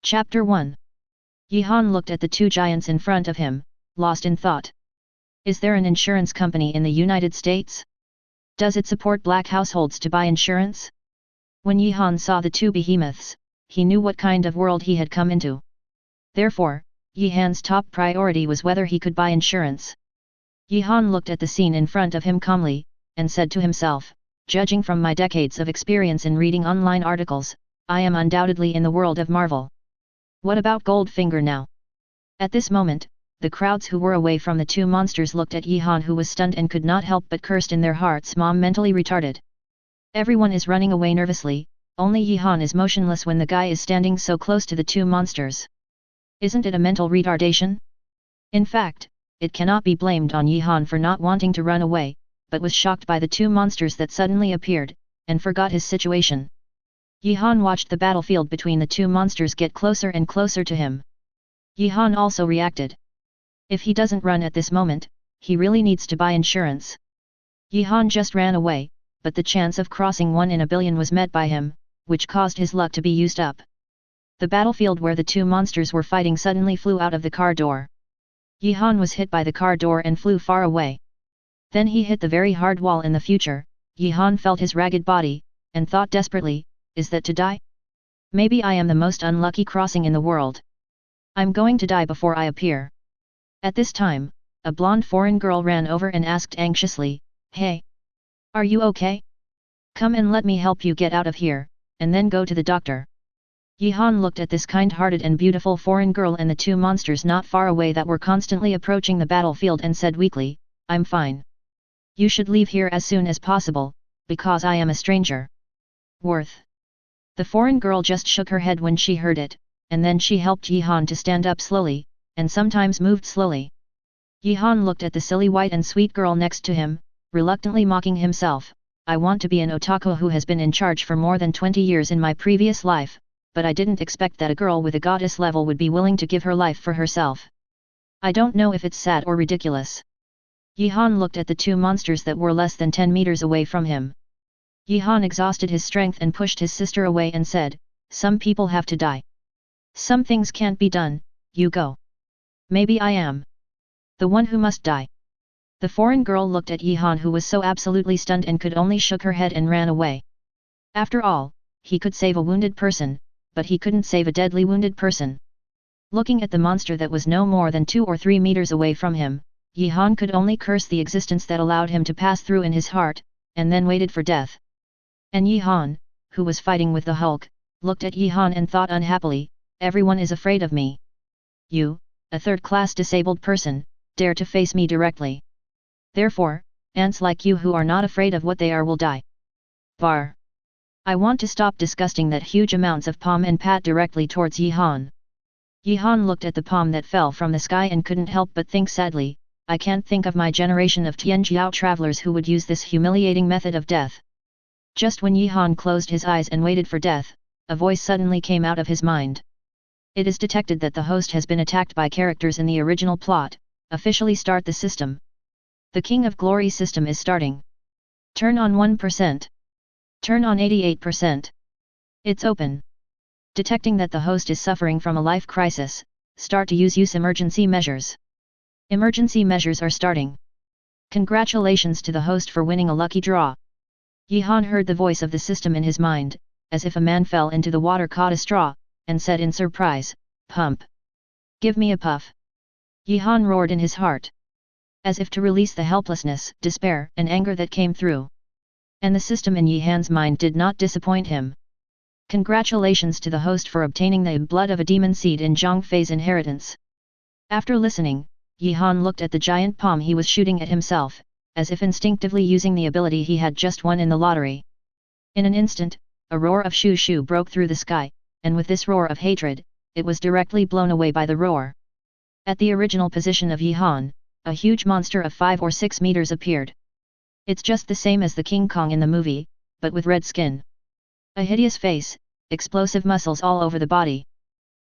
Chapter 1. Yi-Han looked at the two giants in front of him, lost in thought. Is there an insurance company in the United States? Does it support black households to buy insurance? When Yi-Han saw the two behemoths, he knew what kind of world he had come into. Therefore, Yi-Han's top priority was whether he could buy insurance. Yi-Han looked at the scene in front of him calmly, and said to himself, judging from my decades of experience in reading online articles, I am undoubtedly in the world of Marvel. What about Goldfinger now? At this moment, the crowds who were away from the two monsters looked at Yi-Han, who was stunned and could not help but cursed in their hearts, "Mom, mentally retarded." Everyone is running away nervously, only Yi-Han is motionless when the guy is standing so close to the two monsters. Isn't it a mental retardation? In fact, it cannot be blamed on Yi-Han for not wanting to run away, but was shocked by the two monsters that suddenly appeared, and forgot his situation. Yi-Han watched the battlefield between the two monsters get closer and closer to him. Yi-Han also reacted. If he doesn't run at this moment, he really needs to buy insurance. Yi-Han just ran away, but the chance of crossing 1 in a billion was met by him, which caused his luck to be used up. The battlefield where the two monsters were fighting suddenly flew out of the car door. Yi-Han was hit by the car door and flew far away. Then he hit the very hard wall in the future. Yi-Han felt his ragged body, and thought desperately, is that to die? Maybe I am the most unlucky crossing in the world. I'm going to die before I appear. At this time, a blonde foreign girl ran over and asked anxiously, "Hey! Are you okay? Come and let me help you get out of here, and then go to the doctor." Yi-Han looked at this kind-hearted and beautiful foreign girl and the two monsters not far away that were constantly approaching the battlefield and said weakly, "I'm fine. You should leave here as soon as possible, because I am a stranger." Worth. The foreign girl just shook her head when she heard it, and then she helped Yi-Han to stand up slowly, and sometimes moved slowly. Yi-Han looked at the silly white and sweet girl next to him, reluctantly mocking himself, "I want to be an otaku who has been in charge for more than 20 years in my previous life, but I didn't expect that a girl with a goddess level would be willing to give her life for herself. I don't know if it's sad or ridiculous." Yi-Han looked at the two monsters that were less than 10 meters away from him. Yi-Han exhausted his strength and pushed his sister away and said, "Some people have to die. Some things can't be done, you go." "Maybe I am the one who must die." The foreign girl looked at Yi-Han, who was so absolutely stunned and could only shook her head and ran away. After all, he could save a wounded person, but he couldn't save a deadly wounded person. Looking at the monster that was no more than 2 or 3 meters away from him, Yi-Han could only curse the existence that allowed him to pass through in his heart, and then waited for death. And Yi-Han, who was fighting with the Hulk, looked at Yi-Han and thought unhappily, "Everyone is afraid of me. You, a third-class disabled person, dare to face me directly. Therefore, ants like you who are not afraid of what they are will die. Bar. I want to stop disgusting that huge amounts of palm and pat directly towards Yi-Han." Yi-Han looked at the palm that fell from the sky and couldn't help but think sadly, "I can't think of my generation of Tianjiao travelers who would use this humiliating method of death." Just when Yi-Han closed his eyes and waited for death, a voice suddenly came out of his mind. "It is detected that the host has been attacked by characters in the original plot. Officially start the system. The King of Glory system is starting. Turn on 1%. Turn on 88%. It's open. Detecting that the host is suffering from a life crisis, start to use emergency measures. Emergency measures are starting. Congratulations to the host for winning a lucky draw." Yi-Han heard the voice of the system in his mind, as if a man fell into the water, caught a straw, and said in surprise, "Pump. Give me a puff." Yi-Han roared in his heart, as if to release the helplessness, despair, and anger that came through. And the system in Yi-Han's mind did not disappoint him. Congratulations to the host for obtaining the blood of a demon seed in Zhang Fei's inheritance. After listening, Yi-Han looked at the giant palm he was shooting at himself, as if instinctively using the ability he had just won in the lottery. In an instant, a roar of shoo shoo broke through the sky, and with this roar of hatred, it was directly blown away by the roar. At the original position of Yi-Han, a huge monster of 5 or 6 meters appeared. It's just the same as the King Kong in the movie, but with red skin. A hideous face, explosive muscles all over the body.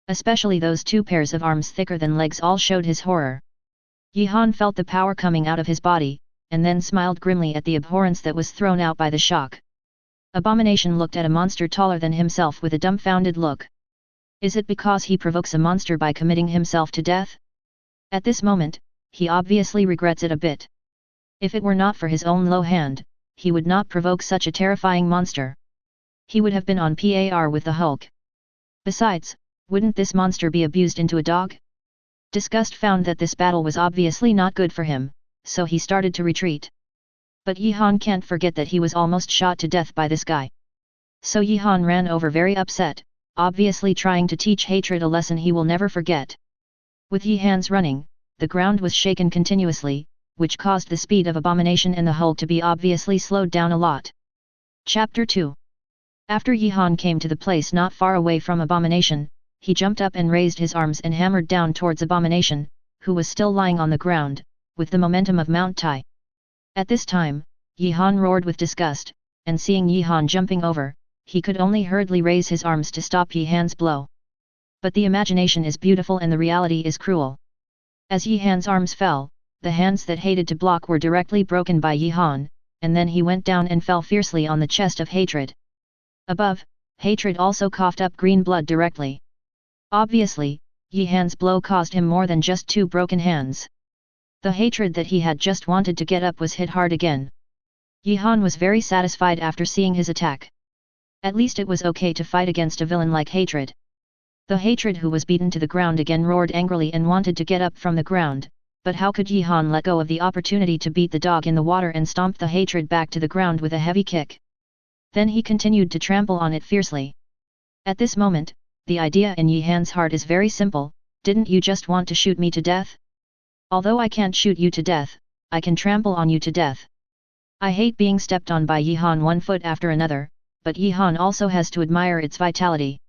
Especially those 2 pairs of arms thicker than legs all showed his horror. Yi-Han felt the power coming out of his body, and then smiled grimly at the abhorrence that was thrown out by the shock. Abomination looked at a monster taller than himself with a dumbfounded look. Is it because he provokes a monster by committing himself to death? At this moment, he obviously regrets it a bit. If it were not for his own low hand, he would not provoke such a terrifying monster. He would have been on par with the Hulk. Besides, wouldn't this monster be abused into a dog? Disgust found that this battle was obviously not good for him, so he started to retreat. But Yihan can't forget that he was almost shot to death by this guy. So Yihan ran over very upset, obviously trying to teach hatred a lesson he will never forget. With Yihan's running, the ground was shaken continuously, which caused the speed of Abomination and the Hulk to be obviously slowed down a lot. Chapter 2. After Yihan came to the place not far away from Abomination, he jumped up and raised his arms and hammered down towards Abomination, who was still lying on the ground, with the momentum of Mount Tai. At this time, Yihan roared with disgust, and seeing Yihan jumping over, he could only hurriedly raise his arms to stop Yihan's blow. But the imagination is beautiful and the reality is cruel. As Yihan's arms fell, the hands that hated to block were directly broken by Yihan, and then he went down and fell fiercely on the chest of Hatred. Above, Hatred also coughed up green blood directly. Obviously, Yihan's blow caused him more than just 2 broken hands. The Hatred that he had just wanted to get up was hit hard again. Yihan was very satisfied after seeing his attack. At least it was okay to fight against a villain like Hatred. The Hatred who was beaten to the ground again roared angrily and wanted to get up from the ground, but how could Yihan let go of the opportunity to beat the dog in the water and stomp the Hatred back to the ground with a heavy kick? Then he continued to trample on it fiercely. At this moment, the idea in Yihan's heart is very simple: didn't you just want to shoot me to death? Although I can't shoot you to death, I can trample on you to death. I hate being stepped on by Yihan one foot after another, but Yihan also has to admire its vitality.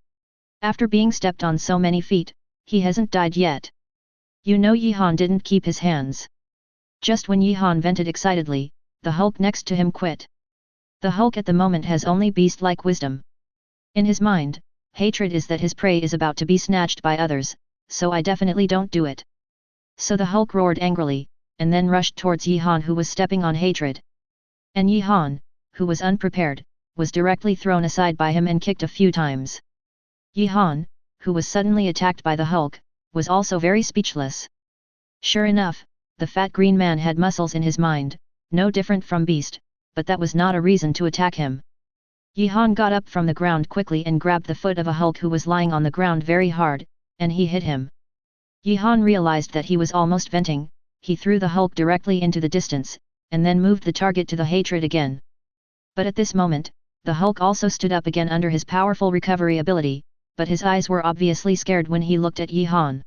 After being stepped on so many feet, he hasn't died yet. You know, Yihan didn't keep his hands. Just when Yihan vented excitedly, the Hulk next to him quit. The Hulk at the moment has only beast-like wisdom. In his mind, hatred is that his prey is about to be snatched by others, so I definitely don't do it. So the Hulk roared angrily, and then rushed towards Yihan who was stepping on Hatred. And Yihan, who was unprepared, was directly thrown aside by him and kicked a few times. Yihan, who was suddenly attacked by the Hulk, was also very speechless. Sure enough, the fat green man had muscles in his mind, no different from Beast, but that was not a reason to attack him. Yihan got up from the ground quickly and grabbed the foot of a Hulk who was lying on the ground very hard, and he hit him. Yihan realized that he was almost venting, he threw the Hulk directly into the distance, and then moved the target to the Hatred again. But at this moment, the Hulk also stood up again under his powerful recovery ability, but his eyes were obviously scared when he looked at Yihan.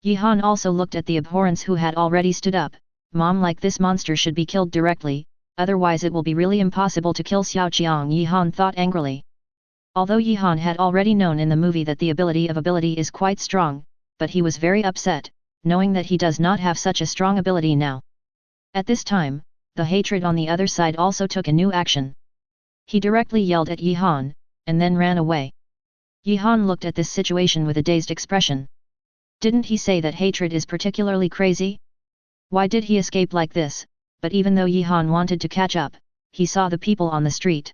Yihan also looked at the abhorrence who had already stood up. Mom, like this monster should be killed directly, otherwise it will be really impossible to kill Xiao Qiang, Yihan thought angrily. Although Yihan had already known in the movie that the ability is quite strong, but he was very upset, knowing that he does not have such a strong ability now. At this time, the Hatred on the other side also took a new action. He directly yelled at Yihan, and then ran away. Yihan looked at this situation with a dazed expression. Didn't he say that Hatred is particularly crazy? Why did he escape like this? But even though Yihan wanted to catch up, he saw the people on the street.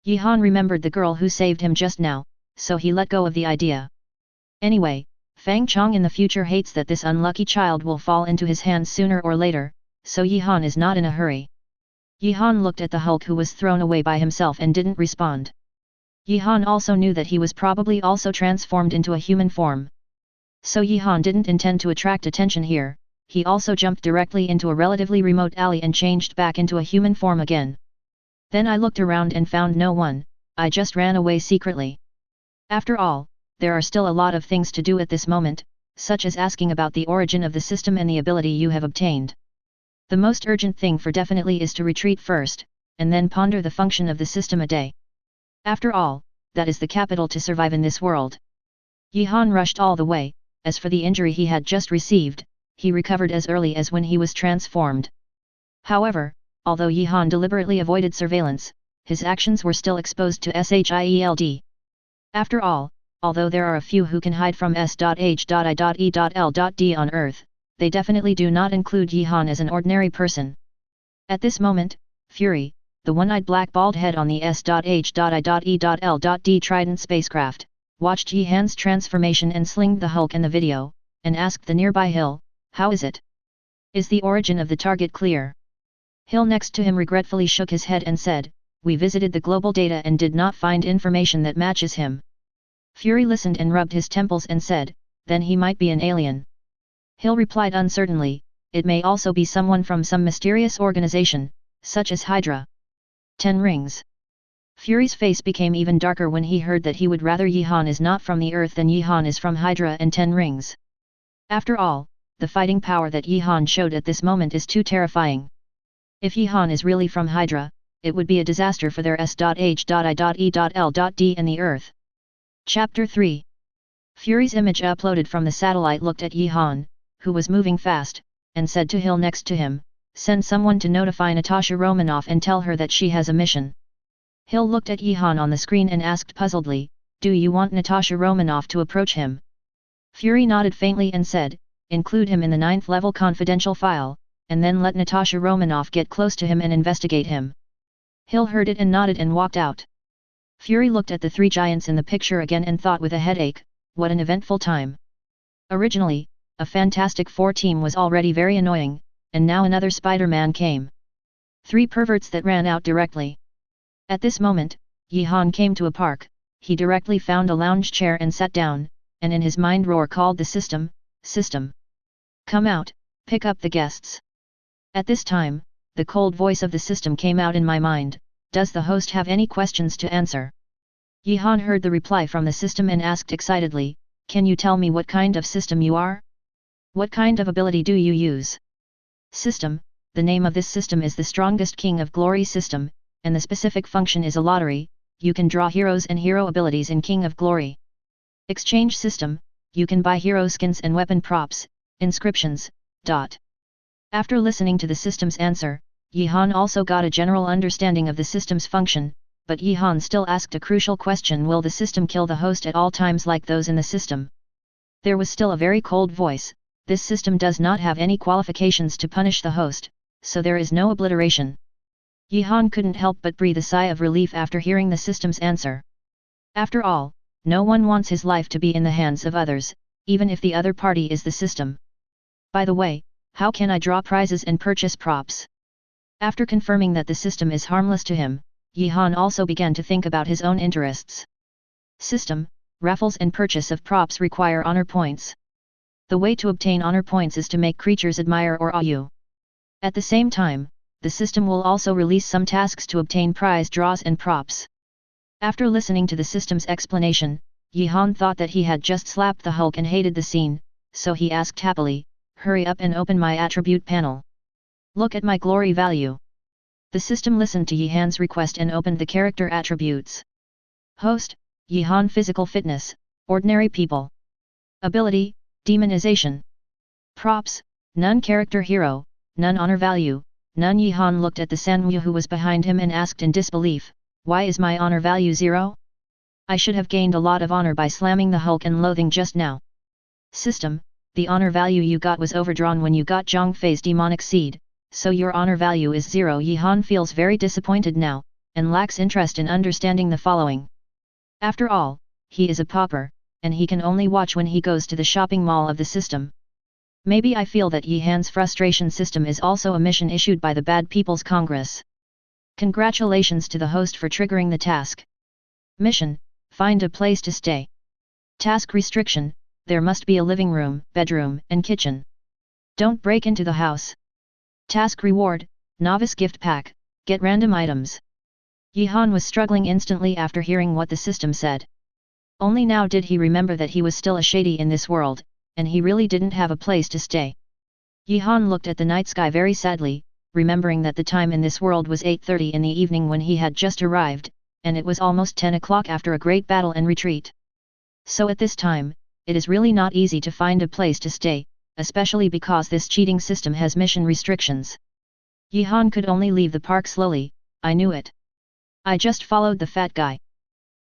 Yihan remembered the girl who saved him just now, so he let go of the idea. Anyway, Fang Chong in the future hates that this unlucky child will fall into his hands sooner or later, so Yihan is not in a hurry. Yihan looked at the Hulk who was thrown away by himself and didn't respond. Yihan also knew that he was probably also transformed into a human form. So Yihan didn't intend to attract attention here, he also jumped directly into a relatively remote alley and changed back into a human form again. Then I looked around and found no one, I just ran away secretly. After all, there are still a lot of things to do at this moment, such as asking about the origin of the system and the ability you have obtained. The most urgent thing for definitely is to retreat first, and then ponder the function of the system a day. After all, that is the capital to survive in this world. Yihan rushed all the way. As for the injury he had just received, he recovered as early as when he was transformed. However, although Yihan deliberately avoided surveillance, his actions were still exposed to SHIELD. After all, although there are a few who can hide from S.H.I.E.L.D on Earth, they definitely do not include Yihan as an ordinary person. At this moment, Fury, the one-eyed black bald head on the S.H.I.E.L.D Trident spacecraft, watched Yi-Han's transformation and slinged the Hulk in the video, and asked the nearby Hill, "How is it? Is the origin of the target clear?" Hill next to him regretfully shook his head and said, "We visited the global data and did not find information that matches him." Fury listened and rubbed his temples and said, "Then he might be an alien." Hill replied uncertainly, "It may also be someone from some mysterious organization, such as HYDRA. 10 rings. Fury's face became even darker when he heard that he would rather Yi-Han is not from the Earth than Yi-Han is from HYDRA and 10 rings. After all, the fighting power that Yi-Han showed at this moment is too terrifying. If Yi-Han is really from HYDRA, it would be a disaster for their S.H.I.E.L.D and the Earth. Chapter 3. Fury's image uploaded from the satellite looked at Yi-Han, who was moving fast, and said to Hill next to him, "Send someone to notify Natasha Romanoff and tell her that she has a mission." Hill looked at Yi-Han on the screen and asked puzzledly, "Do you want Natasha Romanoff to approach him?" Fury nodded faintly and said, "Include him in the 9th level confidential file, and then let Natasha Romanoff get close to him and investigate him." Hill heard it and nodded and walked out. Fury looked at the 3 giants in the picture again and thought with a headache, what an eventful time. Originally, a Fantastic Four team was already very annoying, and now another Spider-Man came. 3 perverts that ran out directly. At this moment, Yi-Han came to a park. He directly found a lounge chair and sat down, and in his mind roar called the system, "System! Come out, pick up the guests." At this time, the cold voice of the system came out in my mind, "Does the host have any questions to answer?" Yi-Han heard the reply from the system and asked excitedly, "Can you tell me what kind of system you are? What kind of ability do you use?" System: the name of this system is the Strongest King of Glory system, and the specific function is a lottery. You can draw heroes and hero abilities in King of Glory. Exchange system: you can buy hero skins and weapon props, inscriptions. After listening to the system's answer, Yi-Han also got a general understanding of the system's function, but Yi-Han still asked a crucial question: will the system kill the host at all times like those in the system? There was still a very cold voice, "This system does not have any qualifications to punish the host, so there is no obliteration." Yi-Han couldn't help but breathe a sigh of relief after hearing the system's answer. After all, no one wants his life to be in the hands of others, even if the other party is the system. By the way, how can I draw prizes and purchase props? After confirming that the system is harmless to him, Yi-Han also began to think about his own interests. System: raffles and purchase of props require honor points. The way to obtain honor points is to make creatures admire or awe you. At the same time, the system will also release some tasks to obtain prize draws and props. After listening to the system's explanation, Yi-Han thought that he had just slapped the Hulk and hated the scene, so he asked happily, "Hurry up and open my attribute panel. Look at my glory value." The system listened to Yi-Han's request and opened the character attributes. Host: Yi-Han physical fitness, ordinary people. Ability: demonization. Props: none character hero, none honor value, none. Yi-Han looked at the Sanwu who was behind him and asked in disbelief, "Why is my honor value 0? I should have gained a lot of honor by slamming the Hulk and loathing just now." System: the honor value you got was overdrawn when you got Zhongfei's demonic seed, so your honor value is 0. Yi-Han feels very disappointed now, and lacks interest in understanding the following. After all, he is a pauper, and he can only watch when he goes to the shopping mall of the system. Maybe I feel that Yi-Han's frustration system is also a mission issued by the Bad People's Congress. Congratulations to the host for triggering the task. Mission: find a place to stay. Task restriction: there must be a living room, bedroom, and kitchen. Don't break into the house. Task reward: novice gift pack, get random items. Yi-Han was struggling instantly after hearing what the system said. Only now did he remember that he was still a shady in this world, and he really didn't have a place to stay. Yi-Han looked at the night sky very sadly, remembering that the time in this world was 8:30 in the evening when he had just arrived, and it was almost 10 o'clock after a great battle and retreat. So at this time, it is really not easy to find a place to stay, especially because this cheating system has mission restrictions. Yi-Han could only leave the park slowly. I knew it. I just followed the fat guy.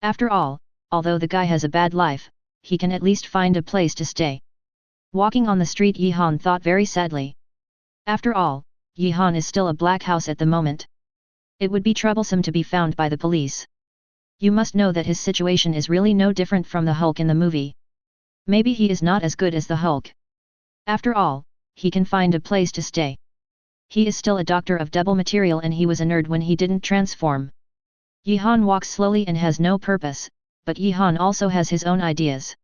After all, although the guy has a bad life, he can at least find a place to stay. Walking on the street, Yi-Han thought very sadly. After all, Yi-Han is still a black house at the moment. It would be troublesome to be found by the police. You must know that his situation is really no different from the Hulk in the movie. Maybe he is not as good as the Hulk. After all, he can find a place to stay. He is still a doctor of double material and he was a nerd when he didn't transform. Yihan walks slowly and has no purpose, but Yihan also has his own ideas.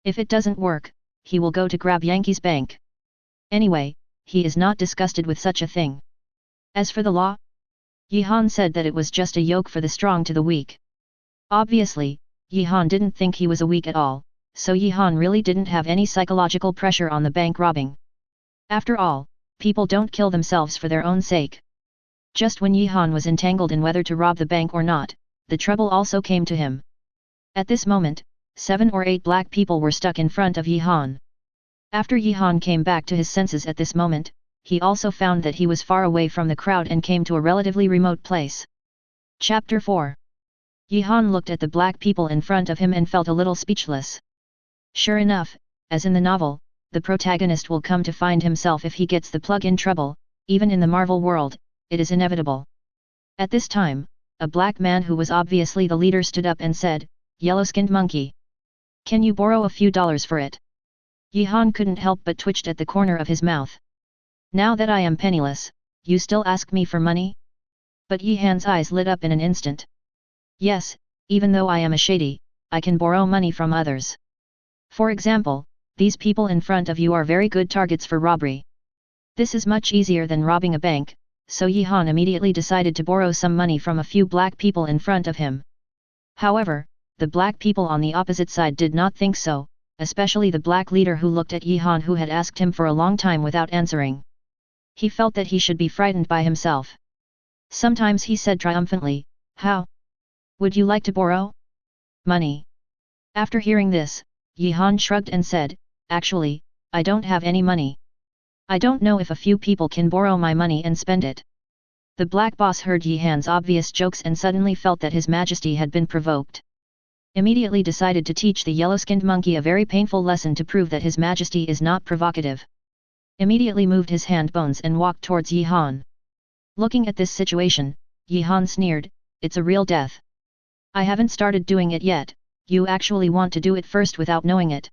If it doesn't work, he will go to grab Yankee's bank. Anyway, he is not disgusted with such a thing. As for the law, Yihan said that it was just a yoke for the strong to the weak. Obviously, Yihan didn't think he was a weak at all, so Yihan really didn't have any psychological pressure on the bank robbing. After all, people don't kill themselves for their own sake. Just when Yihan was entangled in whether to rob the bank or not, the trouble also came to him. At this moment, 7 or 8 black people were stuck in front of Yihan. After Yihan came back to his senses at this moment, he also found that he was far away from the crowd and came to a relatively remote place. Chapter 4. Yihan looked at the black people in front of him and felt a little speechless. Sure enough, as in the novel, the protagonist will come to find himself if he gets the plug in trouble, even in the Marvel world, it is inevitable. At this time, a black man who was obviously the leader stood up and said, "Yellow-skinned monkey. Can you borrow a few dollars for it?" Yihan couldn't help but twitched at the corner of his mouth. Now that I am penniless, you still ask me for money? But Yihan's eyes lit up in an instant. Yes, even though I am a shady, I can borrow money from others. For example, these people in front of you are very good targets for robbery. This is much easier than robbing a bank, so Yihan immediately decided to borrow some money from a few black people in front of him. However, the black people on the opposite side did not think so, especially the black leader who looked at Yihan who had asked him for a long time without answering. He felt that he should be frightened by himself. Sometimes he said triumphantly, "How? Would you like to borrow money?" After hearing this, Yihan shrugged and said, "Actually, I don't have any money. I don't know if a few people can borrow my money and spend it." The black boss heard Yihan's obvious jokes and suddenly felt that his majesty had been provoked. Immediately decided to teach the yellow-skinned monkey a very painful lesson to prove that his majesty is not provocative. Immediately moved his hand bones and walked towards Yihan. Looking at this situation, Yihan sneered, "It's a real death. I haven't started doing it yet, you actually want to do it first without knowing it."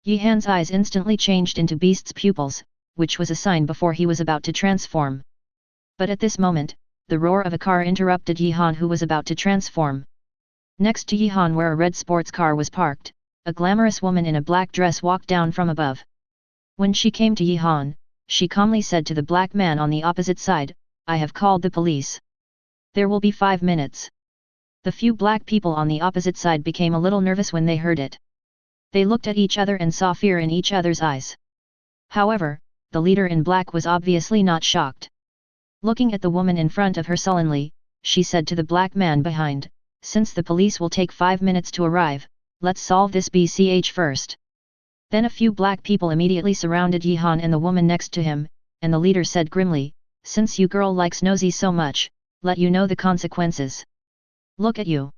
Yihan's eyes instantly changed into beast's pupils, which was a sign before he was about to transform. But at this moment, the roar of a car interrupted Yihan who was about to transform. Next to Yihan where a red sports car was parked, a glamorous woman in a black dress walked down from above. When she came to Yihan, she calmly said to the black man on the opposite side, "I have called the police. There will be 5 minutes." The few black people on the opposite side became a little nervous when they heard it. They looked at each other and saw fear in each other's eyes. However, the leader in black was obviously not shocked. Looking at the woman in front of her sullenly, she said to the black man behind, "Since the police will take 5 minutes to arrive, let's solve this BCH first." Then a few black people immediately surrounded Yihan and the woman next to him, and the leader said grimly, "Since you girl likes nosy so much, let you know the consequences. Look at you.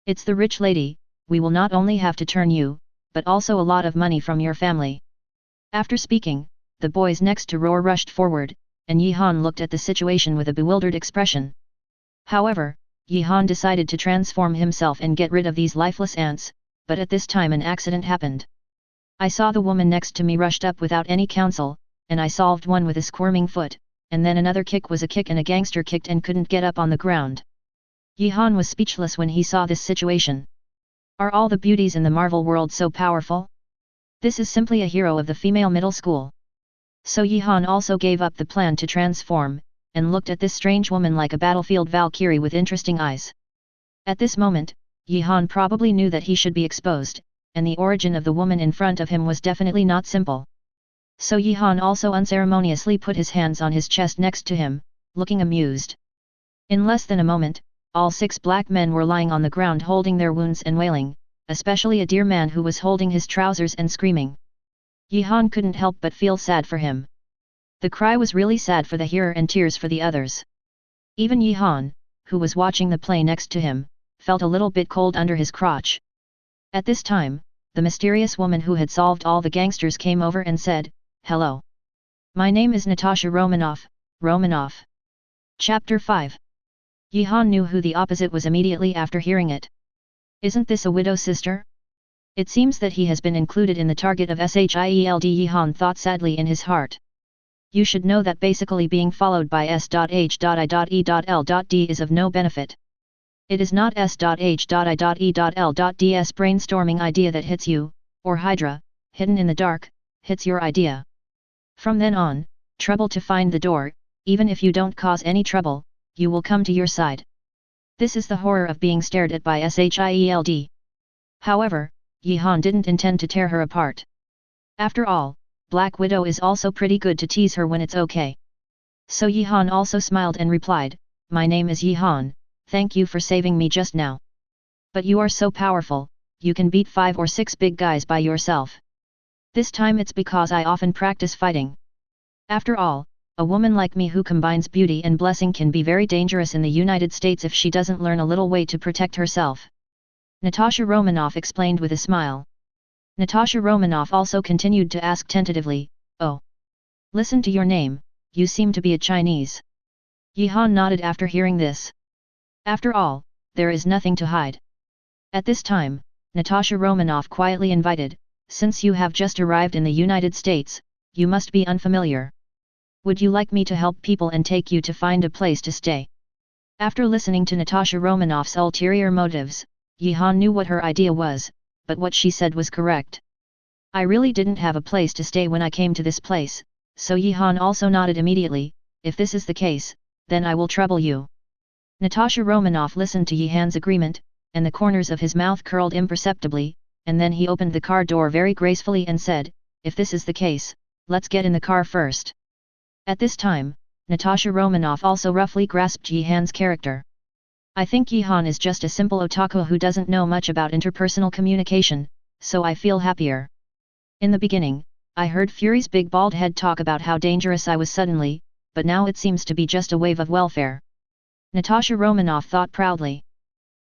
It's the rich lady, we will not only have to turn you, but also a lot of money from your family." After speaking, the boys next to Roar rushed forward, and Yihan looked at the situation with a bewildered expression. However, Yihan decided to transform himself and get rid of these lifeless ants, but at this time an accident happened. "I saw the woman next to me rushed up without any counsel, and I solved one with a squirming foot, and then another kick was a kick and a gangster kicked and couldn't get up on the ground." Yihan was speechless when he saw this situation. Are all the beauties in the Marvel world so powerful? This is simply a hero of the female middle school. So Yihan also gave up the plan to transform, and looked at this strange woman like a battlefield Valkyrie with interesting eyes. At this moment, Yihan probably knew that he should be exposed, and the origin of the woman in front of him was definitely not simple. So Yihan also unceremoniously put his hands on his chest next to him, looking amused. In less than a moment, all 6 black men were lying on the ground holding their wounds and wailing, especially a dear man who was holding his trousers and screaming. Yihan couldn't help but feel sad for him. The cry was really sad for the hearer and tears for the others. Even Yihan, who was watching the play next to him, felt a little bit cold under his crotch. At this time, the mysterious woman who had solved all the gangsters came over and said, "Hello. My name is Natasha Romanoff, Romanoff." Chapter 5. Yi-han knew who the opposite was immediately after hearing it. Isn't this a widow sister? It seems that he has been included in the target of SHIELD. Yi-han thought sadly in his heart. You should know that basically being followed by S.H.I.E.L.D is of no benefit. It is not S.H.I.E.L.D's brainstorming idea that hits you, or HYDRA, hidden in the dark, hits your idea. From then on, trouble to find the door, even if you don't cause any trouble, you will come to your side. This is the horror of being stared at by SHIELD. However, Yi-han didn't intend to tear her apart. After all, Black Widow is also pretty good to tease her when it's okay. So Yi-han also smiled and replied, "My name is Yi-han, thank you for saving me just now. But you are so powerful, you can beat 5 or 6 big guys by yourself. This time it's because I often practice fighting. After all, a woman like me who combines beauty and blessing can be very dangerous in the United States if she doesn't learn a little way to protect herself," Natasha Romanoff explained with a smile. Natasha Romanoff also continued to ask tentatively, "Oh. Listen to your name, you seem to be a Chinese." Yi-han nodded after hearing this. After all, there is nothing to hide. At this time, Natasha Romanoff quietly invited, "Since you have just arrived in the United States, you must be unfamiliar. Would you like me to help people and take you to find a place to stay?" After listening to Natasha Romanoff's ulterior motives, Yi-han knew what her idea was, but what she said was correct. "I really didn't have a place to stay when I came to this place," so Yi-han also nodded immediately, "If this is the case, then I will trouble you." Natasha Romanoff listened to Yi-han's agreement, and the corners of his mouth curled imperceptibly, and then he opened the car door very gracefully and said, "If this is the case, let's get in the car first." At this time, Natasha Romanoff also roughly grasped Yi-han's character. "I think Yi-han is just a simple otaku who doesn't know much about interpersonal communication, so I feel happier. In the beginning, I heard Fury's big bald head talk about how dangerous I was suddenly, but now it seems to be just a wave of welfare," Natasha Romanoff thought proudly.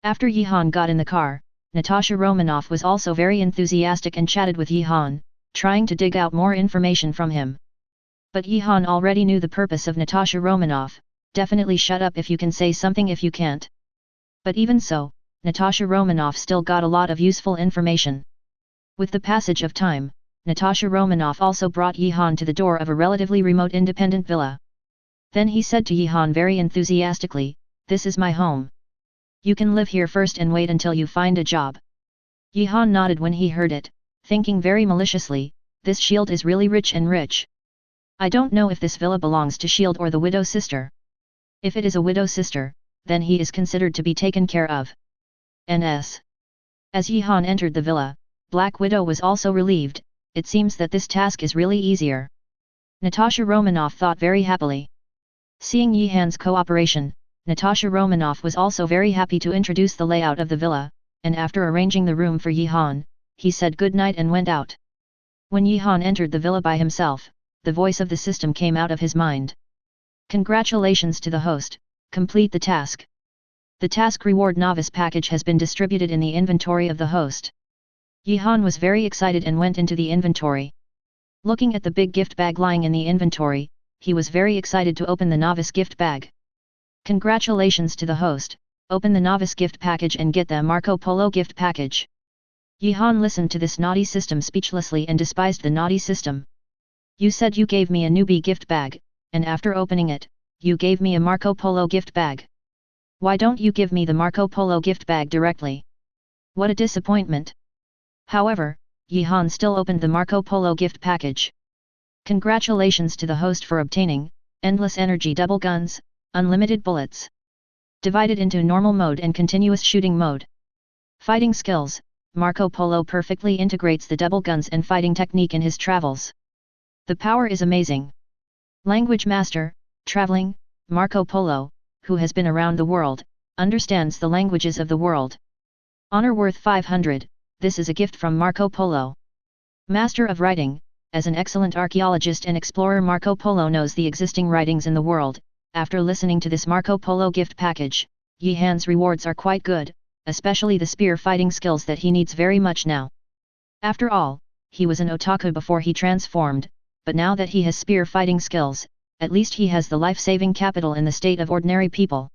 After Yi-han got in the car, Natasha Romanoff was also very enthusiastic and chatted with Yi-han, trying to dig out more information from him. But Yi-han already knew the purpose of Natasha Romanoff, "Definitely shut up if you can say something if you can't." But even so, Natasha Romanoff still got a lot of useful information. With the passage of time, Natasha Romanoff also brought Yi-han to the door of a relatively remote independent villa. Then he said to Yi-han very enthusiastically, "This is my home. You can live here first and wait until you find a job." Yi-han nodded when he heard it, thinking very maliciously, "This shield is really rich and rich. I don't know if this villa belongs to Shield or the widow sister. If it is a widow sister, then he is considered to be taken care of." Ns. As Yi-han entered the villa, Black Widow was also relieved, "It seems that this task is really easier." Natasha Romanoff thought very happily. Seeing Yi-han's cooperation, Natasha Romanoff was also very happy to introduce the layout of the villa, and after arranging the room for Yi-han, he said good night and went out. When Yi-han entered the villa by himself, the voice of the system came out of his mind. "Congratulations to the host, complete the task. The task reward novice package has been distributed in the inventory of the host." Yi-han was very excited and went into the inventory. Looking at the big gift bag lying in the inventory, he was very excited to open the novice gift bag. "Congratulations to the host, open the novice gift package and get the Marco Polo gift package." Yi-han listened to this naughty system speechlessly and despised the naughty system. "You said you gave me a newbie gift bag, and after opening it, you gave me a Marco Polo gift bag. Why don't you give me the Marco Polo gift bag directly? What a disappointment." However, Yi-han still opened the Marco Polo gift package. "Congratulations to the host for obtaining endless energy double guns, unlimited bullets. Divided into normal mode and continuous shooting mode. Fighting skills, Marco Polo perfectly integrates the double guns and fighting technique in his travels. The power is amazing. Language master, traveling, Marco Polo, who has been around the world, understands the languages of the world. Honor worth 500, this is a gift from Marco Polo. Master of writing, as an excellent archaeologist and explorer Marco Polo knows the existing writings in the world. After listening to this Marco Polo gift package, Yi-han's rewards are quite good, especially the spear fighting skills that he needs very much now. After all, he was an otaku before he transformed, but now that he has spear fighting skills, at least he has the life-saving capital in the state of ordinary people.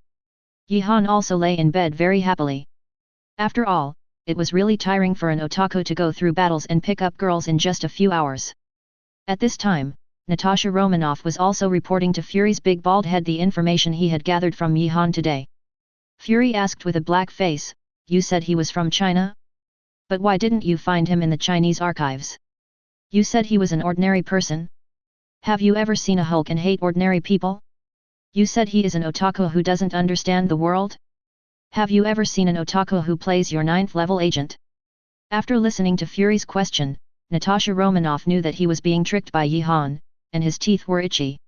Yihan also lay in bed very happily. After all, it was really tiring for an otaku to go through battles and pick up girls in just a few hours. At this time, Natasha Romanoff was also reporting to Fury's big bald head the information he had gathered from Yihan today. Fury asked with a black face, "You said he was from China? But why didn't you find him in the Chinese archives? You said he was an ordinary person? Have you ever seen a Hulk and hate ordinary people? You said he is an otaku who doesn't understand the world? Have you ever seen an otaku who plays your 9th level agent?" After listening to Fury's question, Natasha Romanoff knew that he was being tricked by Yihan, and his teeth were itchy.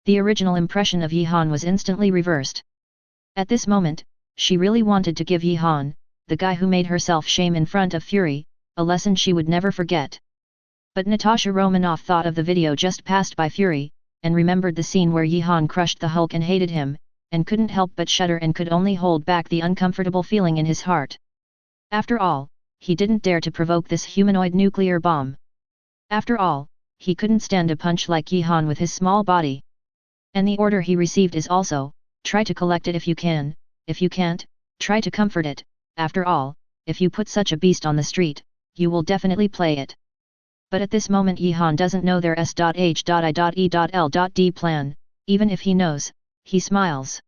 The original impression of Yihan was instantly reversed. At this moment, she really wanted to give Yihan, the guy who made herself shame in front of Fury, a lesson she would never forget. But Natasha Romanoff thought of the video just passed by Fury, and remembered the scene where Yihan crushed the Hulk and hated him, and couldn't help but shudder and could only hold back the uncomfortable feeling in his heart. After all, he didn't dare to provoke this humanoid nuclear bomb. After all, he couldn't stand a punch like Yihan with his small body. And the order he received is also, try to collect it if you can, if you can't, try to comfort it. After all, if you put such a beast on the street, you will definitely play it. But at this moment Yihan doesn't know their S.H.I.E.L.D. plan, even if he knows, he smiles.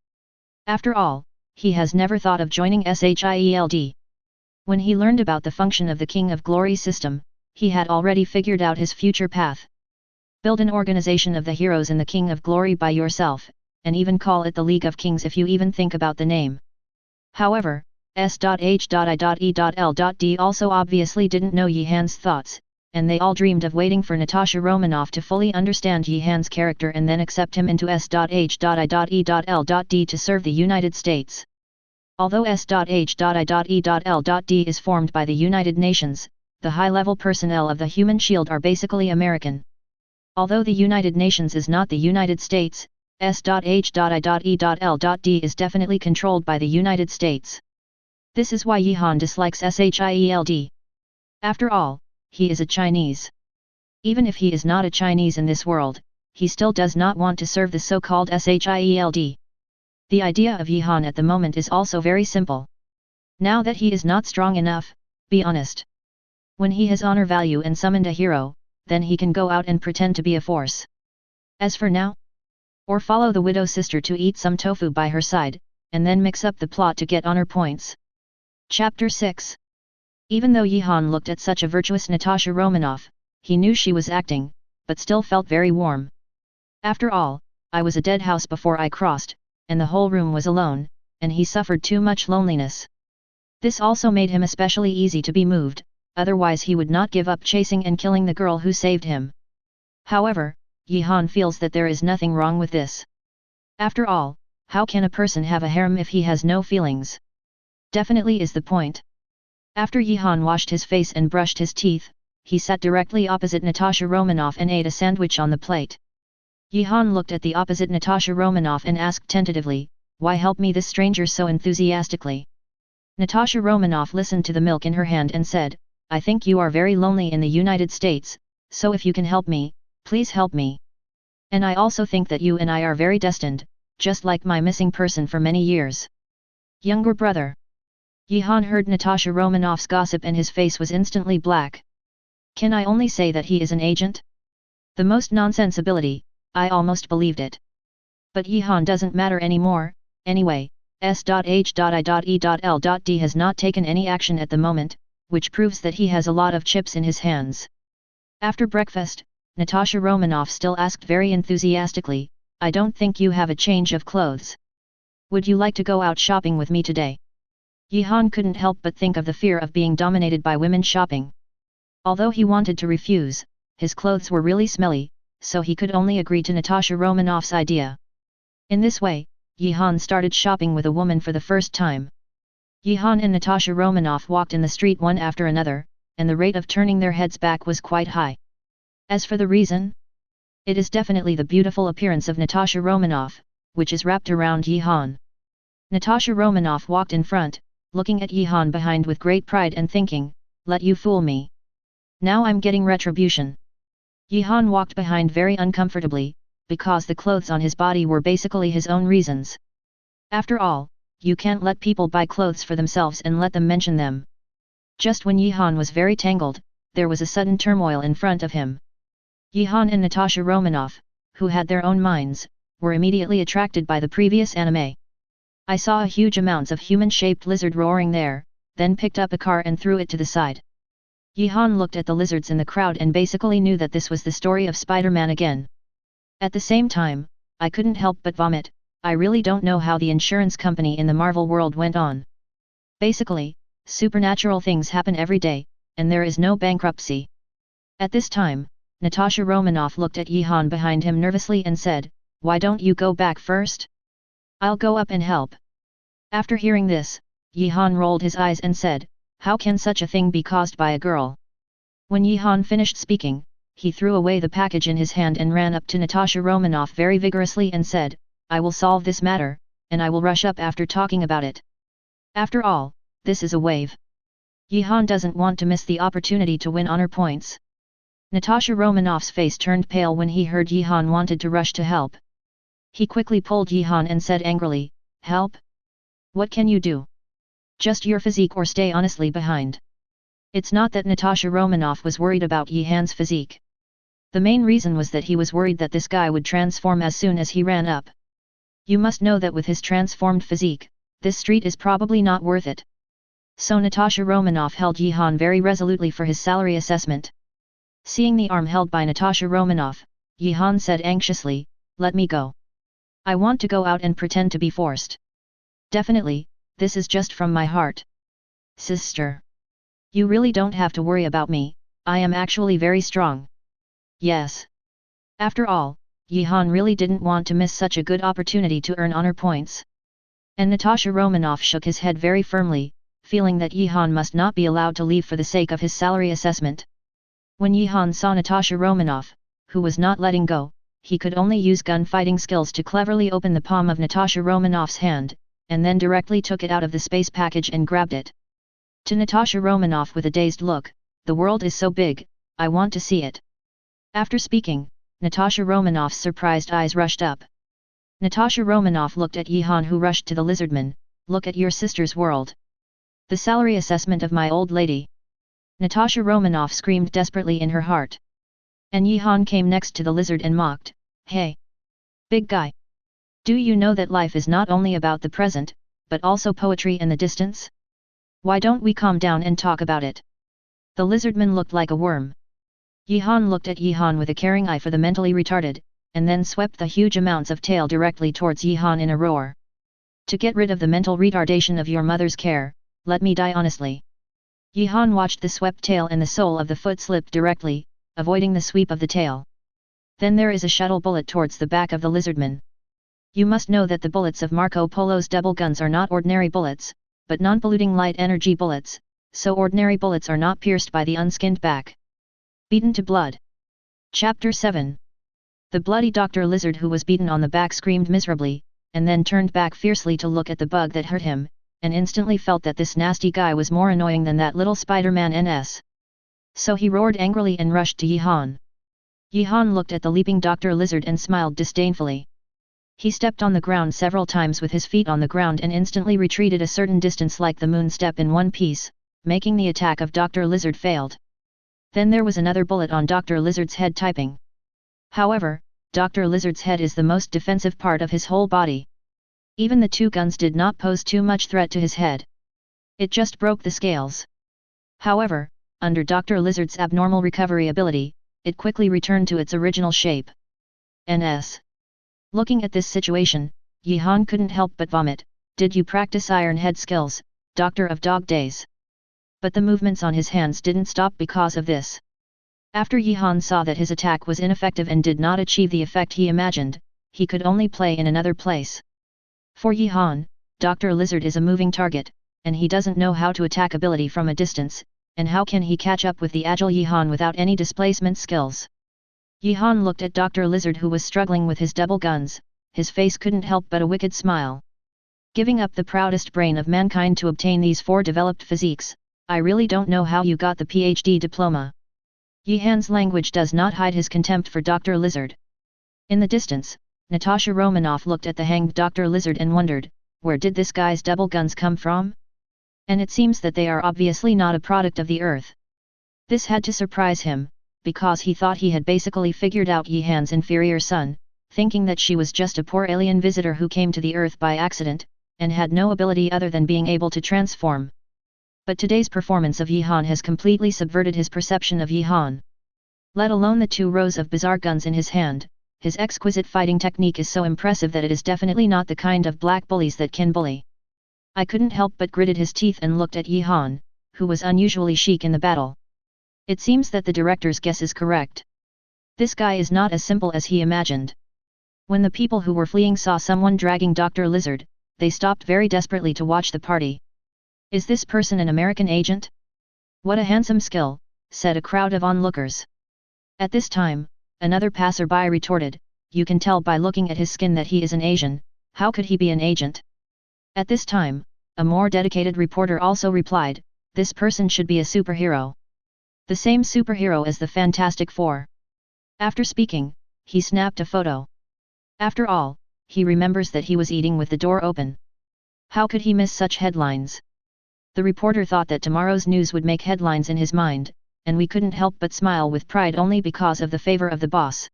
After all, he has never thought of joining SHIELD. When he learned about the function of the King of Glory system, he had already figured out his future path. Build an organization of the heroes in the King of Glory by yourself, and even call it the League of Kings if you even think about the name. However, S.H.I.E.L.D. also obviously didn't know Yihan's thoughts, and they all dreamed of waiting for Natasha Romanoff to fully understand Yihan's character and then accept him into S.H.I.E.L.D. to serve the United States. Although S.H.I.E.L.D. is formed by the United Nations, the high-level personnel of the Human Shield are basically American. Although the United Nations is not the United States, S.H.I.E.L.D. is definitely controlled by the United States. This is why Yihan dislikes SHIELD. After all, he is a Chinese. Even if he is not a Chinese in this world, he still does not want to serve the so-called SHIELD. The idea of Yihan at the moment is also very simple. Now that he is not strong enough, be honest. When he has honor value and summoned a hero, then he can go out and pretend to be a force. As for now, or follow the widow sister to eat some tofu by her side, and then mix up the plot to get honor points. Chapter 6. Even though Yihan looked at such a virtuous Natasha Romanoff, he knew she was acting, but still felt very warm. After all, I was a dead house before I crossed, and the whole room was alone, and he suffered too much loneliness. This also made him especially easy to be moved, otherwise he would not give up chasing and killing the girl who saved him. However, Yihan feels that there is nothing wrong with this. After all, how can a person have a harem if he has no feelings? Definitely is the point. After Yihan washed his face and brushed his teeth, he sat directly opposite Natasha Romanoff and ate a sandwich on the plate. Yihan looked at the opposite Natasha Romanoff and asked tentatively, "Why help me this stranger so enthusiastically?" Natasha Romanoff listened to the milk in her hand and said, "I think you are very lonely in the United States, so if you can help me, please help me. And I also think that you and I are very destined, just like my missing person for many years." Younger brother. Yihan heard Natasha Romanoff's gossip and his face was instantly black. Can I only say that he is an agent? The most nonsense ability, I almost believed it. But Yihan doesn't matter anymore, anyway. S.H.I.E.L.D. has not taken any action at the moment, which proves that he has a lot of chips in his hands. After breakfast, Natasha Romanoff still asked very enthusiastically, "I don't think you have a change of clothes. Would you like to go out shopping with me today?" Yihan couldn't help but think of the fear of being dominated by women shopping. Although he wanted to refuse, his clothes were really smelly, so he could only agree to Natasha Romanoff's idea. In this way, Yihan started shopping with a woman for the first time. Yihan and Natasha Romanoff walked in the street one after another, and the rate of turning their heads back was quite high. As for the reason, it is definitely the beautiful appearance of Natasha Romanoff, which is wrapped around Yihan. Natasha Romanoff walked in front, looking at Yihan behind with great pride and thinking, "Let you fool me. Now I'm getting retribution." Yihan walked behind very uncomfortably, because the clothes on his body were basically his own reasons. After all, you can't let people buy clothes for themselves and let them mention them. Just when Yihan was very tangled, there was a sudden turmoil in front of him. Yihan and Natasha Romanoff, who had their own minds, were immediately attracted by the previous anime. I saw a huge amounts of human-shaped lizard roaring there, then picked up a car and threw it to the side. Yihan looked at the lizards in the crowd and basically knew that this was the story of Spider-Man again. At the same time, I couldn't help but vomit. I really don't know how the insurance company in the Marvel world went on. Basically, supernatural things happen every day, and there is no bankruptcy. At this time, Natasha Romanoff looked at Yihan behind him nervously and said, "Why don't you go back first? I'll go up and help." After hearing this, Yihan rolled his eyes and said, "How can such a thing be caused by a girl?" When Yihan finished speaking, he threw away the package in his hand and ran up to Natasha Romanoff very vigorously and said, "I will solve this matter, and I will rush up after talking about it. After all, this is a wave." Yihan doesn't want to miss the opportunity to win honor points. Natasha Romanoff's face turned pale when he heard Yihan wanted to rush to help. He quickly pulled Yihan and said angrily, "Help? What can you do? Just your physique or stay honestly behind." It's not that Natasha Romanoff was worried about Yihan's physique. The main reason was that he was worried that this guy would transform as soon as he ran up. You must know that with his transformed physique, this street is probably not worth it. So Natasha Romanoff held Yihan very resolutely for his salary assessment. Seeing the arm held by Natasha Romanoff, Yihan said anxiously, "Let me go. I want to go out and pretend to be forced. Definitely, this is just from my heart. Sister. You really don't have to worry about me, I am actually very strong." Yes. After all, Yihan really didn't want to miss such a good opportunity to earn honor points. And Natasha Romanoff shook his head very firmly, feeling that Yihan must not be allowed to leave for the sake of his salary assessment. When Yihan saw Natasha Romanoff, who was not letting go, he could only use gunfighting skills to cleverly open the palm of Natasha Romanoff's hand, and then directly took it out of the space package and grabbed it. To Natasha Romanoff with a dazed look, "The world is so big, I want to see it." After speaking, Natasha Romanoff's surprised eyes rushed up. Natasha Romanoff looked at Yihan, who rushed to the lizardman, "Look at your sister's world. The salary assessment of my old lady." Natasha Romanoff screamed desperately in her heart. And Yihan came next to the lizard and mocked, "Hey! Big guy! Do you know that life is not only about the present, but also poetry in the distance? Why don't we calm down and talk about it?" The lizardman looked like a worm. Yihan looked at Yihan with a caring eye for the mentally retarded, and then swept the huge amounts of tail directly towards Yihan in a roar. "To get rid of the mental retardation of your mother's care, let me die honestly." Yihan watched the swept tail and the sole of the foot slip directly, avoiding the sweep of the tail. Then there is a shuttle bullet towards the back of the lizardman. You must know that the bullets of Marco Polo's double guns are not ordinary bullets, but non-polluting light energy bullets, so ordinary bullets are not pierced by the unskinned back. Beaten to blood. Chapter 7. The bloody Dr. Lizard, who was beaten on the back, screamed miserably, and then turned back fiercely to look at the bug that hurt him, and instantly felt that this nasty guy was more annoying than that little Spider-Man NS. So he roared angrily and rushed to Yihan. Yihan looked at the leaping Dr. Lizard and smiled disdainfully. He stepped on the ground several times with his feet on the ground and instantly retreated a certain distance like the moon step in One Piece, making the attack of Dr. Lizard failed. Then there was another bullet on Dr. Lizard's head typing. However, Dr. Lizard's head is the most defensive part of his whole body. Even the two guns did not pose too much threat to his head. It just broke the scales. However, under Dr. Lizard's abnormal recovery ability, it quickly returned to its original shape. NS. Looking at this situation, Yihan couldn't help but vomit. "Did you practice Iron Head skills, Doctor of Dog Days?" But the movements on his hands didn't stop because of this. After Yihan saw that his attack was ineffective and did not achieve the effect he imagined, he could only play in another place. For Yihan, Dr. Lizard is a moving target, and he doesn't know how to attack ability from a distance, and how can he catch up with the agile Yihan without any displacement skills? Yihan looked at Dr. Lizard, who was struggling with his double guns. His face couldn't help but a wicked smile. "Giving up the proudest brain of mankind to obtain these 4 developed physiques, I really don't know how you got the PhD diploma." Yihan's language does not hide his contempt for Dr. Lizard. In the distance, Natasha Romanoff looked at the hanged Dr. Lizard and wondered, where did this guy's double guns come from? And it seems that they are obviously not a product of the earth. This had to surprise him, because he thought he had basically figured out Yihan's inferior son, thinking that she was just a poor alien visitor who came to the earth by accident, and had no ability other than being able to transform. But today's performance of Yihan has completely subverted his perception of Yihan. Let alone the 2 rows of bizarre guns in his hand, his exquisite fighting technique is so impressive that it is definitely not the kind of black bullies that can bully. I couldn't help but gritted his teeth and looked at Yihan, who was unusually chic in the battle. It seems that the director's guess is correct. This guy is not as simple as he imagined. When the people who were fleeing saw someone dragging Dr. Lizard, they stopped very desperately to watch the party. Is this person an American agent? What a handsome skill, said a crowd of onlookers. At this time, another passerby retorted, you can tell by looking at his skin that he is an Asian, how could he be an agent? At this time, a more dedicated reporter also replied, this person should be a superhero. The same superhero as the Fantastic Four. After speaking, he snapped a photo. After all, he remembers that he was eating with the door open. How could he miss such headlines? The reporter thought that tomorrow's news would make headlines in his mind, and we couldn't help but smile with pride only because of the favor of the boss.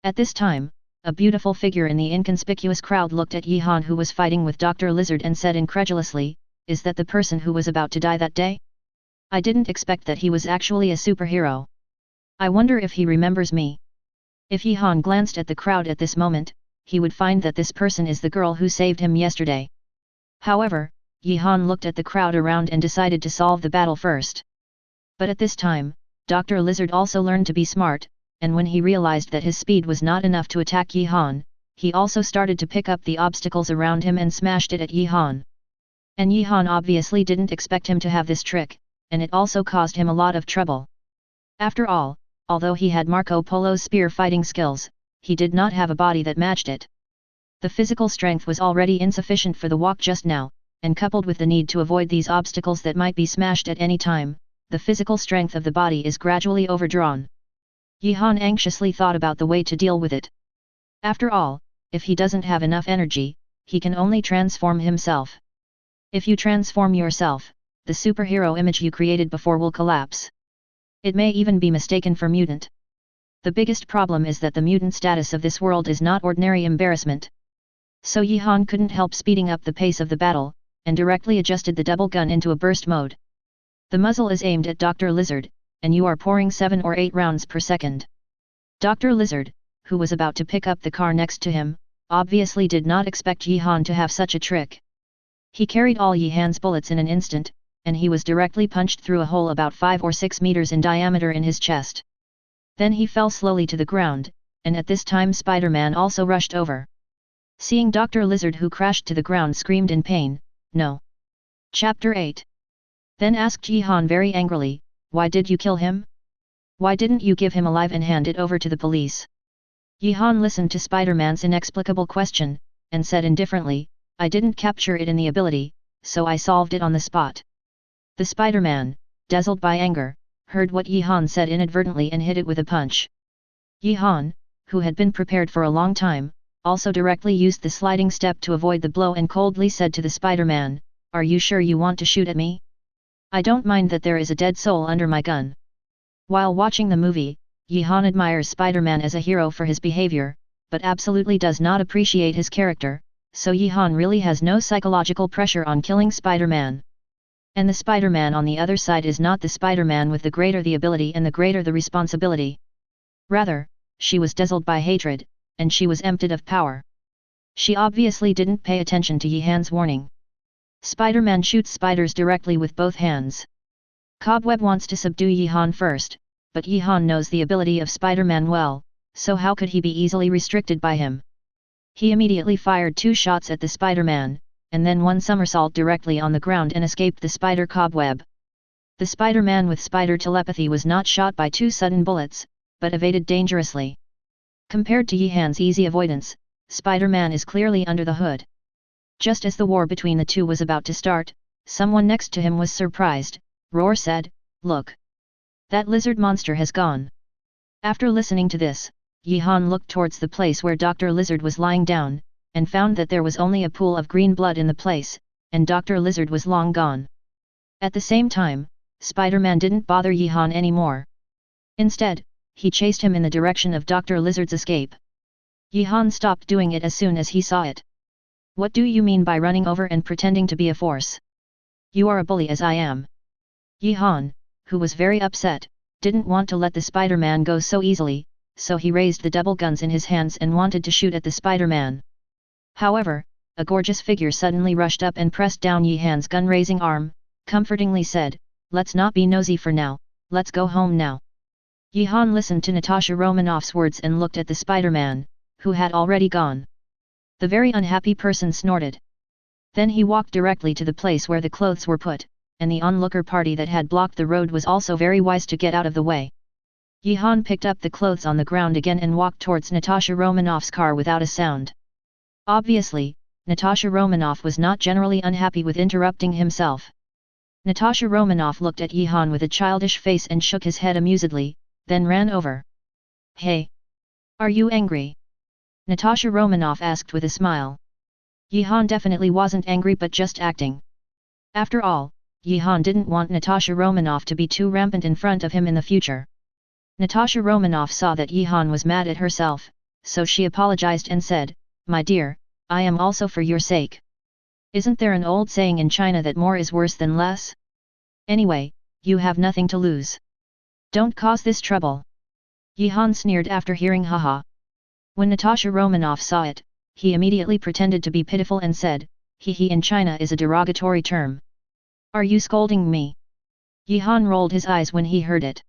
At this time, a beautiful figure in the inconspicuous crowd looked at Yihan who was fighting with Dr. Lizard and said incredulously, is that the person who was about to die that day? I didn't expect that he was actually a superhero. I wonder if he remembers me. If Yihan glanced at the crowd at this moment, he would find that this person is the girl who saved him yesterday. However, Yihan looked at the crowd around and decided to solve the battle first. But at this time, Dr. Lizard also learned to be smart, and when he realized that his speed was not enough to attack Yihan, he also started to pick up the obstacles around him and smashed it at Yihan. And Yihan obviously didn't expect him to have this trick, and it also caused him a lot of trouble. After all, although he had Marco Polo's spear fighting skills, he did not have a body that matched it. The physical strength was already insufficient for the walk just now, and coupled with the need to avoid these obstacles that might be smashed at any time, the physical strength of the body is gradually overdrawn. Yihan anxiously thought about the way to deal with it. After all, if he doesn't have enough energy, he can only transform himself. If you transform yourself, the superhero image you created before will collapse. It may even be mistaken for mutant. The biggest problem is that the mutant status of this world is not ordinary embarrassment. So Yihan couldn't help speeding up the pace of the battle, and directly adjusted the double gun into a burst mode. The muzzle is aimed at Dr. Lizard, and you are pouring 7 or 8 rounds per second. Dr. Lizard, who was about to pick up the car next to him, obviously did not expect Yihan to have such a trick. He carried all Yihan's bullets in an instant, and he was directly punched through a hole about 5 or 6 meters in diameter in his chest. Then he fell slowly to the ground, and at this time Spider-Man also rushed over. Seeing Dr. Lizard who crashed to the ground screamed in pain, no. Chapter 8. Then asked Yihan very angrily, why did you kill him? Why didn't you give him alive and hand it over to the police? Yihan listened to Spider-Man's inexplicable question, and said indifferently, I didn't capture it in the ability, so I solved it on the spot. The Spider-Man, dazzled by anger, heard what Yihan said inadvertently and hit it with a punch. Yihan, who had been prepared for a long time, also directly used the sliding step to avoid the blow and coldly said to the Spider-Man, are you sure you want to shoot at me? I don't mind that there is a dead soul under my gun. While watching the movie, Yihan admires Spider-Man as a hero for his behavior, but absolutely does not appreciate his character, so Yihan really has no psychological pressure on killing Spider-Man. And the Spider-Man on the other side is not the Spider-Man with the greater the ability and the greater the responsibility. Rather, she was dazzled by hatred, and she was emptied of power. She obviously didn't pay attention to Yihan's warning. Spider-Man shoots spiders directly with both hands. Cobweb wants to subdue Yihan first, but Yihan knows the ability of Spider-Man well, so how could he be easily restricted by him? He immediately fired 2 shots at the Spider-Man, and then 1 somersault directly on the ground and escaped the spider cobweb. The Spider-Man with spider telepathy was not shot by 2 sudden bullets, but evaded dangerously. Compared to Yihan's easy avoidance, Spider-Man is clearly under the hood. Just as the war between the two was about to start, someone next to him was surprised. Roar said, look! That lizard monster has gone. After listening to this, Yihan looked towards the place where Dr. Lizard was lying down, and found that there was only a pool of green blood in the place, and Dr. Lizard was long gone. At the same time, Spider-Man didn't bother Yi-Han anymore. Instead, he chased him in the direction of Dr. Lizard's escape. Yi-Han stopped doing it as soon as he saw it. What do you mean by running over and pretending to be a force? You are a bully as I am. Yi-Han, who was very upset, didn't want to let the Spider-Man go so easily, so he raised the double guns in his hands and wanted to shoot at the Spider-Man. However, a gorgeous figure suddenly rushed up and pressed down Yi-Han's gun-raising arm, comfortingly said, "Let's not be nosy for now, let's go home now." Yi-Han listened to Natasha Romanoff's words and looked at the Spider-Man, who had already gone. The very unhappy person snorted. Then he walked directly to the place where the clothes were put, and the onlooker party that had blocked the road was also very wise to get out of the way. Yi-Han picked up the clothes on the ground again and walked towards Natasha Romanoff's car without a sound. Obviously, Natasha Romanoff was not generally unhappy with interrupting himself. Natasha Romanoff looked at Yi-Han with a childish face and shook his head amusedly, then ran over. "Hey! Are you angry?" Natasha Romanoff asked with a smile. Yi-Han definitely wasn't angry but just acting. After all, Yi-Han didn't want Natasha Romanoff to be too rampant in front of him in the future. Natasha Romanoff saw that Yi-Han was mad at herself, so she apologized and said, "My dear, I am also for your sake. Isn't there an old saying in China that more is worse than less? Anyway, you have nothing to lose. Don't cause this trouble." Yi-Han sneered after hearing haha. When Natasha Romanoff saw it, he immediately pretended to be pitiful and said, "Hee in China is a derogatory term. Are you scolding me?" Yi-Han rolled his eyes when he heard it.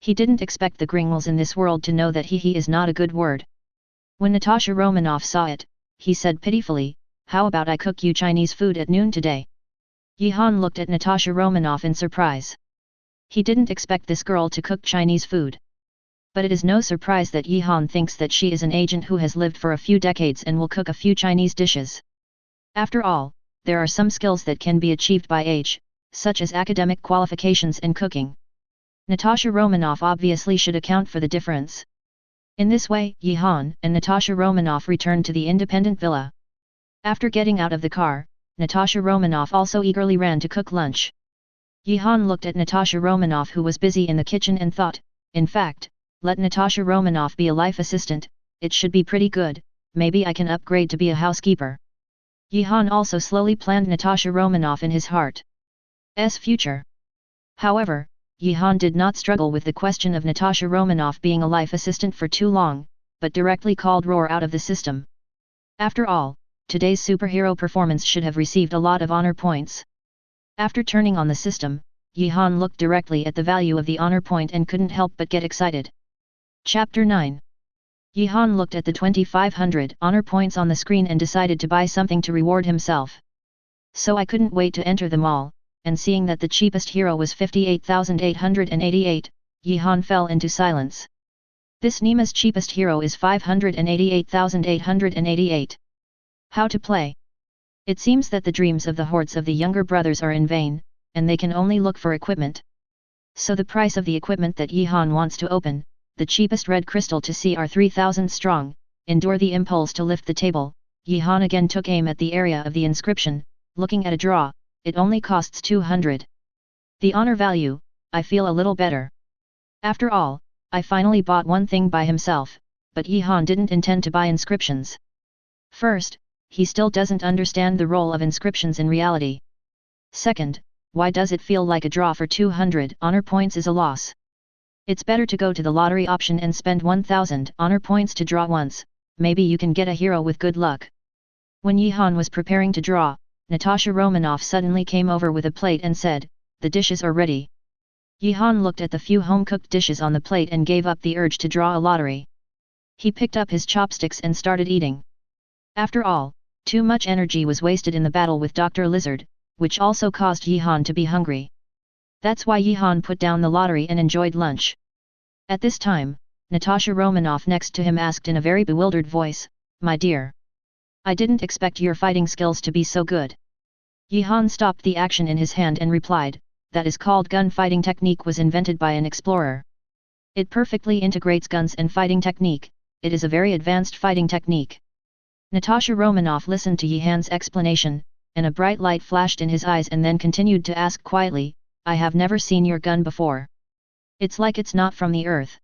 He didn't expect the Gringles in this world to know that hee is not a good word. When Natasha Romanoff saw it, he said pitifully, "How about I cook you Chinese food at noon today?" Yi-Han looked at Natasha Romanoff in surprise. He didn't expect this girl to cook Chinese food. But it is no surprise that Yi-Han thinks that she is an agent who has lived for a few decades and will cook a few Chinese dishes. After all, there are some skills that can be achieved by age, such as academic qualifications and cooking. Natasha Romanoff obviously should account for the difference. In this way, Yi-Han and Natasha Romanoff returned to the independent villa. After getting out of the car, Natasha Romanoff also eagerly ran to cook lunch. Yi-Han looked at Natasha Romanoff who was busy in the kitchen and thought, in fact, let Natasha Romanoff be a life assistant, it should be pretty good, maybe I can upgrade to be a housekeeper. Yi-Han also slowly planned Natasha Romanoff in his heart's future. However, Yi-Han did not struggle with the question of Natasha Romanoff being a life assistant for too long, but directly called Roar out of the system. After all, today's superhero performance should have received a lot of honor points. After turning on the system, Yi-Han looked directly at the value of the honor point and couldn't help but get excited. Chapter 9. Yi-Han looked at the 2500 honor points on the screen and decided to buy something to reward himself. So I couldn't wait to enter them all, and seeing that the cheapest hero was 58,888, Yi-Han fell into silence. This Nima's cheapest hero is 588,888. How to play? It seems that the dreams of the hordes of the younger brothers are in vain, and they can only look for equipment. So the price of the equipment that Yi-Han wants to open, the cheapest red crystal to see are 3,000 strong, endure the impulse to lift the table. Yi-Han again took aim at the area of the inscription, looking at a draw, it only costs 200. The honor value, I feel a little better. After all, I finally bought one thing by himself, but Yi-Han didn't intend to buy inscriptions. First, he still doesn't understand the role of inscriptions in reality. Second, why does it feel like a draw for 200 honor points is a loss? It's better to go to the lottery option and spend 1000 honor points to draw once, maybe you can get a hero with good luck. When Yi-Han was preparing to draw, Natasha Romanoff suddenly came over with a plate and said, "The dishes are ready." Yi-Han looked at the few home-cooked dishes on the plate and gave up the urge to draw a lottery. He picked up his chopsticks and started eating. After all, too much energy was wasted in the battle with Dr. Lizard, which also caused Yi-Han to be hungry. That's why Yi-Han put down the lottery and enjoyed lunch. At this time, Natasha Romanoff next to him asked in a very bewildered voice, "My dear, I didn't expect your fighting skills to be so good." Yi-Han stopped the action in his hand and replied, "That is called gun fighting technique, was invented by an explorer. It perfectly integrates guns and fighting technique, it is a very advanced fighting technique." Natasha Romanoff listened to Yihan's explanation, and a bright light flashed in his eyes and then continued to ask quietly, I have never seen your gun before. It's like it's not from the earth.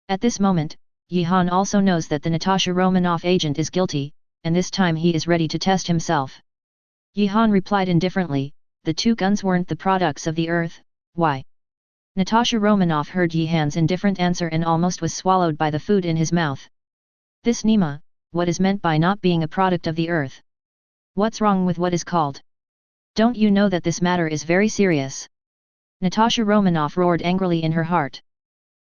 At this moment, Yihan also knows that the Natasha Romanoff agent is guilty, and this time he is ready to test himself. Yihan replied indifferently, the two guns weren't the products of the earth, why? Natasha Romanoff heard Yihan's indifferent answer and almost was swallowed by the food in his mouth. This Nima, what is meant by not being a product of the earth? What's wrong with what is called? Don't you know that this matter is very serious? Natasha Romanoff roared angrily in her heart.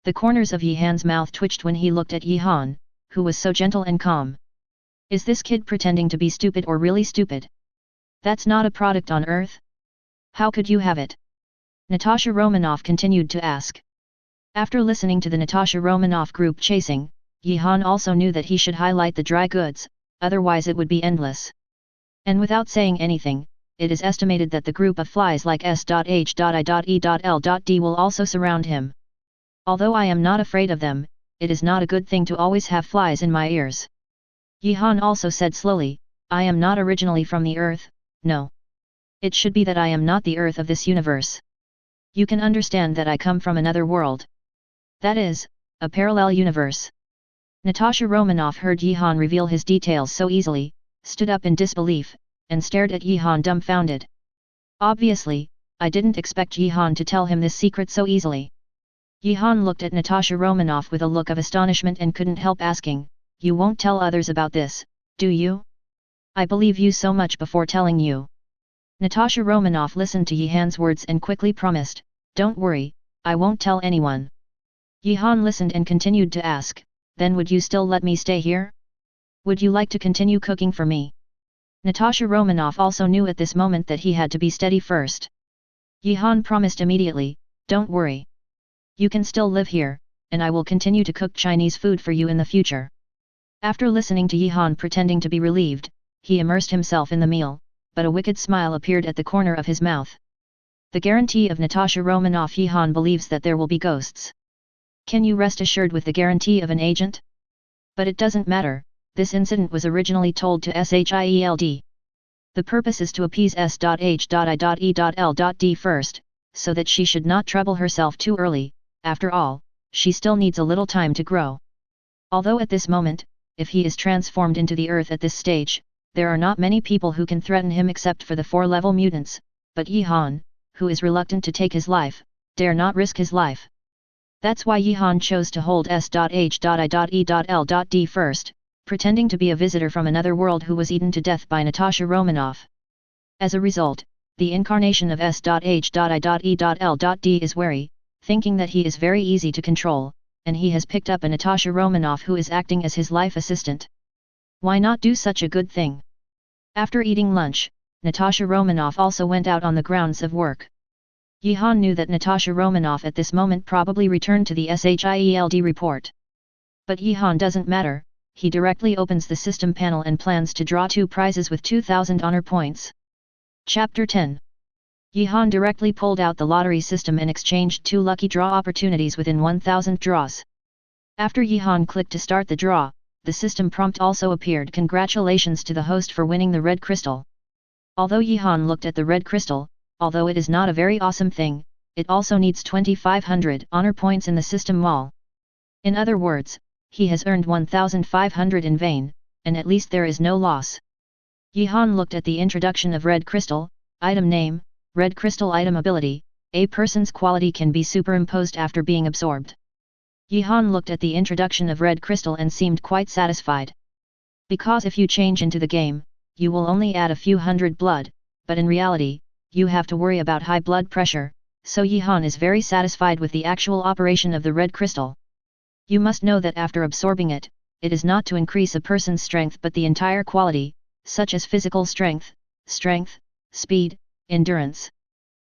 The corners of Yihan's mouth twitched when he looked at Yihan, who was so gentle and calm. Is this kid pretending to be stupid or really stupid? That's not a product on earth? How could you have it? Natasha Romanoff continued to ask. After listening to the Natasha Romanoff group chasing, Yihan also knew that he should highlight the dry goods, otherwise it would be endless. And without saying anything, it is estimated that the group of flies like S.H.I.E.L.D will also surround him. Although I am not afraid of them, it is not a good thing to always have flies in my ears. Yihan also said slowly, I am not originally from the earth, no. It should be that I am not the earth of this universe. You can understand that I come from another world. That is, a parallel universe. Natasha Romanoff heard Yihan reveal his details so easily, stood up in disbelief, and stared at Yihan dumbfounded. Obviously, I didn't expect Yihan to tell him this secret so easily. Yihan looked at Natasha Romanoff with a look of astonishment and couldn't help asking, you won't tell others about this, do you? I believe you so much before telling you. Natasha Romanoff listened to Yihan's words and quickly promised, don't worry, I won't tell anyone. Yihan listened and continued to ask, then would you still let me stay here? Would you like to continue cooking for me? Natasha Romanoff also knew at this moment that he had to be steady first. Yihan promised immediately, don't worry. You can still live here, and I will continue to cook Chinese food for you in the future. After listening to Yihan pretending to be relieved, he immersed himself in the meal, but a wicked smile appeared at the corner of his mouth. The guarantee of Natasha Romanoff. Yihan believes that there will be ghosts. Can you rest assured with the guarantee of an agent? But it doesn't matter, this incident was originally told to SHIELD. The purpose is to appease S.H.I.E.L.D first, so that she should not trouble herself too early, after all, she still needs a little time to grow. Although at this moment, if he is transformed into the earth at this stage, there are not many people who can threaten him except for the 4-level mutants, but Yihan, who is reluctant to take his life, dare not risk his life. That's why Yihan chose to hold S.H.I.E.L.D first, pretending to be a visitor from another world who was eaten to death by Natasha Romanoff. As a result, the incarnation of S.H.I.E.L.D is wary, thinking that he is very easy to control, and he has picked up a Natasha Romanoff who is acting as his life assistant. Why not do such a good thing? After eating lunch, Natasha Romanoff also went out on the grounds of work. Yihan knew that Natasha Romanoff at this moment probably returned to the SHIELD report. But Yihan doesn't matter, he directly opens the system panel and plans to draw 2 prizes with 2,000 honor points. Chapter 10. Yihan directly pulled out the lottery system and exchanged 2 lucky draw opportunities within 1,000 draws. After Yihan clicked to start the draw, the system prompt also appeared. Congratulations to the host for winning the red crystal. Although Yihan looked at the red crystal, although it is not a very awesome thing, it also needs 2,500 honor points in the system wall. In other words, he has earned 1,500 in vain, and at least there is no loss. Yihan looked at the introduction of red crystal, item name, red crystal item ability, a person's quality can be superimposed after being absorbed. Yihan looked at the introduction of red crystal and seemed quite satisfied. Because if you change into the game, you will only add a few hundred blood, but in reality, you have to worry about high blood pressure, so Yihan is very satisfied with the actual operation of the red crystal. You must know that after absorbing it, it is not to increase a person's strength but the entire quality, such as physical strength, speed, endurance.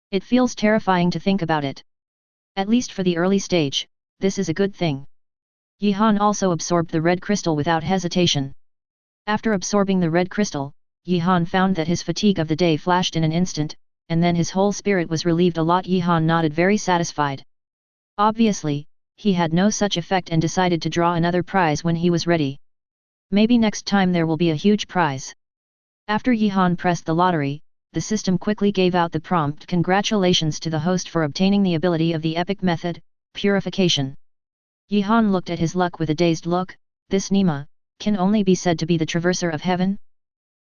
It feels terrifying to think about it. At least for the early stage, this is a good thing. Yihan also absorbed the red crystal without hesitation. After absorbing the red crystal, Yihan found that his fatigue of the day flashed in an instant, and then his whole spirit was relieved a lot. Yihan nodded very satisfied. Obviously, he had no such effect and decided to draw another prize when he was ready. Maybe next time there will be a huge prize. After Yihan pressed the lottery, the system quickly gave out the prompt congratulations to the host for obtaining the ability of the epic method, purification. Yihan looked at his luck with a dazed look. This Nima can only be said to be the traverser of heaven?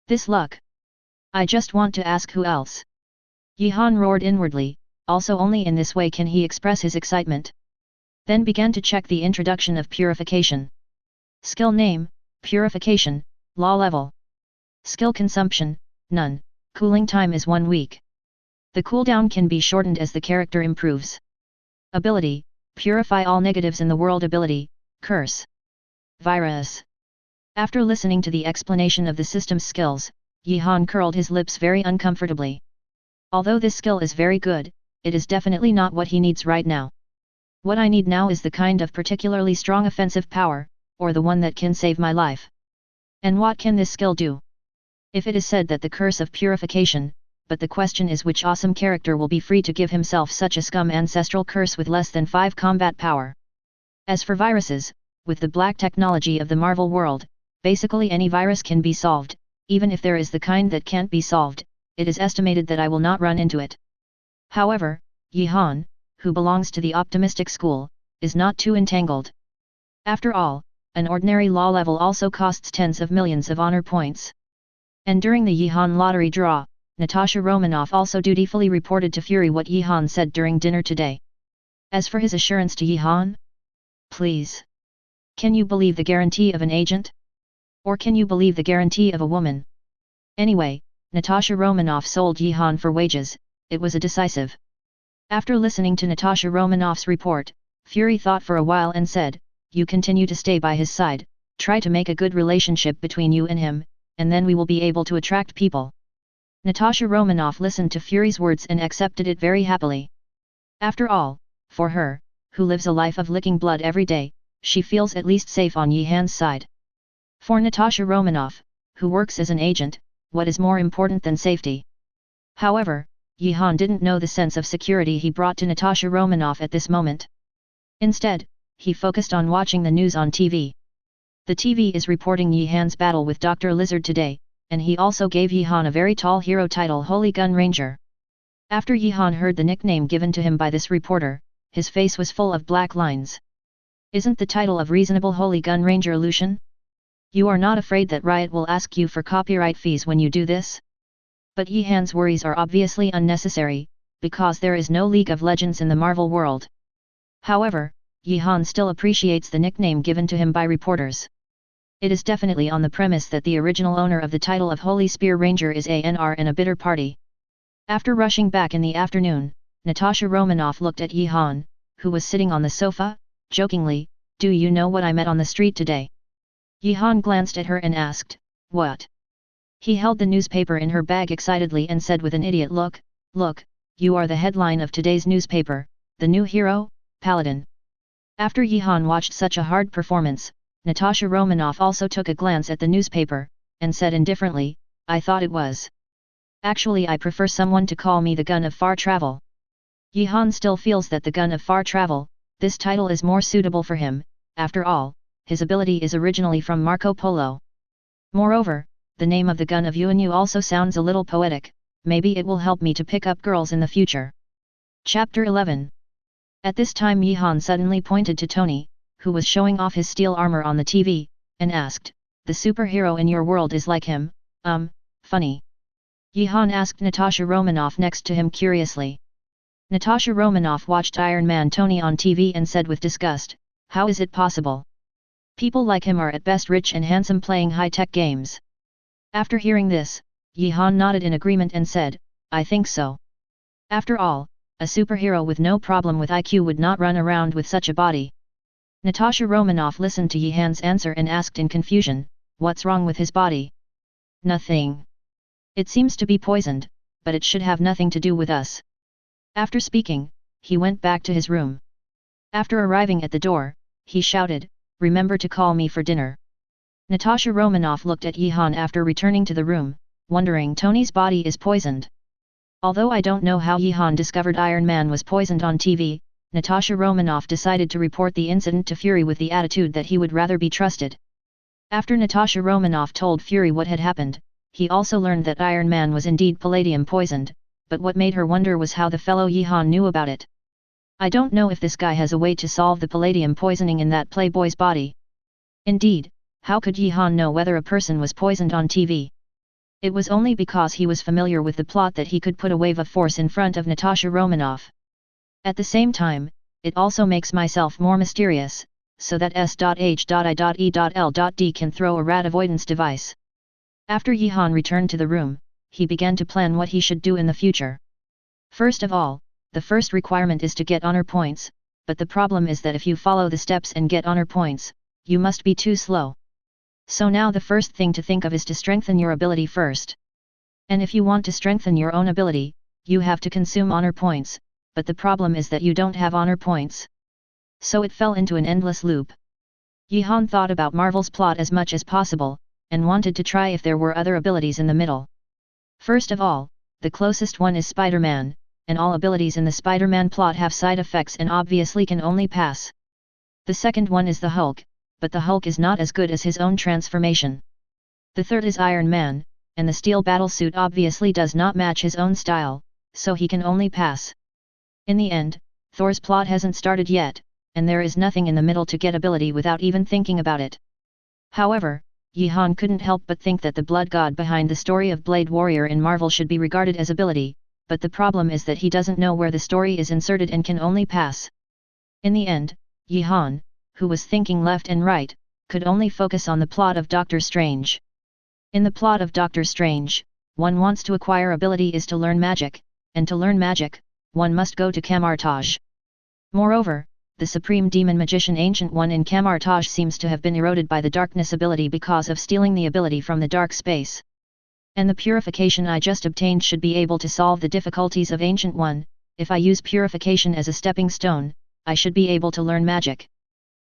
This luck? I just want to ask who else? Yihan roared inwardly, also only in this way can he express his excitement. Then began to check the introduction of purification. Skill name, purification, law level. Skill consumption, none, cooling time is 1 week. The cooldown can be shortened as the character improves. Ability, purify all negatives in the world. Ability, curse. Virus. After listening to the explanation of the system's skills, Yihan curled his lips very uncomfortably. Although this skill is very good, it is definitely not what he needs right now. What I need now is the kind of particularly strong offensive power, or the one that can save my life. And what can this skill do? If it is said that the curse of purification, but the question is which awesome character will be free to give himself such a scum ancestral curse with less than 5 combat power. As for viruses, with the black technology of the Marvel world, basically any virus can be solved, even if there is the kind that can't be solved, it is estimated that I will not run into it. However, Yihan, who belongs to the optimistic school, is not too entangled. After all, an ordinary law level also costs tens of millions of honor points. And during the Yihan lottery draw, Natasha Romanoff also dutifully reported to Fury what Yihan said during dinner today. As for his assurance to Yihan? Please. Can you believe the guarantee of an agent? Or can you believe the guarantee of a woman? Anyway, Natasha Romanoff sold Yihan for wages, it was a decisive. After listening to Natasha Romanoff's report, Fury thought for a while and said, you continue to stay by his side, try to make a good relationship between you and him, and then we will be able to attract people. Natasha Romanoff listened to Fury's words and accepted it very happily. After all, for her, who lives a life of licking blood every day, she feels at least safe on Yihan's side. For Natasha Romanoff, who works as an agent, what is more important than safety? However, Yihan didn't know the sense of security he brought to Natasha Romanoff at this moment. Instead, he focused on watching the news on TV. The TV is reporting Yihan's battle with Dr. Lizard today, and he also gave Yihan a very tall hero title, Holy Gun Ranger. After Yihan heard the nickname given to him by this reporter, his face was full of black lines. Isn't the title of reasonable, Holy Gun Ranger Lucian? You are not afraid that Riot will ask you for copyright fees when you do this? But Yihan's worries are obviously unnecessary, because there is no League of Legends in the Marvel world. However, Yihan still appreciates the nickname given to him by reporters. It is definitely on the premise that the original owner of the title of Holy Spear Ranger is ANR and a bitter party. After rushing back in the afternoon, Natasha Romanoff looked at Yihan, who was sitting on the sofa, jokingly, do you know what I met on the street today? Yihan glanced at her and asked, what? He held the newspaper in her bag excitedly and said with an idiot look, look, you are the headline of today's newspaper, the new hero, Paladin. After Yihan watched such a hard performance, Natasha Romanoff also took a glance at the newspaper, and said indifferently, I thought it was. Actually I prefer someone to call me the Gun of Far Travel. Yihan still feels that the Gun of Far Travel, this title is more suitable for him, after all, his ability is originally from Marco Polo. Moreover, the name of the Gun of Yuanyu also sounds a little poetic, maybe it will help me to pick up girls in the future. Chapter 11. At this time Yihan suddenly pointed to Tony, who was showing off his steel armor on the TV, and asked, the superhero in your world is like him, funny. Yihan asked Natasha Romanoff next to him curiously. Natasha Romanoff watched Iron Man Tony on TV and said with disgust, how is it possible? People like him are at best rich and handsome playing high-tech games. After hearing this, Yihan nodded in agreement and said, I think so. After all, a superhero with no problem with IQ would not run around with such a body. Natasha Romanoff listened to Yihan's answer and asked in confusion, what's wrong with his body? Nothing. It seems to be poisoned, but it should have nothing to do with us. After speaking, he went back to his room. After arriving at the door, he shouted, remember to call me for dinner. Natasha Romanoff looked at Yihan after returning to the room, wondering Tony's body is poisoned. Although I don't know how Yihan discovered Iron Man was poisoned on TV, Natasha Romanoff decided to report the incident to Fury with the attitude that he would rather be trusted. After Natasha Romanoff told Fury what had happened, he also learned that Iron Man was indeed palladium poisoned, but what made her wonder was how the fellow Yihan knew about it. I don't know if this guy has a way to solve the palladium poisoning in that playboy's body. Indeed, how could Yihan know whether a person was poisoned on TV? It was only because he was familiar with the plot that he could put a wave of force in front of Natasha Romanoff. At the same time, it also makes myself more mysterious, so that S.H.I.E.L.D can throw a rat avoidance device. After Yihan returned to the room, he began to plan what he should do in the future. First of all, the first requirement is to get honor points, but the problem is that if you follow the steps and get honor points, you must be too slow. So now the first thing to think of is to strengthen your ability first. And if you want to strengthen your own ability, you have to consume honor points, but the problem is that you don't have honor points. So it fell into an endless loop. Yihan thought about Marvel's plot as much as possible, and wanted to try if there were other abilities in the middle. First of all, the closest one is Spider-Man, and all abilities in the Spider-Man plot have side effects and obviously can only pass. The second one is the Hulk, but the Hulk is not as good as his own transformation. The third is Iron Man, and the steel battlesuit obviously does not match his own style, so he can only pass. In the end, Thor's plot hasn't started yet, and there is nothing in the middle to get ability without even thinking about it. However, Yihan couldn't help but think that the blood god behind the story of Blade Warrior in Marvel should be regarded as ability, but the problem is that he doesn't know where the story is inserted and can only pass. In the end, Yihan, who was thinking left and right, could only focus on the plot of Doctor Strange. In the plot of Doctor Strange, one wants to acquire ability is to learn magic, and to learn magic, one must go to Kamar-Taj. Moreover, the supreme demon magician Ancient One in Kamar-Taj seems to have been eroded by the darkness ability because of stealing the ability from the dark space. And the purification I just obtained should be able to solve the difficulties of Ancient One. If I use purification as a stepping stone, I should be able to learn magic.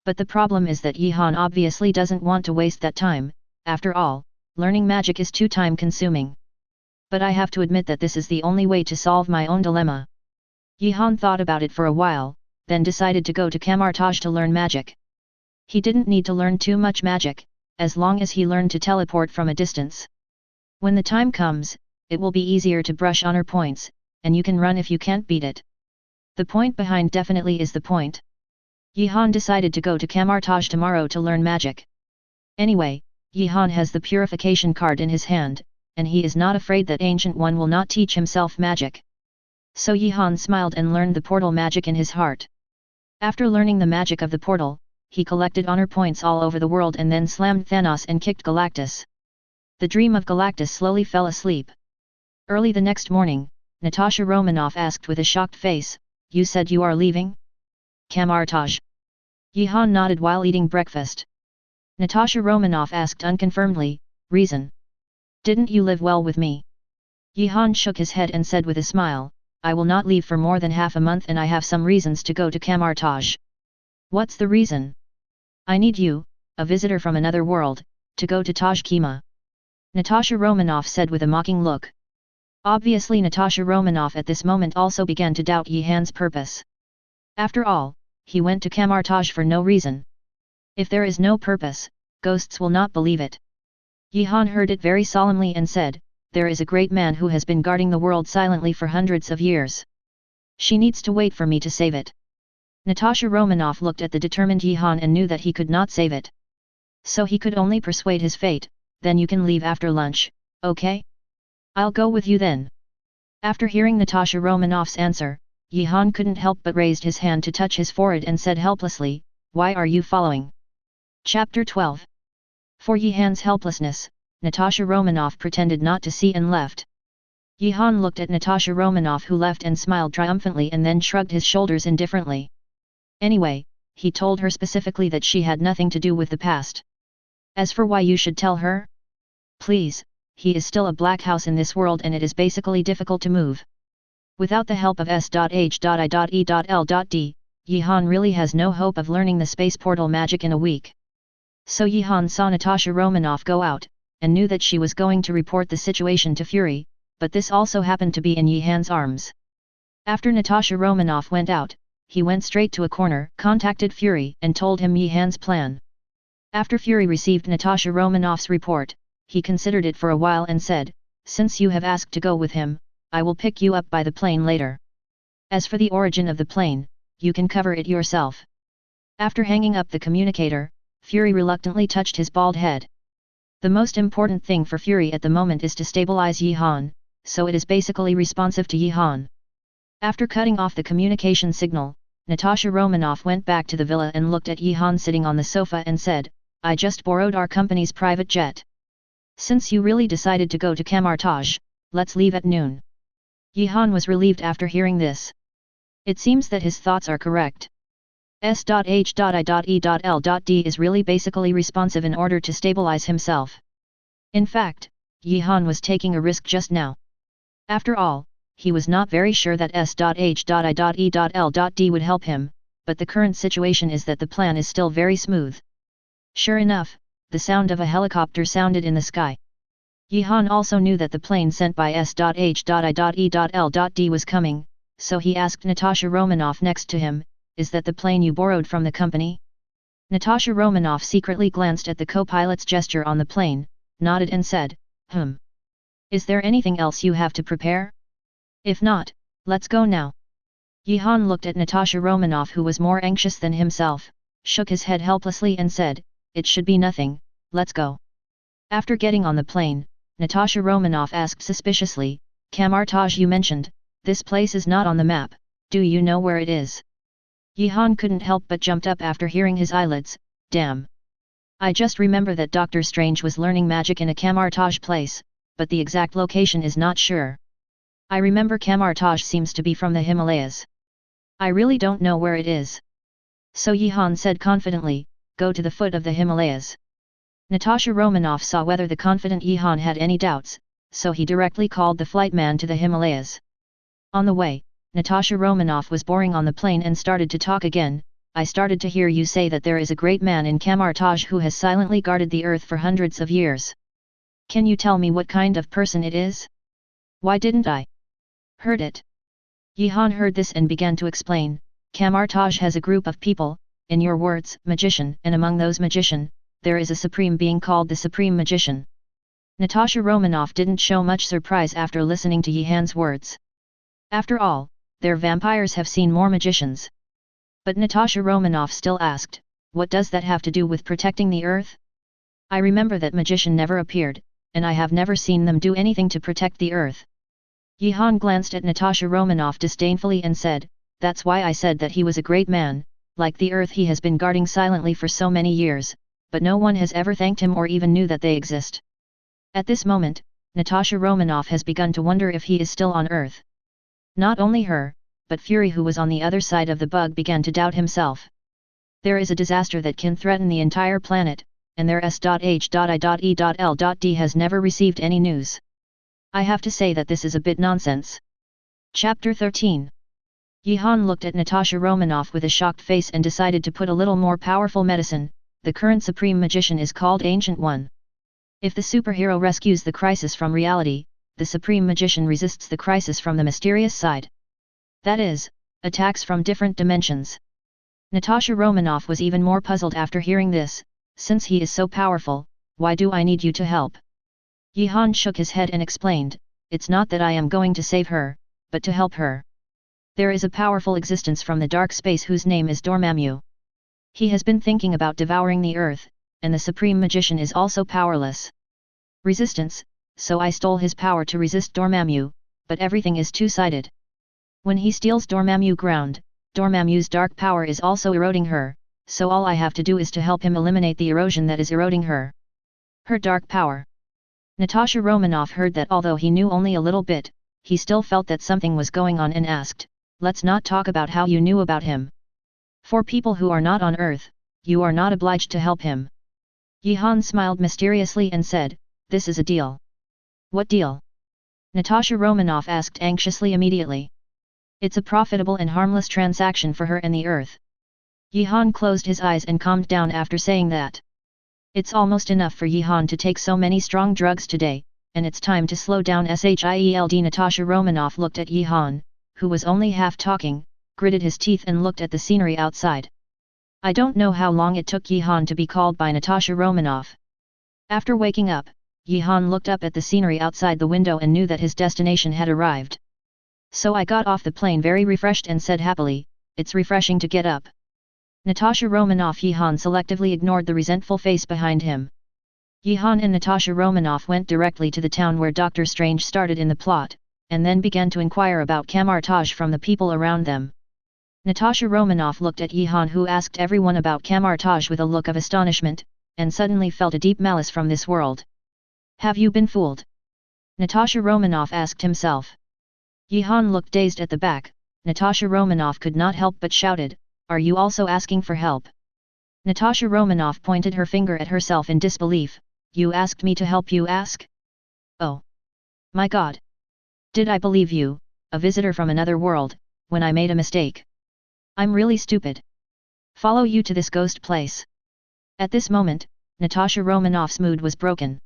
But the problem is that Yihan obviously doesn't want to waste that time. After all, learning magic is too time-consuming. But I have to admit that this is the only way to solve my own dilemma. Yihan thought about it for a while, then decided to go to Kamar-Taj to learn magic. He didn't need to learn too much magic, as long as he learned to teleport from a distance. When the time comes, it will be easier to brush honor points, and you can run if you can't beat it. The point behind definitely is the point. Yihan decided to go to Kamar-Taj tomorrow to learn magic. Anyway, Yihan has the purification card in his hand, and he is not afraid that Ancient One will not teach himself magic. So Yihan smiled and learned the portal magic in his heart. After learning the magic of the portal, he collected honor points all over the world and then slammed Thanos and kicked Galactus. The dream of Galactus slowly fell asleep. Early the next morning, Natasha Romanoff asked with a shocked face, "You said you are leaving?" Kamar-Taj. Yihan nodded while eating breakfast. Natasha Romanoff asked unconfirmedly, "Reason? Didn't you live well with me?" Yihan shook his head and said with a smile, "I will not leave for more than half a month and I have some reasons to go to Kamar-Taj." "What's the reason?" "I need you, a visitor from another world, to go to Taj Kema," Natasha Romanoff said with a mocking look. Obviously Natasha Romanoff at this moment also began to doubt Yihan's purpose. After all, he went to Kamar-Taj for no reason. If there is no purpose, ghosts will not believe it. Yihan heard it very solemnly and said, "There is a great man who has been guarding the world silently for hundreds of years. She needs to wait for me to save it." Natasha Romanoff looked at the determined Yihan and knew that he could not save it. So he could only persuade his fate, "Then you can leave after lunch, okay? I'll go with you then." After hearing Natasha Romanoff's answer, Yihan couldn't help but raised his hand to touch his forehead and said helplessly, "Why are you following?" Chapter 12. For Yihan's helplessness, Natasha Romanoff pretended not to see and left. Yihan looked at Natasha Romanoff who left and smiled triumphantly and then shrugged his shoulders indifferently. Anyway, he told her specifically that she had nothing to do with the past. As for why you should tell her? Please, he is still a black house in this world and it is basically difficult to move. Without the help of S.H.I.E.L.D, Yihan really has no hope of learning the space portal magic in a week. So Yihan saw Natasha Romanoff go out, and knew that she was going to report the situation to Fury, but this also happened to be in Yihan's arms. After Natasha Romanoff went out, he went straight to a corner, contacted Fury and told him Yihan's plan. After Fury received Natasha Romanoff's report, he considered it for a while and said, "Since you have asked to go with him, I will pick you up by the plane later. As for the origin of the plane, you can cover it yourself." After hanging up the communicator, Fury reluctantly touched his bald head. The most important thing for Fury at the moment is to stabilize Yihan, so it is basically responsive to Yihan. After cutting off the communication signal, Natasha Romanoff went back to the villa and looked at Yihan sitting on the sofa and said, "I just borrowed our company's private jet. Since you really decided to go to Kamartaj, let's leave at noon." Yihan was relieved after hearing this. It seems that his thoughts are correct. S.H.I.E.L.D is really basically responsive in order to stabilize himself. In fact, Yihan was taking a risk just now. After all, he was not very sure that S.H.I.E.L.D would help him, but the current situation is that the plan is still very smooth. Sure enough, the sound of a helicopter sounded in the sky. Yihan also knew that the plane sent by S.H.I.E.L.D was coming, so he asked Natasha Romanoff next to him, "Is that the plane you borrowed from the company?" Natasha Romanoff secretly glanced at the co-pilot's gesture on the plane, nodded and said, "Is there anything else you have to prepare? If not, let's go now." Yihan looked at Natasha Romanoff, who was more anxious than himself, shook his head helplessly and said, "It should be nothing, let's go." After getting on the plane, Natasha Romanoff asked suspiciously, "Kamartaj you mentioned, this place is not on the map, do you know where it is?" Yihan couldn't help but jumped up after hearing his eyelids, "Damn! I just remember that Doctor Strange was learning magic in a Kamartaj place, but the exact location is not sure. I remember Kamartaj seems to be from the Himalayas. I really don't know where it is." So Yihan said confidently, "Go to the foot of the Himalayas." Natasha Romanoff saw whether the confident Yihan had any doubts, so he directly called the flight man to the Himalayas. On the way, Natasha Romanoff was boring on the plane and started to talk again. "I started to hear you say that there is a great man in Kamartaj who has silently guarded the earth for hundreds of years. Can you tell me what kind of person it is? Why didn't I heard it?" Yihan heard this and began to explain, "Kamartaj has a group of people, in your words, magician, and among those magician, there is a supreme being called the Supreme Magician." Natasha Romanoff didn't show much surprise after listening to Yihan's words. After all, their vampires have seen more magicians. But Natasha Romanoff still asked, "What does that have to do with protecting the earth? I remember that magician never appeared, and I have never seen them do anything to protect the earth." Yihan glanced at Natasha Romanoff disdainfully and said, "That's why I said that he was a great man, like the earth he has been guarding silently for so many years, but no one has ever thanked him or even knew that they exist." At this moment, Natasha Romanoff has begun to wonder if he is still on earth. Not only her, but Fury, who was on the other side of the bug, began to doubt himself. There is a disaster that can threaten the entire planet, and their S.H.I.E.L.D has never received any news. I have to say that this is a bit nonsense. Chapter 13. Yihan looked at Natasha Romanoff with a shocked face and decided to put a little more powerful medicine. The current Supreme Magician is called Ancient One. If the superhero rescues the crisis from reality, the Supreme Magician resists the crisis from the mysterious side. That is, attacks from different dimensions. Natasha Romanoff was even more puzzled after hearing this. "Since he is so powerful, why do I need you to help?" Yihan shook his head and explained, "It's not that I am going to save her, but to help her. There is a powerful existence from the dark space whose name is Dormammu. He has been thinking about devouring the earth, and the Supreme Magician is also powerless. Resistance, so I stole his power to resist Dormammu, but everything is two-sided. When he steals Dormammu ground, Dormammu's dark power is also eroding her, so all I have to do is to help him eliminate the erosion that is eroding her dark power." Natasha Romanoff heard that. Although he knew only a little bit, he still felt that something was going on and asked, "Let's not talk about how you knew about him. For people who are not on Earth, you are not obliged to help him." Yihan smiled mysteriously and said, "This is a deal." "What deal?" Natasha Romanoff asked anxiously immediately. "It's a profitable and harmless transaction for her and the Earth." Yihan closed his eyes and calmed down after saying that. It's almost enough for Yihan to take so many strong drugs today, and it's time to slow down. Shield. Natasha Romanoff looked at Yihan, who was only half talking, gritted his teeth and looked at the scenery outside. I don't know how long it took Yihan to be called by Natasha Romanoff. After waking up, Yihan looked up at the scenery outside the window and knew that his destination had arrived. So I got off the plane very refreshed and said happily, "It's refreshing to get up." Natasha Romanoff. Yihan selectively ignored the resentful face behind him. Yihan and Natasha Romanoff went directly to the town where Doctor Strange started in the plot, and then began to inquire about Kamartaj from the people around them. Natasha Romanoff looked at Yihan, who asked everyone about Kamartaj with a look of astonishment, and suddenly felt a deep malice from this world. "Have you been fooled?" Natasha Romanoff asked himself. Yihan looked dazed at the back. Natasha Romanoff could not help but shouted, "Are you also asking for help?" Natasha Romanoff pointed her finger at herself in disbelief. "You asked me to help you ask? Oh! My God! Did I believe you, a visitor from another world, when I made a mistake? I'm really stupid. Follow you to this ghost place." At this moment, Natasha Romanoff's mood was broken.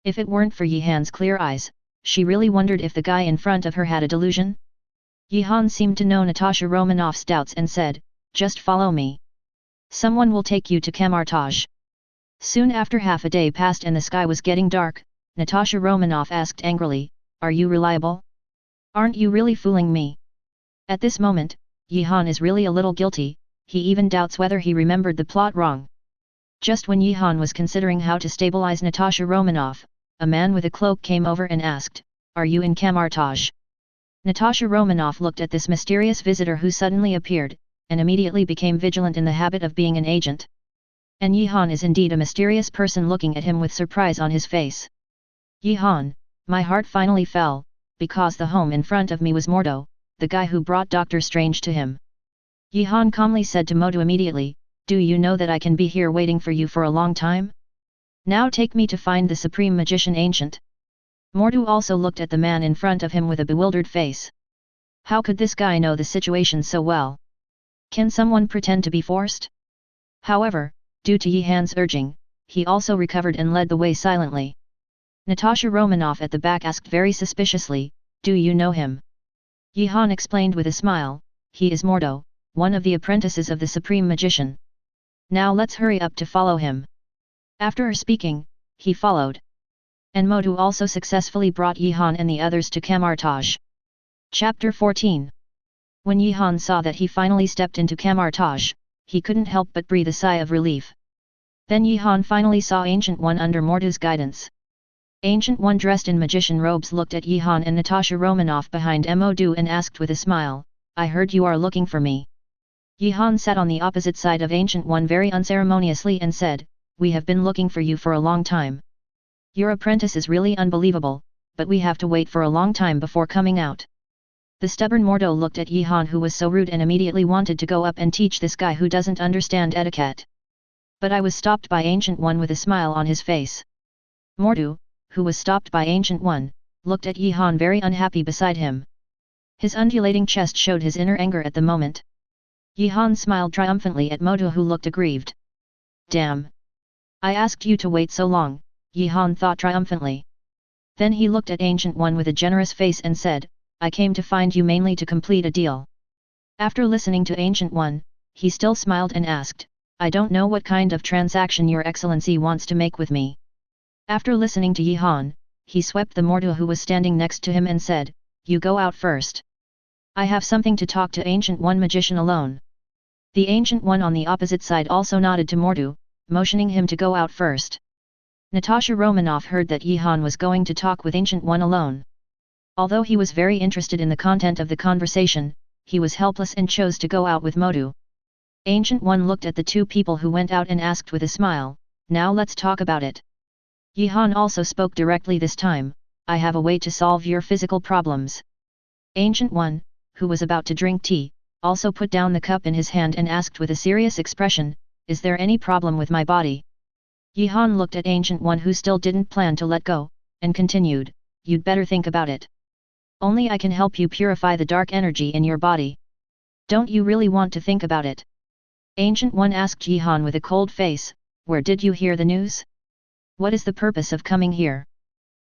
If it weren't for Yihan's clear eyes, she really wondered if the guy in front of her had a delusion. Yihan seemed to know Natasha Romanoff's doubts and said, "Just follow me. Someone will take you to Kamartaj." Soon after half a day passed and the sky was getting dark, Natasha Romanoff asked angrily, "Are you reliable? Aren't you really fooling me?" At this moment, Yihan is really a little guilty. He even doubts whether he remembered the plot wrong. Just when Yihan was considering how to stabilize Natasha Romanoff, a man with a cloak came over and asked, "Are you in Kamartaj?" Natasha Romanoff looked at this mysterious visitor who suddenly appeared, and immediately became vigilant in the habit of being an agent. And Yihan is indeed a mysterious person, looking at him with surprise on his face. "Yihan, my heart finally fell, because the home in front of me was Mordo, the guy who brought Doctor Strange to him." Yihan calmly said to Mordo immediately, "Do you know that I can be here waiting for you for a long time? Now take me to find the Supreme Magician Ancient." Mordo also looked at the man in front of him with a bewildered face. How could this guy know the situation so well? Can someone pretend to be forced? However, due to Yihan's urging, he also recovered and led the way silently. Natasha Romanoff at the back asked very suspiciously, "Do you know him?" Yihan explained with a smile, "He is Mordo, one of the apprentices of the Supreme Magician. Now let's hurry up to follow him." After speaking, he followed. And Mordo also successfully brought Yihan and the others to Kamartaj. Chapter 14. When Yihan saw that he finally stepped into Kamartaj, he couldn't help but breathe a sigh of relief. Then Yihan finally saw Ancient One under Mordo's guidance. Ancient One dressed in magician robes looked at Yihan and Natasha Romanoff behind Mordo and asked with a smile, "I heard you are looking for me." Yihan sat on the opposite side of Ancient One very unceremoniously and said, "We have been looking for you for a long time. Your apprentice is really unbelievable, but we have to wait for a long time before coming out." The stubborn Mordo looked at Yihan, who was so rude, and immediately wanted to go up and teach this guy who doesn't understand etiquette. But I was stopped by Ancient One with a smile on his face. Mordo, who was stopped by Ancient One, looked at Yihan very unhappy beside him. His undulating chest showed his inner anger at the moment. Yihan smiled triumphantly at Mordo, who looked aggrieved. "Damn! I asked you to wait so long," Yihan thought triumphantly. Then he looked at Ancient One with a generous face and said, "I came to find you mainly to complete a deal." After listening to Ancient One, he still smiled and asked, "I don't know what kind of transaction your excellency wants to make with me." After listening to Yihan, he swept the Mordo who was standing next to him and said, "You go out first. I have something to talk to Ancient One magician alone." The Ancient One on the opposite side also nodded to Mordo, motioning him to go out first. Natasha Romanoff heard that Yihan was going to talk with Ancient One alone. Although he was very interested in the content of the conversation, he was helpless and chose to go out with Mordo. Ancient One looked at the two people who went out and asked with a smile, "Now let's talk about it." Yihan also spoke directly this time, "I have a way to solve your physical problems." Ancient One, who was about to drink tea, also put down the cup in his hand and asked with a serious expression, "Is there any problem with my body?" Yihan looked at Ancient One, who still didn't plan to let go, and continued, "You'd better think about it. Only I can help you purify the dark energy in your body. Don't you really want to think about it?" Ancient One asked Yihan with a cold face, "Where did you hear the news? What is the purpose of coming here?"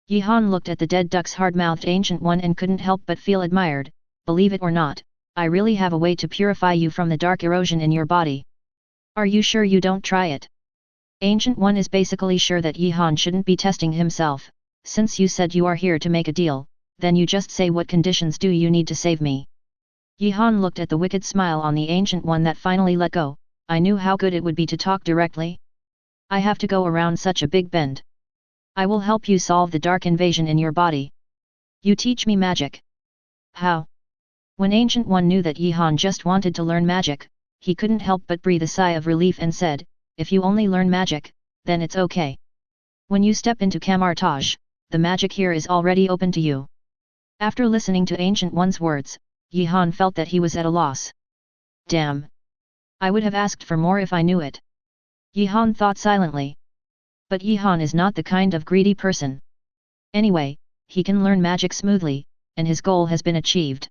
Yihan looked at the dead duck's hard-mouthed Ancient One and couldn't help but feel admired. "Believe it or not, I really have a way to purify you from the dark erosion in your body." Are you sure you don't try it? Ancient One is basically sure that Yihan shouldn't be testing himself. Since you said you are here to make a deal, then you just say what conditions do you need to save me. Yihan looked at the wicked smile on the Ancient One that finally let go. I knew how good it would be to talk directly. I have to go around such a big bend. I will help you solve the dark invasion in your body. You teach me magic. How? When Ancient One knew that Yihan just wanted to learn magic, he couldn't help but breathe a sigh of relief and said, if you only learn magic, then it's okay. When you step into Kamartaj, the magic here is already open to you. After listening to Ancient One's words, Yihan felt that he was at a loss. Damn! I would have asked for more if I knew it. Yihan thought silently. But Yihan is not the kind of greedy person. Anyway, he can learn magic smoothly, and his goal has been achieved.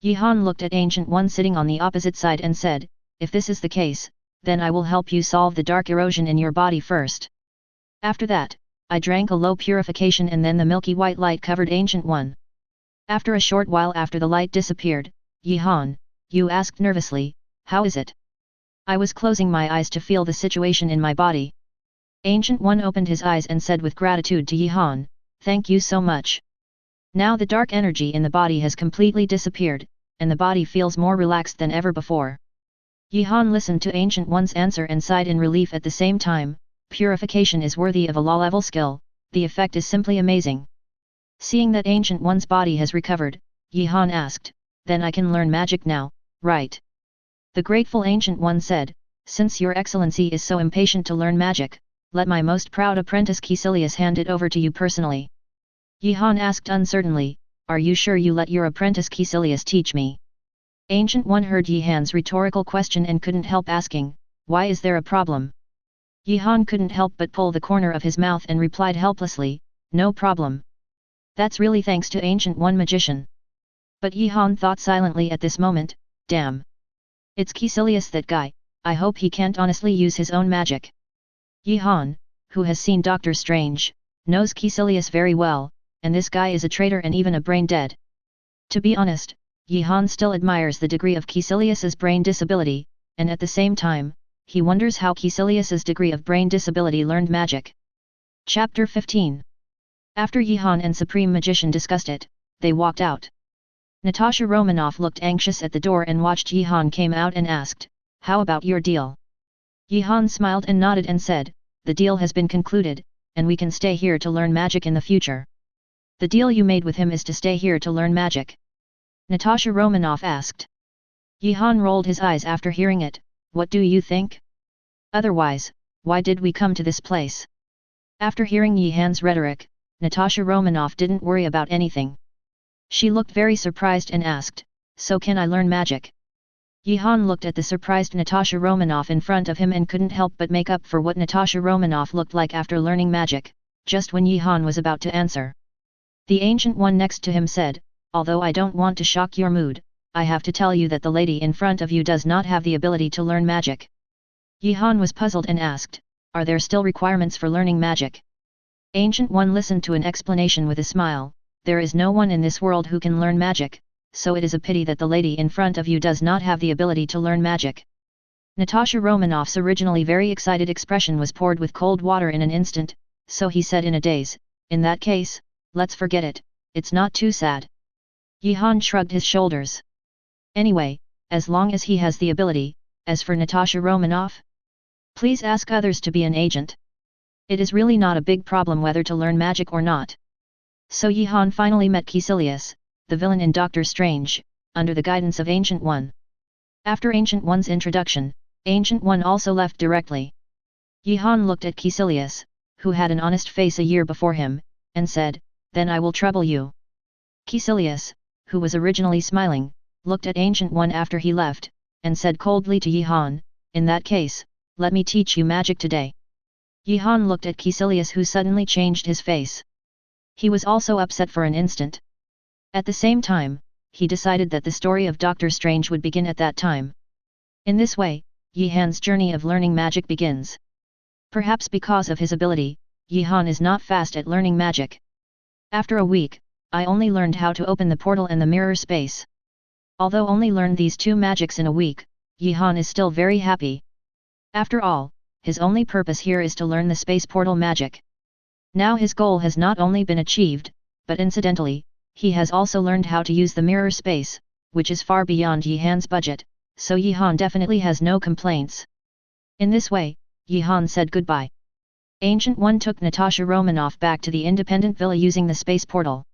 Yihan looked at Ancient One sitting on the opposite side and said, if this is the case, then I will help you solve the dark erosion in your body first. After that, I drank a low purification and then the milky white light covered Ancient One. After a short while after the light disappeared, Yihan, you asked nervously, how is it? I was closing my eyes to feel the situation in my body. Ancient One opened his eyes and said with gratitude to Yihan, thank you so much. Now the dark energy in the body has completely disappeared, and the body feels more relaxed than ever before. Yihan listened to Ancient One's answer and sighed in relief at the same time. Purification is worthy of a law-level skill, the effect is simply amazing. Seeing that Ancient One's body has recovered, Yihan asked, then I can learn magic now, right? The grateful Ancient One said, since your excellency is so impatient to learn magic, let my most proud apprentice Caecilius hand it over to you personally. Yihan asked uncertainly, are you sure you let your apprentice Caecilius teach me? Ancient One heard Yihan's rhetorical question and couldn't help asking, why is there a problem? Yihan couldn't help but pull the corner of his mouth and replied helplessly, no problem. That's really thanks to Ancient One magician. But Yihan thought silently at this moment, damn. It's Caecilius that guy, I hope he can't honestly use his own magic. Yihan, who has seen Doctor Strange, knows Caecilius very well, and this guy is a traitor and even a brain dead. To be honest, Yihan still admires the degree of Caecilius's brain disability, and at the same time, he wonders how Caecilius's degree of brain disability learned magic. Chapter 15. After Yihan and Supreme Magician discussed it, they walked out. Natasha Romanoff looked anxious at the door and watched Yihan came out and asked, how about your deal? Yihan smiled and nodded and said, the deal has been concluded, and we can stay here to learn magic in the future. The deal you made with him is to stay here to learn magic? Natasha Romanoff asked. Yihan rolled his eyes after hearing it, what do you think? Otherwise, why did we come to this place? After hearing Yihan's rhetoric, Natasha Romanoff didn't worry about anything. She looked very surprised and asked, so can I learn magic? Yihan looked at the surprised Natasha Romanoff in front of him and couldn't help but make up for what Natasha Romanoff looked like after learning magic, just when Yihan was about to answer. The Ancient One next to him said, although I don't want to shock your mood, I have to tell you that the lady in front of you does not have the ability to learn magic. Yihan was puzzled and asked, are there still requirements for learning magic? Ancient One listened to an explanation with a smile, there is no one in this world who can learn magic, so it is a pity that the lady in front of you does not have the ability to learn magic. Natasha Romanoff's originally very excited expression was poured with cold water in an instant, so he said in a daze, in that case, let's forget it, it's not too sad. Yihan shrugged his shoulders. Anyway, as long as he has the ability, as for Natasha Romanoff? Please ask others to be an agent. It is really not a big problem whether to learn magic or not. So Yihan finally met Caecilius, the villain in Doctor Strange, under the guidance of Ancient One. After Ancient One's introduction, Ancient One also left directly. Yihan looked at Caecilius, who had an honest face a year before him, and said, then I will trouble you. Caecilius, who was originally smiling, looked at Ancient One after he left, and said coldly to Yihan, in that case, let me teach you magic today. Yihan looked at Caecilius who suddenly changed his face. He was also upset for an instant. At the same time, he decided that the story of Doctor Strange would begin at that time. In this way, Yihan's journey of learning magic begins. Perhaps because of his ability, Yihan is not fast at learning magic. After a week, I only learned how to open the portal and the mirror space. Although only learned these two magics in a week, Yihan is still very happy. After all, his only purpose here is to learn the space portal magic. Now his goal has not only been achieved, but incidentally, he has also learned how to use the mirror space, which is far beyond Yihan's budget, so Yihan definitely has no complaints. In this way, Yihan said goodbye. Ancient One took Natasha Romanoff back to the independent villa using the space portal.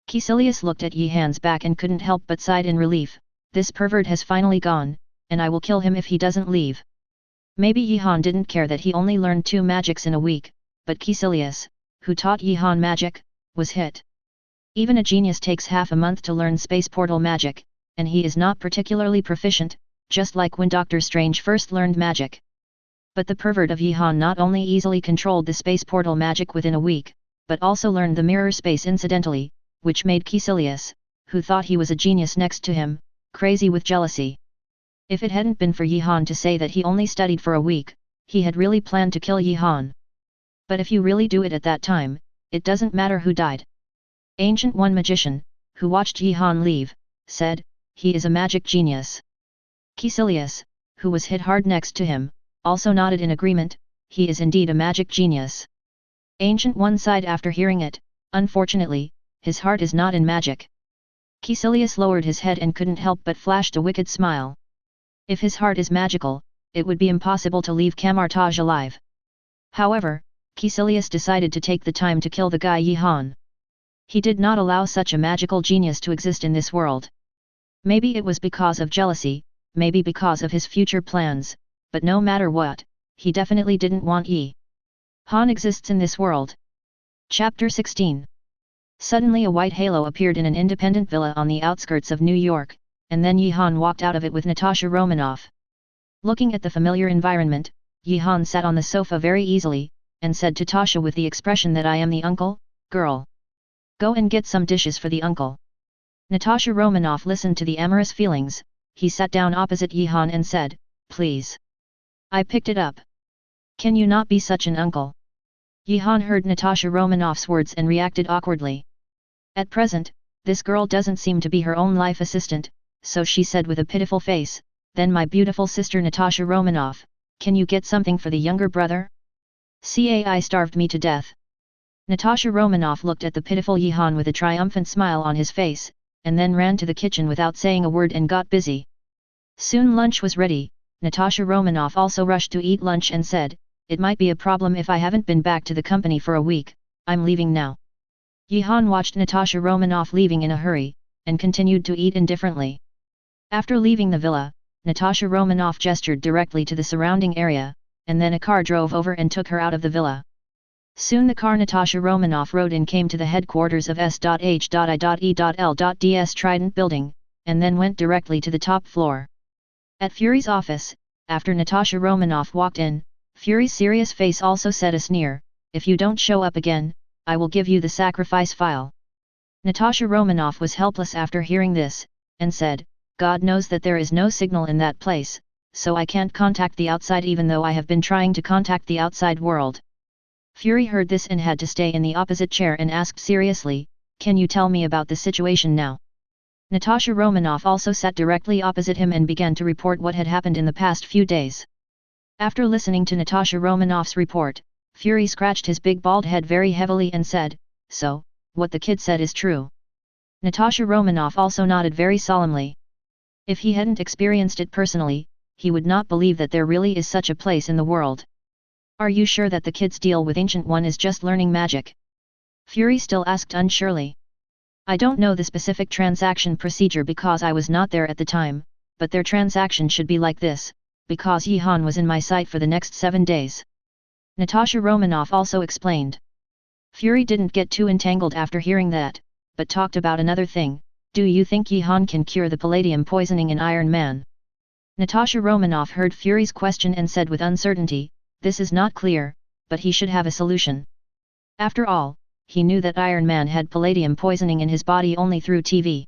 Caecilius looked at Yihan's back and couldn't help but sighed in relief. This pervert has finally gone, and I will kill him if he doesn't leave. Maybe Yihan didn't care that he only learned 2 magics in a week, but Caecilius, who taught Yihan magic, was hit. Even a genius takes half a month to learn space portal magic, and he is not particularly proficient, just like when Doctor Strange first learned magic. But the pervert of Yihan not only easily controlled the space portal magic within a week, but also learned the mirror space incidentally, which made Caecilius, who thought he was a genius next to him, crazy with jealousy. If it hadn't been for Yihan to say that he only studied for a week, he had really planned to kill Yihan. But if you really do it at that time, it doesn't matter who died. Ancient One magician, who watched Yihan leave, said, he is a magic genius. Caecilius, who was hit hard next to him, also nodded in agreement, he is indeed a magic genius. Ancient One sighed after hearing it, unfortunately, his heart is not in magic. Caecilius lowered his head and couldn't help but flashed a wicked smile. If his heart is magical, it would be impossible to leave Camartage alive. However, Caecilius decided to take the time to kill the guy Yihan. He did not allow such a magical genius to exist in this world. Maybe it was because of jealousy, maybe because of his future plans, but no matter what, he definitely didn't want Yihan exists in this world. Chapter 16. Suddenly a white halo appeared in an independent villa on the outskirts of New York, and then Yihan walked out of it with Natasha Romanoff. Looking at the familiar environment, Yihan sat on the sofa very easily, and said to Tasha with the expression that I am the uncle, girl. Go and get some dishes for the uncle. Natasha Romanoff listened to the amorous feelings, he sat down opposite Yihan and said, please. I picked it up. Can you not be such an uncle? Yihan heard Natasha Romanoff's words and reacted awkwardly. At present, this girl doesn't seem to be her own life assistant, so she said with a pitiful face, then my beautiful sister Natasha Romanoff, can you get something for the younger brother? Cai starved me to death. Natasha Romanoff looked at the pitiful Yihan with a triumphant smile on his face, and then ran to the kitchen without saying a word and got busy. Soon lunch was ready. Natasha Romanoff also rushed to eat lunch and said, it might be a problem if I haven't been back to the company for a week, I'm leaving now. Yihan watched Natasha Romanoff leaving in a hurry, and continued to eat indifferently. After leaving the villa, Natasha Romanoff gestured directly to the surrounding area, and then a car drove over and took her out of the villa. Soon the car Natasha Romanoff rode in came to the headquarters of S.H.I.E.L.D.'s Trident building, and then went directly to the top floor. At Fury's office, after Natasha Romanoff walked in, Fury's serious face also said a sneer, if you don't show up again, I will give you the sacrifice file. Natasha Romanoff was helpless after hearing this, and said, God knows that there is no signal in that place, so I can't contact the outside even though I have been trying to contact the outside world. Fury heard this and had to stay in the opposite chair and asked seriously, can you tell me about the situation now? Natasha Romanoff also sat directly opposite him and began to report what had happened in the past few days. After listening to Natasha Romanoff's report, Fury scratched his big bald head very heavily and said, so, what the kid said is true. Natasha Romanoff also nodded very solemnly. If he hadn't experienced it personally, he would not believe that there really is such a place in the world. Are you sure that the kid's deal with Ancient One is just learning magic? Fury still asked unsurely. I don't know the specific transaction procedure because I was not there at the time, but their transaction should be like this, because Yihan was in my sight for the next 7 days. Natasha Romanoff also explained. Fury didn't get too entangled after hearing that, but talked about another thing, do you think Yihan can cure the palladium poisoning in Iron Man? Natasha Romanoff heard Fury's question and said with uncertainty, this is not clear, but he should have a solution. After all, he knew that Iron Man had palladium poisoning in his body only through TV.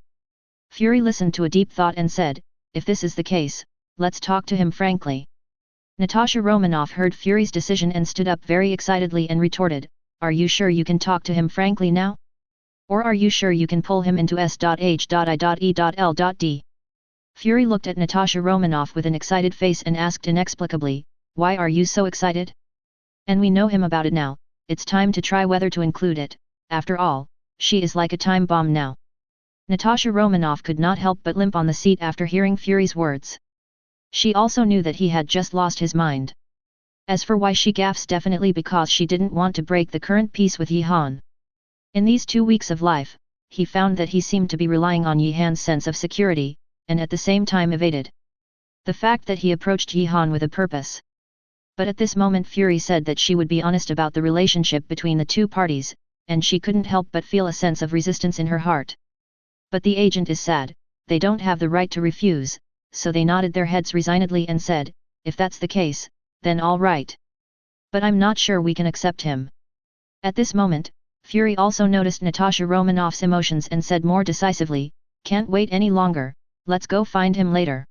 Fury listened to a deep thought and said, if this is the case, let's talk to him frankly. Natasha Romanoff heard Fury's decision and stood up very excitedly and retorted, are you sure you can talk to him frankly now? Or are you sure you can pull him into S.H.I.E.L.D? Fury looked at Natasha Romanoff with an excited face and asked inexplicably, why are you so excited? And we know him about it now, it's time to try whether to include it, after all, she is like a time bomb now. Natasha Romanoff could not help but limp on the seat after hearing Fury's words. She also knew that he had just lost his mind. As for why she gaffes, definitely because she didn't want to break the current peace with Yi-Han. In these 2 weeks of life, he found that he seemed to be relying on Yi-Han's sense of security, and at the same time evaded the fact that he approached Yi-Han with a purpose. But at this moment Fury said that she would be honest about the relationship between the two parties, and she couldn't help but feel a sense of resistance in her heart. But the agent is sad, they don't have the right to refuse, so they nodded their heads resignedly and said, if that's the case, then all right. But I'm not sure we can accept him. At this moment, Fury also noticed Natasha Romanoff's emotions and said more decisively, can't wait any longer, let's go find him later.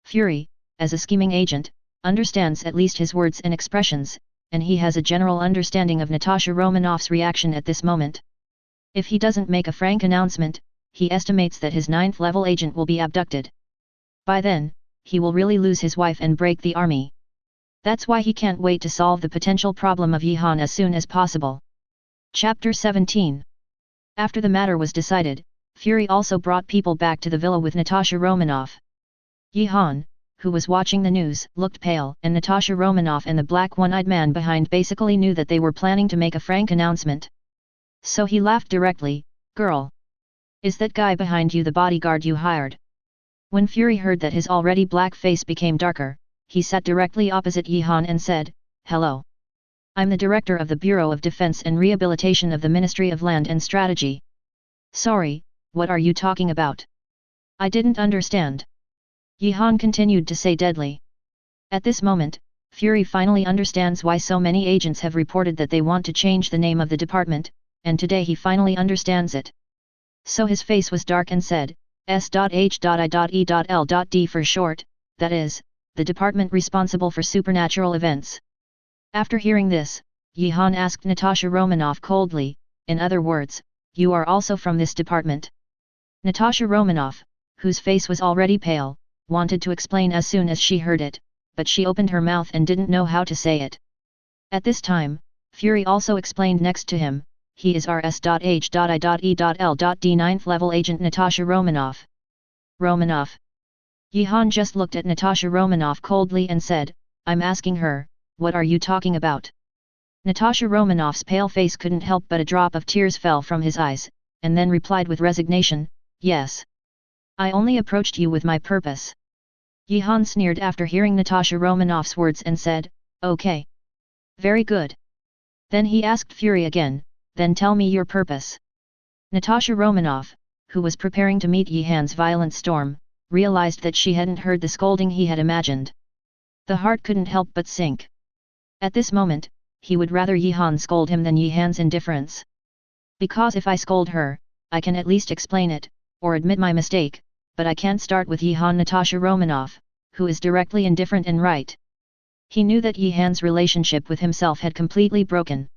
Fury, as a scheming agent, understands at least his words and expressions, and he has a general understanding of Natasha Romanoff's reaction at this moment. If he doesn't make a frank announcement, he estimates that his 9th level agent will be abducted. By then, he will really lose his wife and break the army. That's why he can't wait to solve the potential problem of Yi-Han as soon as possible. Chapter 17. After the matter was decided, Fury also brought people back to the villa with Natasha Romanoff. Yi-Han, who was watching the news, looked pale, and Natasha Romanoff and the black one-eyed man behind basically knew that they were planning to make a frank announcement. So he laughed directly, girl. Is that guy behind you the bodyguard you hired? When Fury heard that his already black face became darker, he sat directly opposite Yi-Han and said, hello. I'm the director of the Bureau of Defense and Rehabilitation of the Ministry of Land and Strategy. Sorry, what are you talking about? I didn't understand. Yi-Han continued to say deadly. At this moment, Fury finally understands why so many agents have reported that they want to change the name of the department, and today he finally understands it. So his face was dark and said, S.H.I.E.L.D. for short, that is, the department responsible for supernatural events. After hearing this, Yi-Han asked Natasha Romanoff coldly, in other words, you are also from this department? Natasha Romanoff, whose face was already pale, wanted to explain as soon as she heard it, but she opened her mouth and didn't know how to say it. At this time, Fury also explained next to him, he is R.S.H.I.E.L.D. 9th level agent Natasha Romanoff. Romanoff. Yi-Han just looked at Natasha Romanoff coldly and said, I'm asking her, what are you talking about? Natasha Romanoff's pale face couldn't help but a drop of tears fell from his eyes, and then replied with resignation, yes. I only approached you with my purpose. Yi-Han sneered after hearing Natasha Romanoff's words and said, okay. Very good. Then he asked Fury again, then tell me your purpose. Natasha Romanoff, who was preparing to meet Yi-Han's violent storm, realized that she hadn't heard the scolding he had imagined. The heart couldn't help but sink. At this moment, he would rather Yi-Han scold him than Yi-Han's indifference. Because if I scold her, I can at least explain it, or admit my mistake, but I can't start with Yi-Han. Natasha Romanoff, who is directly indifferent and right. He knew that Yi-Han's relationship with himself had completely broken.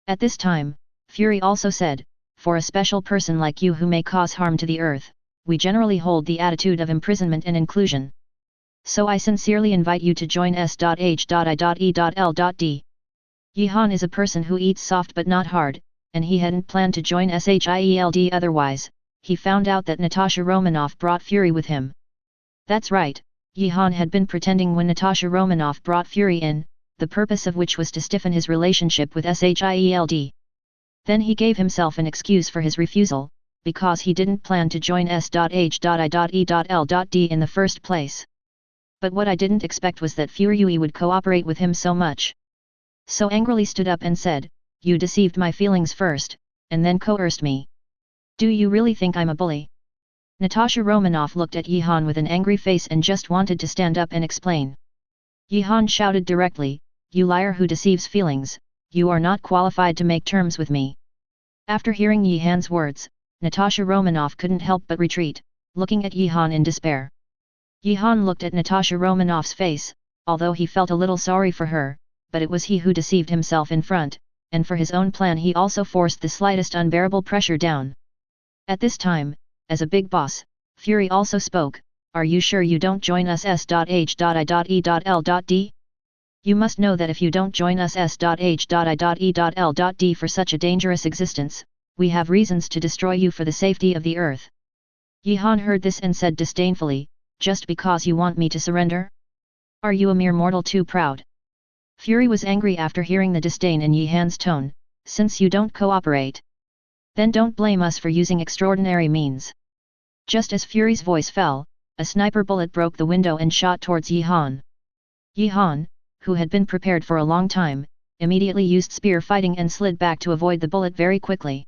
At this time, Fury also said, for a special person like you who may cause harm to the earth, we generally hold the attitude of imprisonment and inclusion. So I sincerely invite you to join S.H.I.E.L.D. Yi-Han is a person who eats soft but not hard, and he hadn't planned to join SHIELD otherwise. He found out that Natasha Romanoff brought Fury with him. That's right, Yi-Han had been pretending when Natasha Romanoff brought Fury in, the purpose of which was to stiffen his relationship with SHIELD. Then he gave himself an excuse for his refusal, because he didn't plan to join S.H.I.E.L.D. in the first place. But what I didn't expect was that Fury would cooperate with him so much. So angrily stood up and said, you deceived my feelings first, and then coerced me. Do you really think I'm a bully? Natasha Romanoff looked at Yi-Han with an angry face and just wanted to stand up and explain. Yi-Han shouted directly, you liar who deceives feelings, you are not qualified to make terms with me. After hearing Yi-Han's words, Natasha Romanoff couldn't help but retreat, looking at Yi-Han in despair. Yi-Han looked at Natasha Romanoff's face, although he felt a little sorry for her, but it was he who deceived himself in front, and for his own plan he also forced the slightest unbearable pressure down. At this time, as a big boss, Fury also spoke, are you sure you don't join us S.H.I.E.L.D? You must know that if you don't join us S.H.I.E.L.D for such a dangerous existence, we have reasons to destroy you for the safety of the earth. Yi-Han heard this and said disdainfully, just because you want me to surrender? Are you a mere mortal too proud? Fury was angry after hearing the disdain in Yi-Han's tone, since you don't cooperate. Then don't blame us for using extraordinary means. Just as Fury's voice fell, a sniper bullet broke the window and shot towards Yi-Han. Yi-Han, who had been prepared for a long time, immediately used spear fighting and slid back to avoid the bullet very quickly.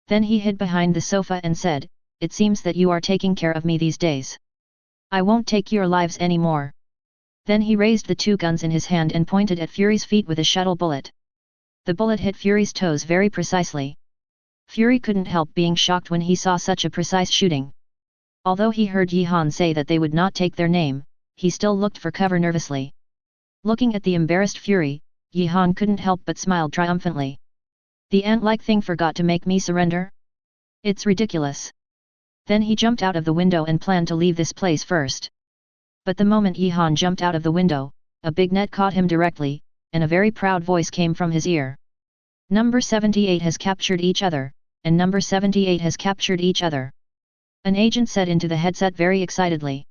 Then he hid behind the sofa and said, "It seems that you are taking care of me these days. I won't take your lives anymore." Then he raised the two guns in his hand and pointed at Fury's feet with a shuttle bullet. The bullet hit Fury's toes very precisely. Fury couldn't help being shocked when he saw such a precise shooting. Although he heard Yi-Han say that they would not take their name, he still looked for cover nervously. Looking at the embarrassed Fury, Yi-Han couldn't help but smile triumphantly. The ant-like thing forgot to make me surrender? It's ridiculous. Then he jumped out of the window and planned to leave this place first. But the moment Yi-Han jumped out of the window, a big net caught him directly, and a very proud voice came from his ear. Number 78 has captured each other, and number 78 has captured each other. An agent said into the headset very excitedly.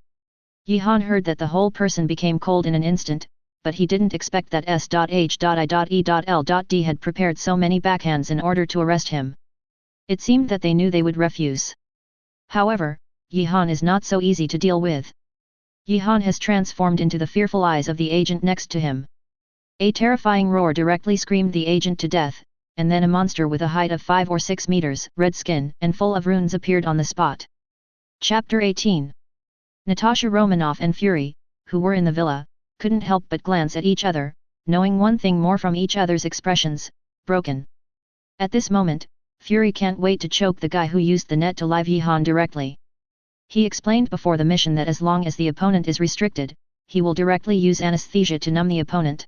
Yi-Han heard that the whole person became cold in an instant, but he didn't expect that S.H.I.E.L.D had prepared so many backhands in order to arrest him. It seemed that they knew they would refuse. However, Yi-Han is not so easy to deal with. Yi-Han has transformed into the fearful eyes of the agent next to him. A terrifying roar directly screamed the agent to death, and then a monster with a height of 5 or 6 meters, red skin and full of runes appeared on the spot. Chapter 18. Natasha Romanoff and Fury, who were in the villa, couldn't help but glance at each other, knowing one thing more from each other's expressions: broken. At this moment, Fury can't wait to choke the guy who used the net to live Yi-Han directly. He explained before the mission that as long as the opponent is restricted, he will directly use anesthesia to numb the opponent.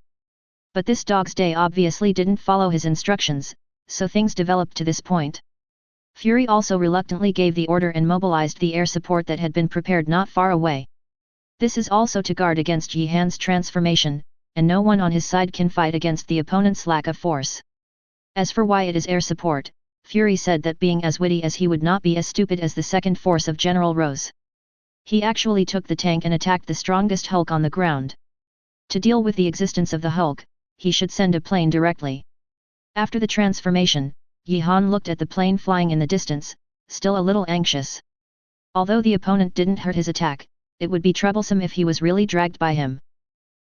But this dog's day obviously didn't follow his instructions, so things developed to this point. Fury also reluctantly gave the order and mobilized the air support that had been prepared not far away. This is also to guard against Yi-Han's transformation, and no one on his side can fight against the opponent's lack of force. As for why it is air support, Fury said that being as witty as he would not be as stupid as the second force of General Rose. He actually took the tank and attacked the strongest Hulk on the ground. To deal with the existence of the Hulk, he should send a plane directly. After the transformation, Yi-Han looked at the plane flying in the distance, still a little anxious. Although the opponent didn't hurt his attack, it would be troublesome if he was really dragged by him.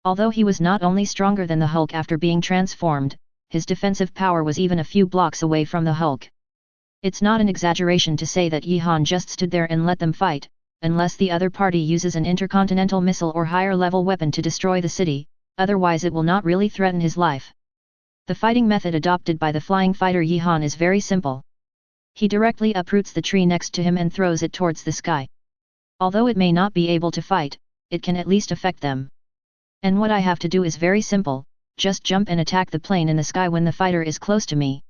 Although he was not only stronger than the Hulk after being transformed, his defensive power was even a few blocks away from the Hulk. It's not an exaggeration to say that Yi-Han just stood there and let them fight, unless the other party uses an intercontinental missile or higher level weapon to destroy the city, otherwise it will not really threaten his life. The fighting method adopted by the flying fighter Yi-Han is very simple. He directly uproots the tree next to him and throws it towards the sky. Although it may not be able to fight, it can at least affect them. And what I have to do is very simple, just jump and attack the plane in the sky when the fighter is close to me.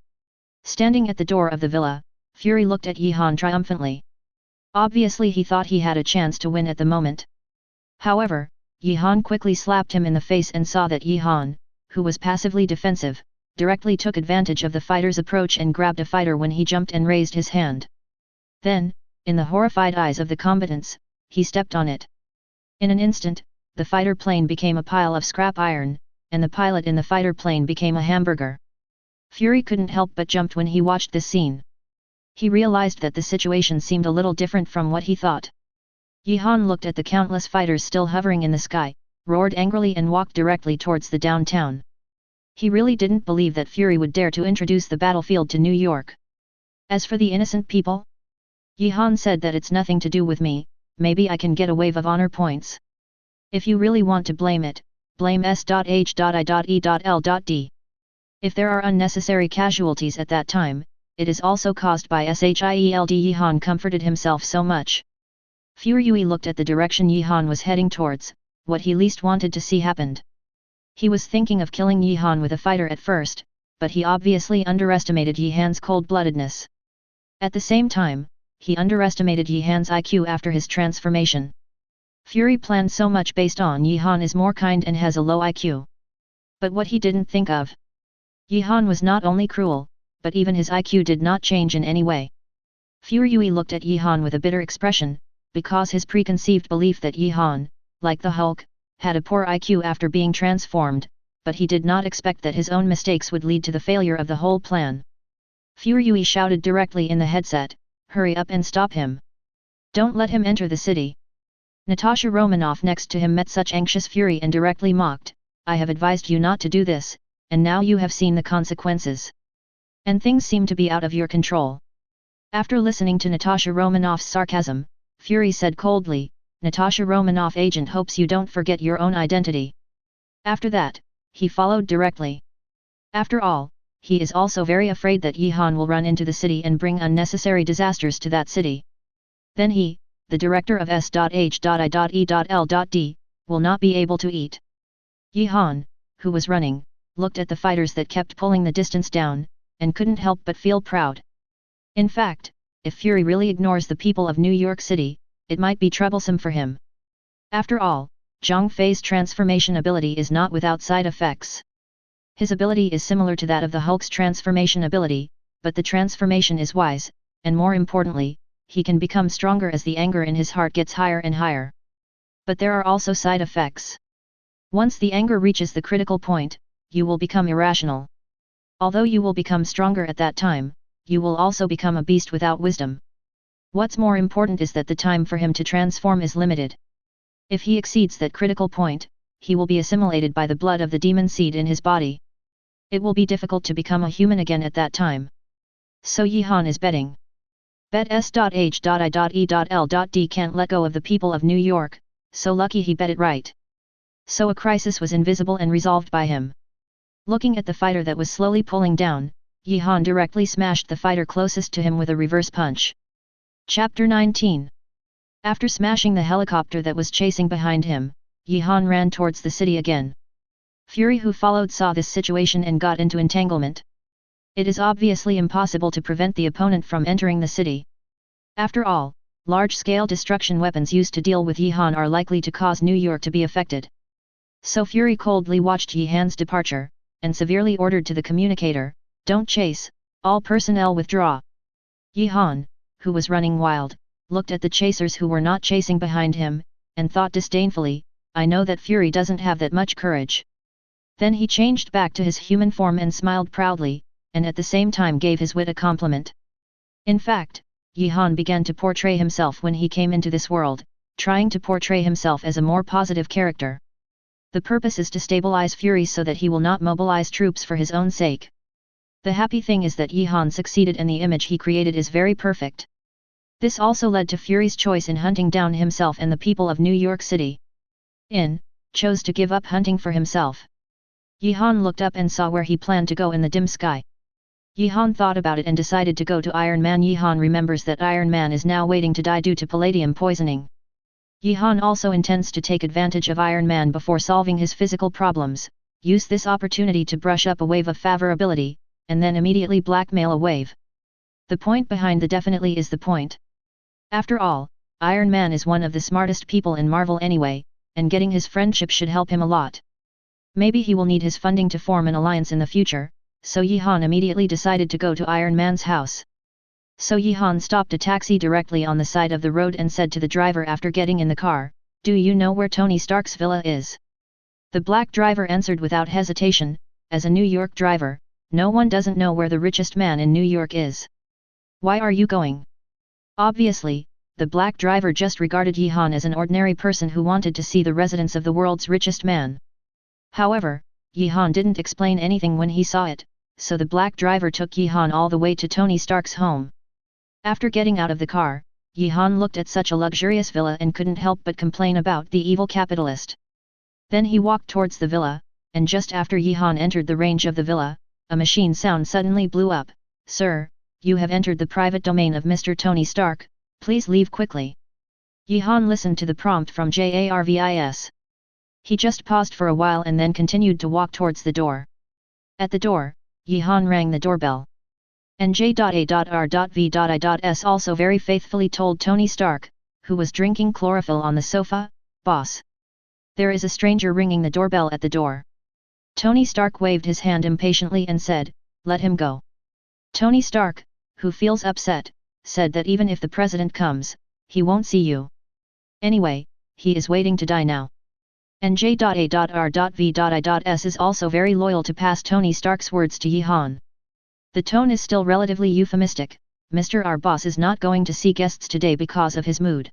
Standing at the door of the villa, Fury looked at Yi-Han triumphantly. Obviously he thought he had a chance to win at the moment. However, Yi-Han quickly slapped him in the face and saw that Yi-Han, who was passively defensive, directly took advantage of the fighter's approach and grabbed a fighter when he jumped and raised his hand. Then, in the horrified eyes of the combatants, he stepped on it. In an instant, the fighter plane became a pile of scrap iron, and the pilot in the fighter plane became a hamburger. Fury couldn't help but jump when he watched this scene. He realized that the situation seemed a little different from what he thought. Yi-Han looked at the countless fighters still hovering in the sky, roared angrily and walked directly towards the downtown. He really didn't believe that Fury would dare to introduce the battlefield to New York. As for the innocent people, Yi-Han said that it's nothing to do with me, maybe I can get a wave of honor points. If you really want to blame it, blame S.H.I.E.L.D. If there are unnecessary casualties at that time, it is also caused by SHIELD. Yi-Han comforted himself so much. Fury looked at the direction Yi-Han was heading towards. What he least wanted to see happened. He was thinking of killing Yi-Han with a fighter at first, but he obviously underestimated Yi-Han's cold-bloodedness. At the same time, he underestimated Yi-Han's IQ after his transformation. Fury planned so much based on Yi-Han is more kind and has a low IQ. But what he didn't think of. Yi-Han was not only cruel, but even his IQ did not change in any way. Furyui looked at Yi-Han with a bitter expression, because his preconceived belief that Yi-Han, like the Hulk, had a poor IQ after being transformed, but he did not expect that his own mistakes would lead to the failure of the whole plan. Furyui shouted directly in the headset, "Hurry up and stop him! Don't let him enter the city!" Natasha Romanoff next to him met such anxious fury and directly mocked, "I have advised you not to do this, and now you have seen the consequences. And things seem to be out of your control." After listening to Natasha Romanoff's sarcasm, Fury said coldly, "Natasha Romanoff agent hopes you don't forget your own identity." After that, he followed directly. After all, he is also very afraid that Yi-Han will run into the city and bring unnecessary disasters to that city. Then he, the director of S.H.I.E.L.D, will not be able to eat. Yi-Han, who was running, looked at the fighters that kept pulling the distance down, and couldn't help but feel proud. In fact, if Fury really ignores the people of New York City, it might be troublesome for him. After all, Zhang Fei's transformation ability is not without side effects. His ability is similar to that of the Hulk's transformation ability, but the transformation is wise, and more importantly, he can become stronger as the anger in his heart gets higher and higher. But there are also side effects. Once the anger reaches the critical point, you will become irrational. Although you will become stronger at that time, you will also become a beast without wisdom. What's more important is that the time for him to transform is limited. If he exceeds that critical point, he will be assimilated by the blood of the demon seed in his body. It will be difficult to become a human again at that time. So Yi-Han is betting. Bet S.H.I.E.L.D can't let go of the people of New York, so lucky he bet it right. So a crisis was invisible and resolved by him. Looking at the fighter that was slowly pulling down, Yi-Han directly smashed the fighter closest to him with a reverse punch. Chapter 19. After smashing the helicopter that was chasing behind him, Yi-Han ran towards the city again. Fury, who followed, saw this situation and got into entanglement. It is obviously impossible to prevent the opponent from entering the city. After all, large-scale destruction weapons used to deal with Yi-Han are likely to cause New York to be affected. So Fury coldly watched Yi-Han's departure, and severely ordered to the communicator, "Don't chase, all personnel withdraw." Yi-Han, who was running wild, looked at the chasers who were not chasing behind him, and thought disdainfully, "I know that Fury doesn't have that much courage." Then he changed back to his human form and smiled proudly, and at the same time gave his wit a compliment. In fact, Yi-Han began to portray himself when he came into this world, trying to portray himself as a more positive character. The purpose is to stabilize Fury so that he will not mobilize troops for his own sake. The happy thing is that Yi-Han succeeded and the image he created is very perfect. This also led to Fury's choice in hunting down himself and the people of New York City. Chose to give up hunting for himself. Yi-Han looked up and saw where he planned to go in the dim sky. Yi-Han thought about it and decided to go to Iron Man. Yi-Han remembers that Iron Man is now waiting to die due to palladium poisoning. Yi-Han also intends to take advantage of Iron Man before solving his physical problems, use this opportunity to brush up a wave of favorability, and then immediately blackmail a wave. The point behind the definitely is the point. After all, Iron Man is one of the smartest people in Marvel anyway, and getting his friendship should help him a lot. Maybe he will need his funding to form an alliance in the future, so Yi-Han immediately decided to go to Iron Man's house. So Yi-Han stopped a taxi directly on the side of the road and said to the driver after getting in the car, "Do you know where Tony Stark's villa is?" The black driver answered without hesitation, "As a New York driver, no one doesn't know where the richest man in New York is. Why are you going?" Obviously, the black driver just regarded Yi-Han as an ordinary person who wanted to see the residence of the world's richest man. However, Yi-Han didn't explain anything when he saw it, so the black driver took Yi-Han all the way to Tony Stark's home. After getting out of the car, Yi-Han looked at such a luxurious villa and couldn't help but complain about the evil capitalist. Then he walked towards the villa, and just after Yi-Han entered the range of the villa, a machine sound suddenly blew up. "Sir, you have entered the private domain of Mr. Tony Stark, please leave quickly." Yi-Han listened to the prompt from Jarvis. He just paused for a while and then continued to walk towards the door. At the door, Yi-Han rang the doorbell. And J.A.R.V.I.S also very faithfully told Tony Stark, who was drinking chlorophyll on the sofa, "Boss, there is a stranger ringing the doorbell at the door." Tony Stark waved his hand impatiently and said, "Let him go." Tony Stark, who feels upset, said that even if the president comes, he won't see you. Anyway, he is waiting to die now. And J.A.R.V.I.S is also very loyal to pass Tony Stark's words to Yi-Han. The tone is still relatively euphemistic. Mr. Our boss is not going to see guests today because of his mood.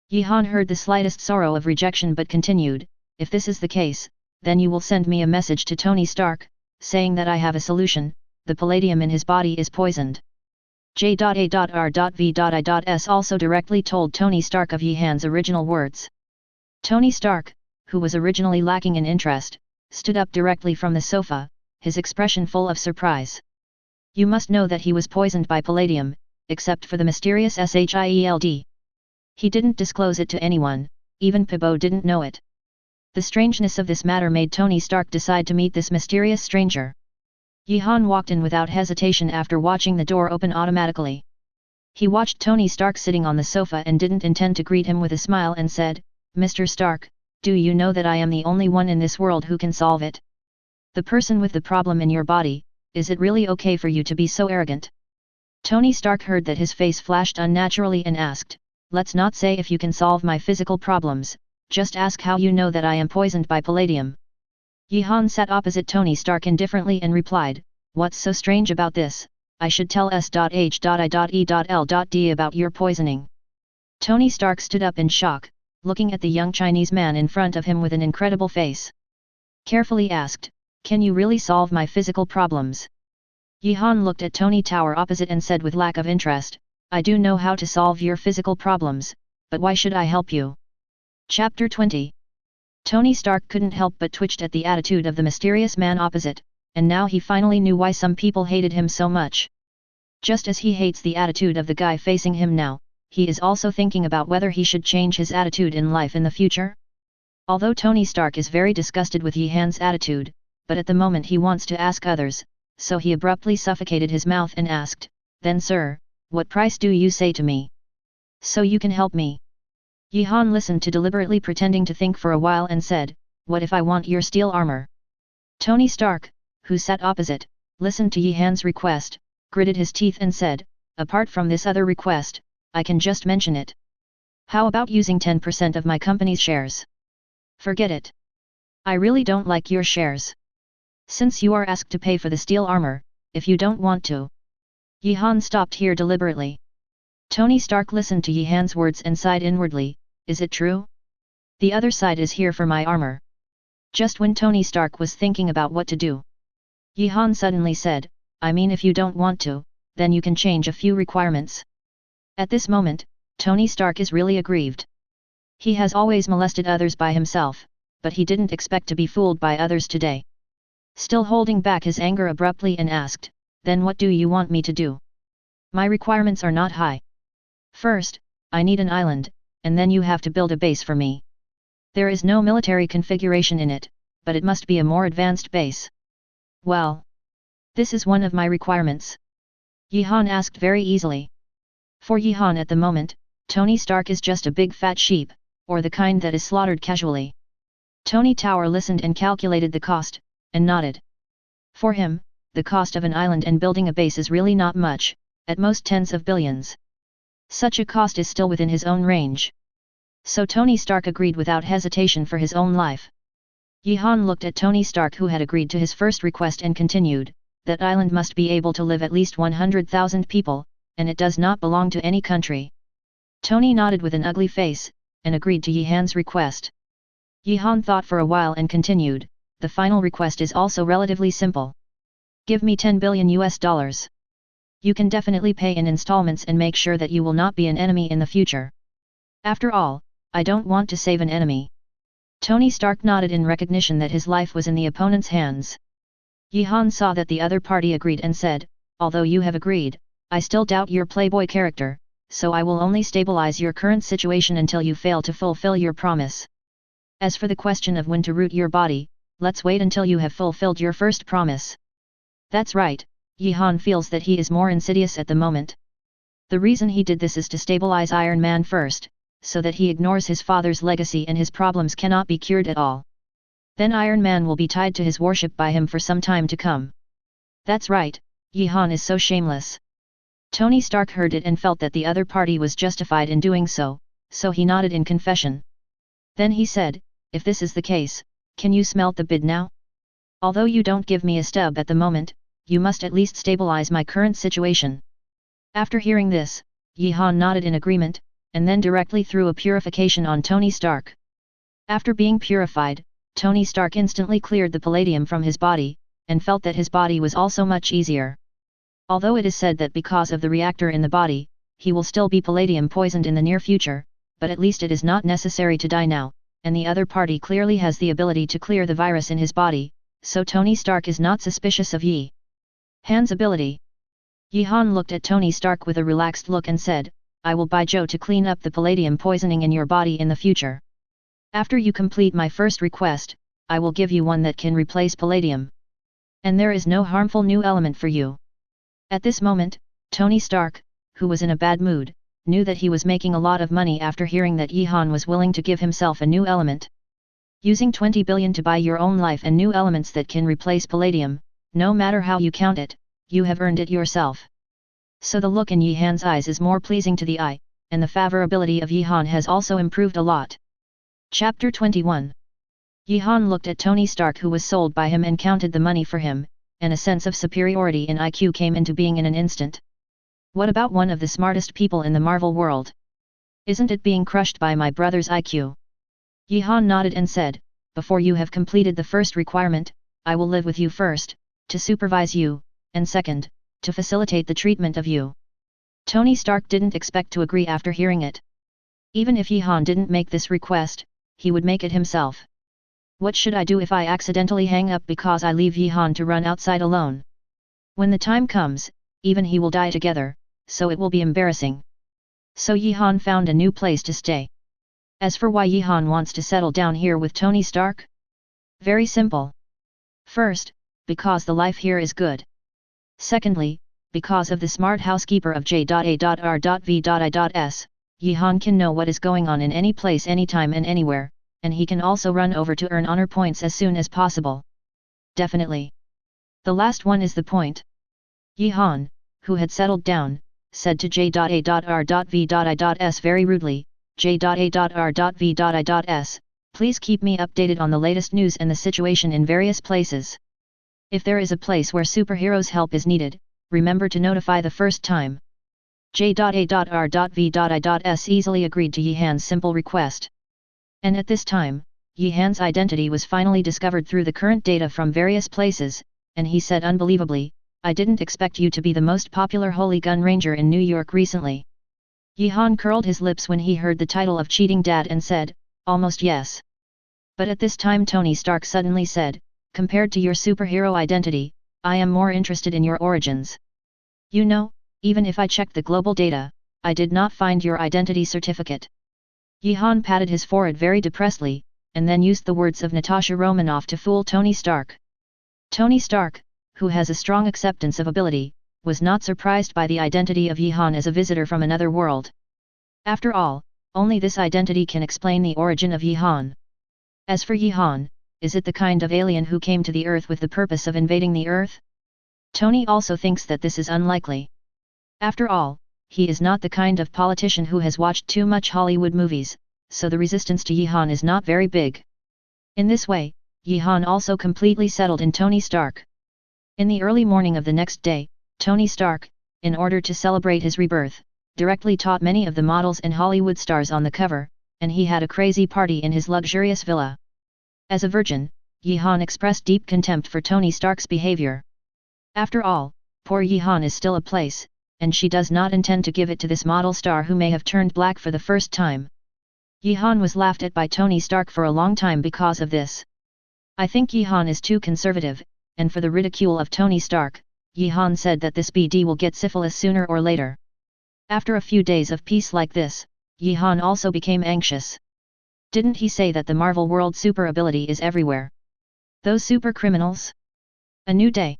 Yi-Han heard the slightest sorrow of rejection but continued, "If this is the case, then you will send me a message to Tony Stark, saying that I have a solution, the palladium in his body is poisoned." J.A.R.V.I.S also directly told Tony Stark of Yi-Han's original words. Tony Stark, who was originally lacking in interest, stood up directly from the sofa, his expression full of surprise. "You must know that he was poisoned by palladium, except for the mysterious SHIELD. He didn't disclose it to anyone, even Pibo didn't know it." The strangeness of this matter made Tony Stark decide to meet this mysterious stranger. Yi-Han walked in without hesitation after watching the door open automatically. He watched Tony Stark sitting on the sofa and didn't intend to greet him with a smile and said, "Mr. Stark, do you know that I am the only one in this world who can solve it? The person with the problem in your body, is it really okay for you to be so arrogant?" Tony Stark heard that his face flashed unnaturally and asked, "Let's not say if you can solve my physical problems, just ask how you know that I am poisoned by palladium." Yi-Han sat opposite Tony Stark indifferently and replied, "What's so strange about this? I should tell S.H.I.E.L.D. about your poisoning." Tony Stark stood up in shock, looking at the young Chinese man in front of him with an incredible face. Carefully asked, "Can you really solve my physical problems?" Yi-Han looked at Tony Tower opposite and said with lack of interest, "I do know how to solve your physical problems, but why should I help you?" Chapter 20. Tony Stark couldn't help but twitched at the attitude of the mysterious man opposite, and now he finally knew why some people hated him so much. Just as he hates the attitude of the guy facing him now, he is also thinking about whether he should change his attitude in life in the future. Although Tony Stark is very disgusted with Yi-Han's attitude, but at the moment he wants to ask others, so he abruptly suffocated his mouth and asked, "Then sir, what price do you say to me? So you can help me?" Yi-Han listened to deliberately pretending to think for a while and said, "What if I want your steel armor?" Tony Stark, who sat opposite, listened to Yi-Han's request, gritted his teeth and said, "Apart from this other request, I can just mention it. How about using 10% of my company's shares?" "Forget it. I really don't like your shares. Since you are asked to pay for the steel armor, if you don't want to." Yi-Han stopped here deliberately. Tony Stark listened to Yi-Han's words and sighed inwardly, "Is it true? The other side is here for my armor." Just when Tony Stark was thinking about what to do, Yi-Han suddenly said, "I mean if you don't want to, then you can change a few requirements." At this moment, Tony Stark is really aggrieved. He has always molested others by himself, but he didn't expect to be fooled by others today. Still holding back his anger abruptly and asked, "Then what do you want me to do? My requirements are not high. First, I need an island, and then you have to build a base for me. There is no military configuration in it, but it must be a more advanced base." "Well, this is one of my requirements," Yi-Han asked very easily. For Yi-Han at the moment, Tony Stark is just a big fat sheep, or the kind that is slaughtered casually. Tony Tower listened and calculated the cost, and nodded. For him, the cost of an island and building a base is really not much, at most tens of billions. Such a cost is still within his own range. So Tony Stark agreed without hesitation for his own life. Yi-Han looked at Tony Stark who had agreed to his first request and continued, "That island must be able to live at least 100,000 people, and it does not belong to any country." Tony nodded with an ugly face, and agreed to Yi-Han's request. Yi-Han thought for a while and continued, "The final request is also relatively simple. Give me $10 billion. You can definitely pay in installments and make sure that you will not be an enemy in the future. After all, I don't want to save an enemy." Tony Stark nodded in recognition that his life was in the opponent's hands. Yi-Han saw that the other party agreed and said, "Although you have agreed, I still doubt your playboy character, so I will only stabilize your current situation until you fail to fulfill your promise. As for the question of when to root your body, let's wait until you have fulfilled your first promise." That's right, Yi-Han feels that he is more insidious at the moment. The reason he did this is to stabilize Iron Man first, so that he ignores his father's legacy and his problems cannot be cured at all. Then Iron Man will be tied to his warship by him for some time to come. That's right, Yi-Han is so shameless. Tony Stark heard it and felt that the other party was justified in doing so, so he nodded in confession. Then he said, if this is the case, can you smelt the bid now? Although you don't give me a stub at the moment, you must at least stabilize my current situation. After hearing this, Yi-Han nodded in agreement, and then directly threw a purification on Tony Stark. After being purified, Tony Stark instantly cleared the palladium from his body, and felt that his body was also much easier. Although it is said that because of the reactor in the body, he will still be palladium poisoned in the near future, but at least it is not necessary to die now, and the other party clearly has the ability to clear the virus in his body, so Tony Stark is not suspicious of Yi-Han's ability. Yi-Han looked at Tony Stark with a relaxed look and said, I will buy Joe to clean up the palladium poisoning in your body in the future. After you complete my first request, I will give you one that can replace palladium. And there is no harmful new element for you. At this moment, Tony Stark, who was in a bad mood, knew that he was making a lot of money after hearing that Yi-Han was willing to give himself a new element. Using 20 billion to buy your own life and new elements that can replace palladium, no matter how you count it, you have earned it yourself. So the look in Yi-Han's eyes is more pleasing to the eye, and the favorability of Yi-Han has also improved a lot. Chapter 21. Yi-Han looked at Tony Stark, who was sold by him, and counted the money for him, and a sense of superiority in IQ came into being in an instant. What about one of the smartest people in the Marvel world? Isn't it being crushed by my brother's IQ? Yi-Han nodded and said, before you have completed the first requirement, I will live with you first, to supervise you, and second, to facilitate the treatment of you. Tony Stark didn't expect to agree after hearing it. Even if Yi-Han didn't make this request, he would make it himself. What should I do if I accidentally hang up because I leave Yi-Han to run outside alone? When the time comes, even he will die together, so it will be embarrassing. So Yi-Han found a new place to stay. As for why Yi-Han wants to settle down here with Tony Stark? Very simple. First, because the life here is good. Secondly, because of the smart housekeeper of J.A.R.V.I.S, Yi-Han can know what is going on in any place anytime and anywhere, and he can also run over to earn honor points as soon as possible. Definitely. The last one is the point. Yi-Han, who had settled down, said to J.A.R.V.I.S very rudely, J.A.R.V.I.S, please keep me updated on the latest news and the situation in various places. If there is a place where superheroes' help is needed, remember to notify the first time. J.A.R.V.I.S easily agreed to Yi-Han's simple request. And at this time, Yi-Han's identity was finally discovered through the current data from various places, and he said unbelievably, I didn't expect you to be the most popular Holy Gun Ranger in New York recently. Yi-Han curled his lips when he heard the title of Cheating Dad and said, almost yes. But at this time Tony Stark suddenly said, compared to your superhero identity, I am more interested in your origins. You know, even if I checked the global data, I did not find your identity certificate. Yi-Han patted his forehead very depressedly, and then used the words of Natasha Romanoff to fool Tony Stark. Tony Stark, who has a strong acceptance of ability, was not surprised by the identity of Yi-Han as a visitor from another world. After all, only this identity can explain the origin of Yi-Han. As for Yi-Han, is it the kind of alien who came to the Earth with the purpose of invading the Earth? Tony also thinks that this is unlikely. After all, he is not the kind of politician who has watched too much Hollywood movies, so the resistance to Yi-Han is not very big. In this way, Yi-Han also completely settled in Tony Stark. In the early morning of the next day, Tony Stark, in order to celebrate his rebirth, directly taught many of the models and Hollywood stars on the cover, and he had a crazy party in his luxurious villa. As a virgin, Yi-Han expressed deep contempt for Tony Stark's behavior. After all, poor Yi-Han is still a place, and she does not intend to give it to this model star who may have turned black for the first time. Yi-Han was laughed at by Tony Stark for a long time because of this. I think Yi-Han is too conservative, and for the ridicule of Tony Stark, Yi-Han said that this BD will get syphilis sooner or later. After a few days of peace like this, Yi-Han also became anxious. Didn't he say that the Marvel world super ability is everywhere? Those super criminals? A new day.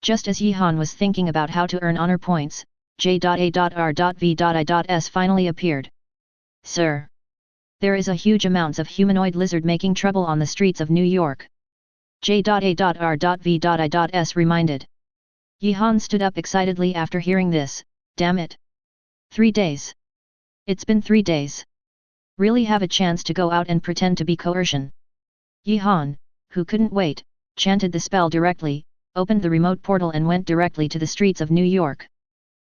Just as Yi-Han was thinking about how to earn honor points, J.A.R.V.I.S finally appeared. Sir. There is a huge amounts of humanoid lizard making trouble on the streets of New York. J.A.R.V.I.S reminded. Yihan stood up excitedly after hearing this. Damn it. 3 days. It's been 3 days. Really have a chance to go out and pretend to be coercion. Yihan, who couldn't wait, chanted the spell directly, opened the remote portal and went directly to the streets of New York.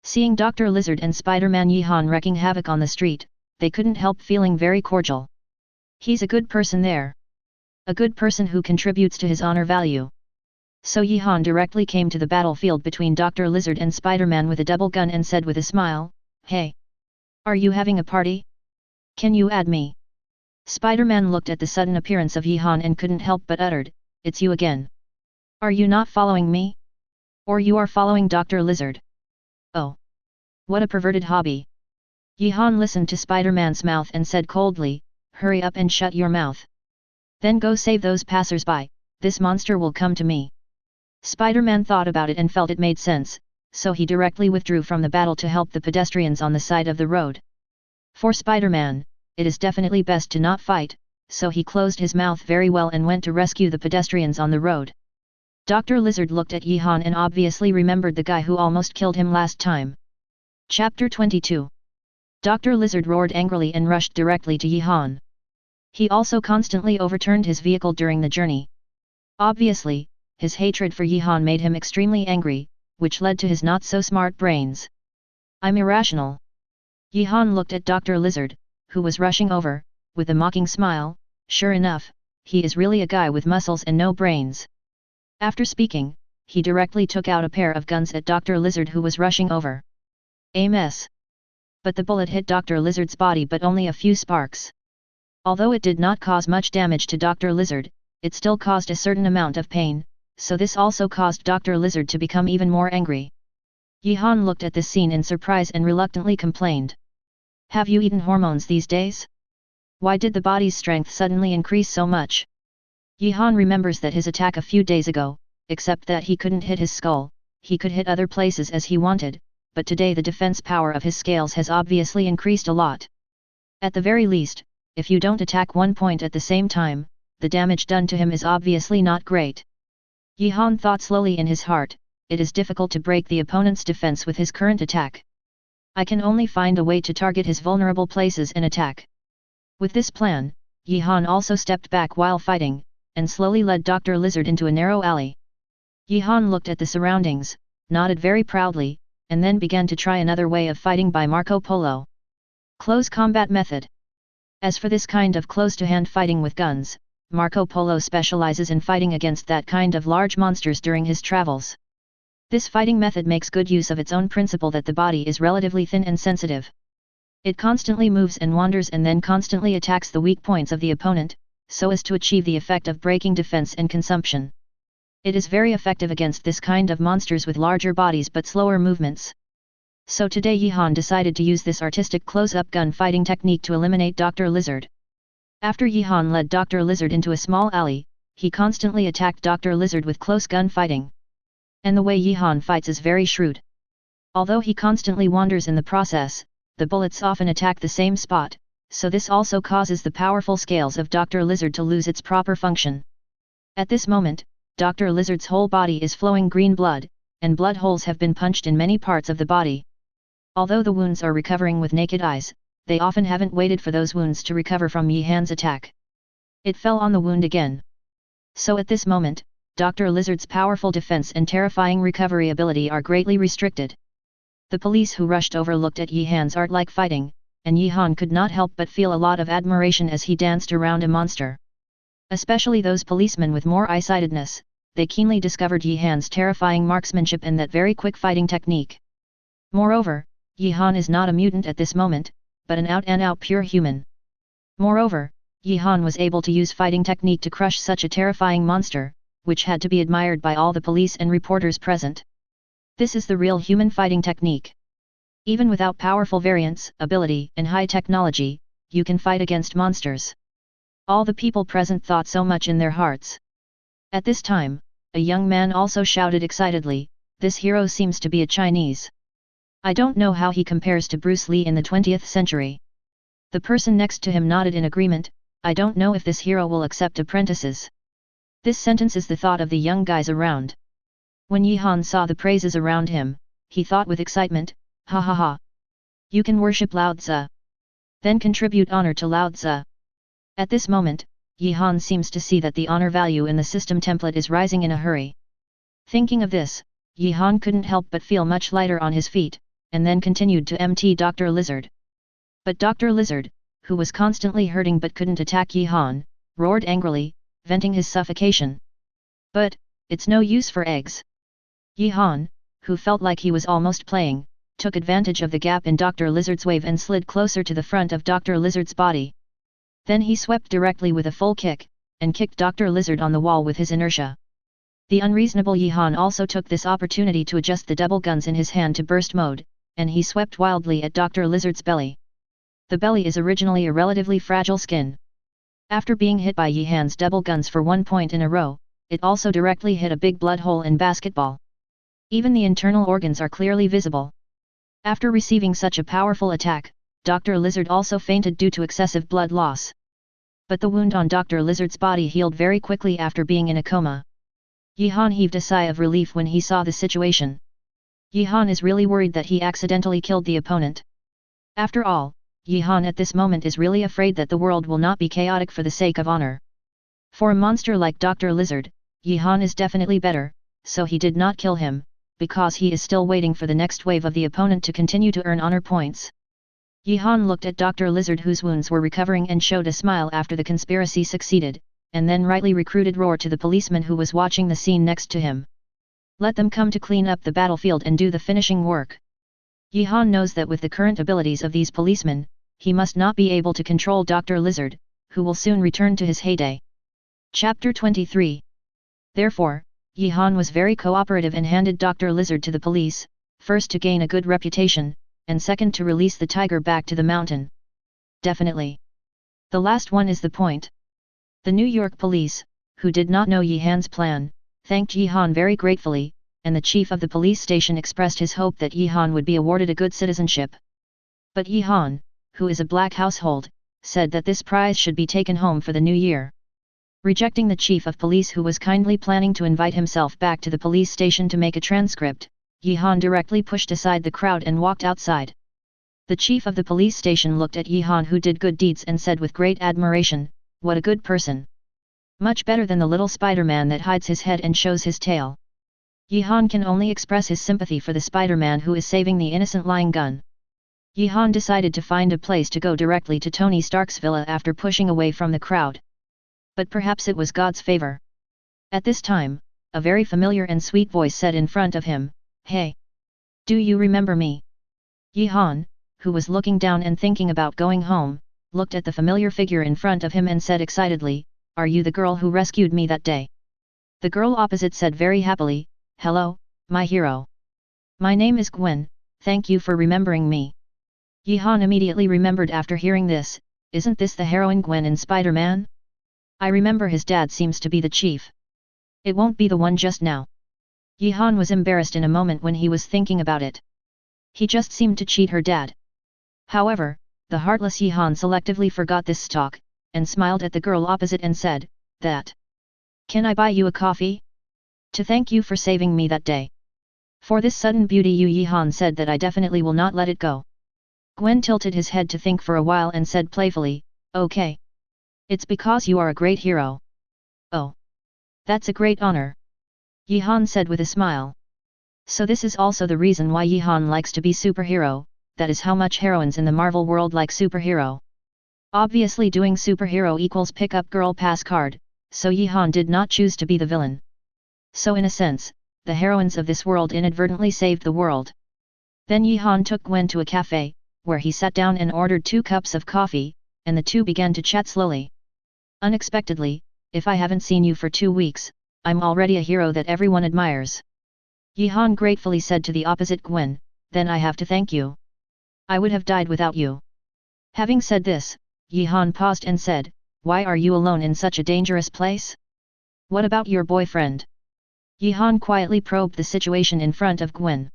Seeing Dr. Lizard and Spider-Man Yihan wreaking havoc on the street, they couldn't help feeling very cordial. He's a good person there. A good person who contributes to his honor value. So Yihan directly came to the battlefield between Dr. Lizard and Spider-Man with a double gun and said with a smile, "Hey! Are you having a party? Can you add me?" Spider-Man looked at the sudden appearance of Yihan and couldn't help but uttered, "It's you again. Are you not following me? Or you are following Dr. Lizard? Oh! What a perverted hobby." Yihan listened to Spider-Man's mouth and said coldly, "Hurry up and shut your mouth. Then go save those passers-by, this monster will come to me." Spider-Man thought about it and felt it made sense, so he directly withdrew from the battle to help the pedestrians on the side of the road. For Spider-Man, it is definitely best to not fight, so he closed his mouth very well and went to rescue the pedestrians on the road. Dr. Lizard looked at Yihan and obviously remembered the guy who almost killed him last time. Chapter 22. Dr. Lizard roared angrily and rushed directly to Yihan. He also constantly overturned his vehicle during the journey. Obviously, his hatred for Yihan made him extremely angry, which led to his not-so-smart brains. "I'm irrational." Yihan looked at Dr. Lizard, who was rushing over, with a mocking smile. Sure enough, he is really a guy with muscles and no brains. After speaking, he directly took out a pair of guns at Dr. Lizard who was rushing over. Aim-s. But the bullet hit Dr. Lizard's body but only a few sparks. Although it did not cause much damage to Dr. Lizard, it still caused a certain amount of pain, so this also caused Dr. Lizard to become even more angry. Yihan looked at this scene in surprise and reluctantly complained. "Have you eaten hormones these days? Why did the body's strength suddenly increase so much?" Yihan remembers that his attack a few days ago, except that he couldn't hit his skull, he could hit other places as he wanted, but today the defense power of his scales has obviously increased a lot. At the very least, if you don't attack one point at the same time, the damage done to him is obviously not great. Yihan thought slowly in his heart, it is difficult to break the opponent's defense with his current attack. I can only find a way to target his vulnerable places and attack. With this plan, Yihan also stepped back while fighting, and slowly led Dr. Lizard into a narrow alley. Yihan looked at the surroundings, nodded very proudly, and then began to try another way of fighting by Marco Polo. Close combat method. As for this kind of close-to-hand fighting with guns, Marco Polo specializes in fighting against that kind of large monsters during his travels. This fighting method makes good use of its own principle that the body is relatively thin and sensitive. It constantly moves and wanders and then constantly attacks the weak points of the opponent, so as to achieve the effect of breaking defense and consumption. It is very effective against this kind of monsters with larger bodies but slower movements. So today Yihan decided to use this artistic close-up gun fighting technique to eliminate Dr. Lizard. After Yihan led Dr. Lizard into a small alley, he constantly attacked Dr. Lizard with close gun fighting. And the way Yihan fights is very shrewd. Although he constantly wanders in the process, the bullets often attack the same spot, so this also causes the powerful scales of Dr. Lizard to lose its proper function. At this moment, Dr. Lizard's whole body is flowing green blood, and blood holes have been punched in many parts of the body. Although the wounds are recovering with naked eyes, they often haven't waited for those wounds to recover from Yihan's attack. It fell on the wound again. So at this moment, Dr. Lizard's powerful defense and terrifying recovery ability are greatly restricted. The police who rushed over looked at Yihan's art-like fighting, and Yihan could not help but feel a lot of admiration as he danced around a monster. Especially those policemen with more eye-sightedness, they keenly discovered Yihan's terrifying marksmanship and that very quick fighting technique. Moreover, Yihan is not a mutant at this moment, but an out-and-out pure human. Moreover, Yihan was able to use fighting technique to crush such a terrifying monster, which had to be admired by all the police and reporters present. This is the real human fighting technique. Even without powerful variants, ability, and high technology, you can fight against monsters. All the people present thought so much in their hearts. At this time, a young man also shouted excitedly, "This hero seems to be a Chinese. I don't know how he compares to Bruce Lee in the 20th century. The person next to him nodded in agreement. I don't know if this hero will accept apprentices. This sentence is the thought of the young guys around. When Yi-han saw the praises around him, he thought with excitement, ha ha ha. You can worship Lao Tzu. Then contribute honor to Lao Tzu. At this moment, Yi-han seems to see that the honor value in the system template is rising in a hurry. Thinking of this, Yi-han couldn't help but feel much lighter on his feet, and then continued to MT Dr. Lizard. But Dr. Lizard, who was constantly hurting but couldn't attack Yi-han, roared angrily, venting his suffocation. But, it's no use for eggs. Yi-han, who felt like he was almost playing, took advantage of the gap in Dr. Lizard's wave and slid closer to the front of Dr. Lizard's body. Then he swept directly with a full kick, and kicked Dr. Lizard on the wall with his inertia. The unreasonable Yi-han also took this opportunity to adjust the double guns in his hand to burst mode, and he swept wildly at Dr. Lizard's belly. The belly is originally a relatively fragile skin. After being hit by Yi-han's double guns for 1 point in a row, it also directly hit a big blood hole in basketball. Even the internal organs are clearly visible. After receiving such a powerful attack, Dr. Lizard also fainted due to excessive blood loss. But the wound on Dr. Lizard's body healed very quickly after being in a coma. Yi-han heaved a sigh of relief when he saw the situation. Yi-han is really worried that he accidentally killed the opponent. After all, Yi-han at this moment is really afraid that the world will not be chaotic for the sake of honor. For a monster like Dr. Lizard, Yi-han is definitely better, so he did not kill him, because he is still waiting for the next wave of the opponent to continue to earn honor points. Yi-han looked at Dr. Lizard whose wounds were recovering and showed a smile after the conspiracy succeeded, and then rightly recruited roar to the policeman who was watching the scene next to him. Let them come to clean up the battlefield and do the finishing work. Yi-han knows that with the current abilities of these policemen, he must not be able to control Dr. Lizard, who will soon return to his heyday. Chapter 23. Therefore, Yi-han was very cooperative and handed Dr. Lizard to the police, first to gain a good reputation, and second to release the tiger back to the mountain. Definitely. The last one is the point. The New York police, who did not know Yi-han's plan, thanked Yi-han very gratefully, and the chief of the police station expressed his hope that Yi-han would be awarded a good citizenship. But Yi-han, who is a black household, said that this prize should be taken home for the new year. Rejecting the chief of police who was kindly planning to invite himself back to the police station to make a transcript, Yi-han directly pushed aside the crowd and walked outside. The chief of the police station looked at Yi-han who did good deeds and said with great admiration, "What a good person. Much better than the little Spider-Man that hides his head and shows his tail." Yi-han can only express his sympathy for the Spider-Man who is saving the innocent lying gun. Yi-han decided to find a place to go directly to Tony Stark's villa after pushing away from the crowd. But perhaps it was God's favor. At this time, a very familiar and sweet voice said in front of him, "Hey! Do you remember me?" Yi-han, who was looking down and thinking about going home, looked at the familiar figure in front of him and said excitedly, "Are you the girl who rescued me that day?" The girl opposite said very happily, "Hello, my hero. My name is Gwen, thank you for remembering me." Yi-han immediately remembered after hearing this, "Isn't this the heroine Gwen in Spider-Man? I remember his dad seems to be the chief. It won't be the one just now." Yi-han was embarrassed in a moment when he was thinking about it. He just seemed to cheat her dad. However, the heartless Yi-han selectively forgot this talk, and smiled at the girl opposite and said, "That. Can I buy you a coffee? To thank you for saving me that day. For this sudden beauty Yi-han said that I definitely will not let it go." Gwen tilted his head to think for a while and said playfully, "Okay. It's because you are a great hero." "Oh. That's a great honor," Yi-han said with a smile. So this is also the reason why Yi-han likes to be superhero, that is how much heroines in the Marvel world like superhero. Obviously doing superhero equals pick up girl pass card, so Yi-han did not choose to be the villain. So in a sense, the heroines of this world inadvertently saved the world. Then Yi-han took Gwen to a cafe, where he sat down and ordered 2 cups of coffee, and the two began to chat slowly. "Unexpectedly, if I haven't seen you for 2 weeks, I'm already a hero that everyone admires." Yi-han gratefully said to the opposite Gwen, "Then I have to thank you. I would have died without you." Having said this, Yi-han paused and said, "Why are you alone in such a dangerous place? What about your boyfriend?" Yi-han quietly probed the situation in front of Gwen.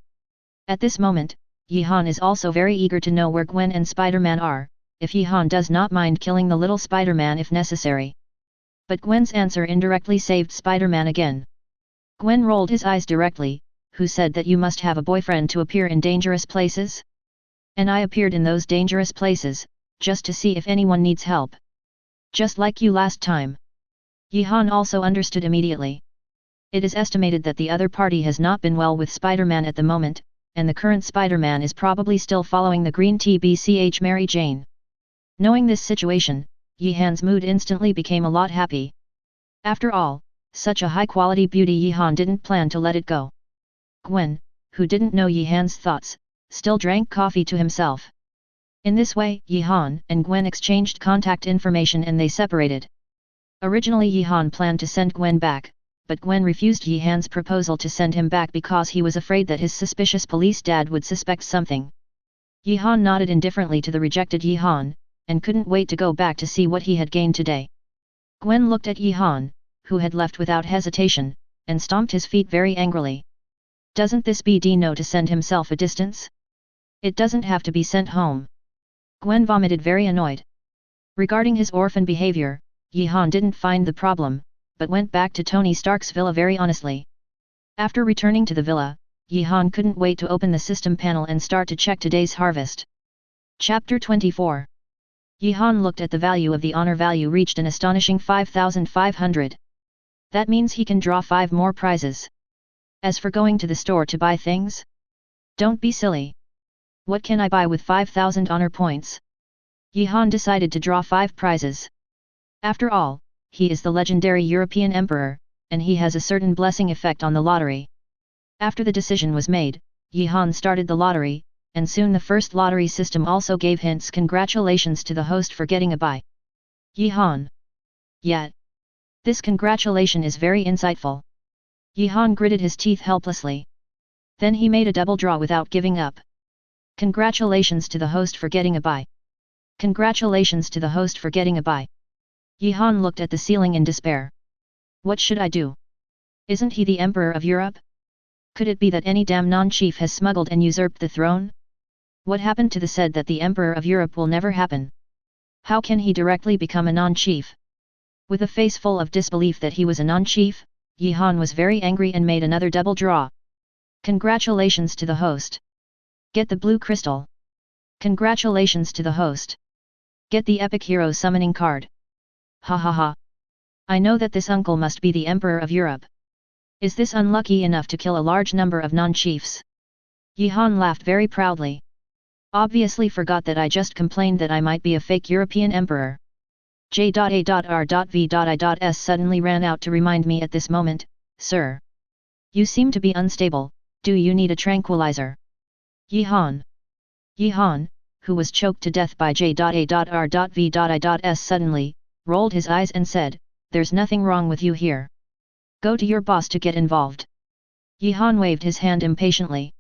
At this moment, Yi-han is also very eager to know where Gwen and Spider-Man are, if Yi-han does not mind killing the little Spider-Man if necessary. But Gwen's answer indirectly saved Spider-Man again. Gwen rolled his eyes directly. Who said that you must have a boyfriend to appear in dangerous places? And I appeared in those dangerous places, just to see if anyone needs help. Just like you last time. Yi-han also understood immediately. It is estimated that the other party has not been well with Spider-Man at the moment, and the current Spider-Man is probably still following the green TBCH Mary Jane. Knowing this situation, Yi-han's mood instantly became a lot happy. After all, such a high-quality beauty Yi-han didn't plan to let it go. Gwen, who didn't know Yi-han's thoughts, still drank coffee to himself. In this way, Yi-han and Gwen exchanged contact information and they separated. Originally Yi-han planned to send Gwen back, but Gwen refused Yi-han's proposal to send him back because he was afraid that his suspicious police dad would suspect something. Yi-han nodded indifferently to the rejected Yi-han, and couldn't wait to go back to see what he had gained today. Gwen looked at Yi-han, who had left without hesitation, and stomped his feet very angrily. Doesn't this BD know to send himself a distance? It doesn't have to be sent home. Gwen vomited very annoyed. Regarding his orphan behavior, Yi-han didn't find the problem, but went back to Tony Stark's villa very honestly. After returning to the villa, Yi-han couldn't wait to open the system panel and start to check today's harvest. Chapter 24. Yi-han looked at the value of the honor value reached an astonishing 5,500. That means he can draw 5 more prizes. As for going to the store to buy things? Don't be silly. What can I buy with 5,000 honor points? Yi-han decided to draw 5 prizes. After all, he is the legendary European Emperor, and he has a certain blessing effect on the lottery. After the decision was made, Yi-han started the lottery, and soon the first lottery system also gave hints. Congratulations to the host for getting a buy. Yi-han. Yet. This congratulation is very insightful. Yi-han gritted his teeth helplessly. Then he made a double draw without giving up. Congratulations to the host for getting a buy. Congratulations to the host for getting a buy. Yi-han looked at the ceiling in despair. What should I do? Isn't he the Emperor of Europe? Could it be that any damn non-chief has smuggled and usurped the throne? What happened to the said that the Emperor of Europe will never happen? How can he directly become a non-chief? With a face full of disbelief that he was a non-chief, Yi-han was very angry and made another double draw. Congratulations to the host. Get the blue crystal. Congratulations to the host. Get the epic hero summoning card. Ha ha ha. I know that this uncle must be the Emperor of Europe. Is this unlucky enough to kill a large number of non-chiefs? Yi-han laughed very proudly. Obviously forgot that I just complained that I might be a fake European emperor. J.A.R.V.I.S suddenly ran out to remind me at this moment, sir. You seem to be unstable, do you need a tranquilizer? Yi-han. Yi-han, who was choked to death by J.A.R.V.I.S suddenly, rolled his eyes and said, there's nothing wrong with you here. Go to your boss to get involved. Yi-han waved his hand impatiently.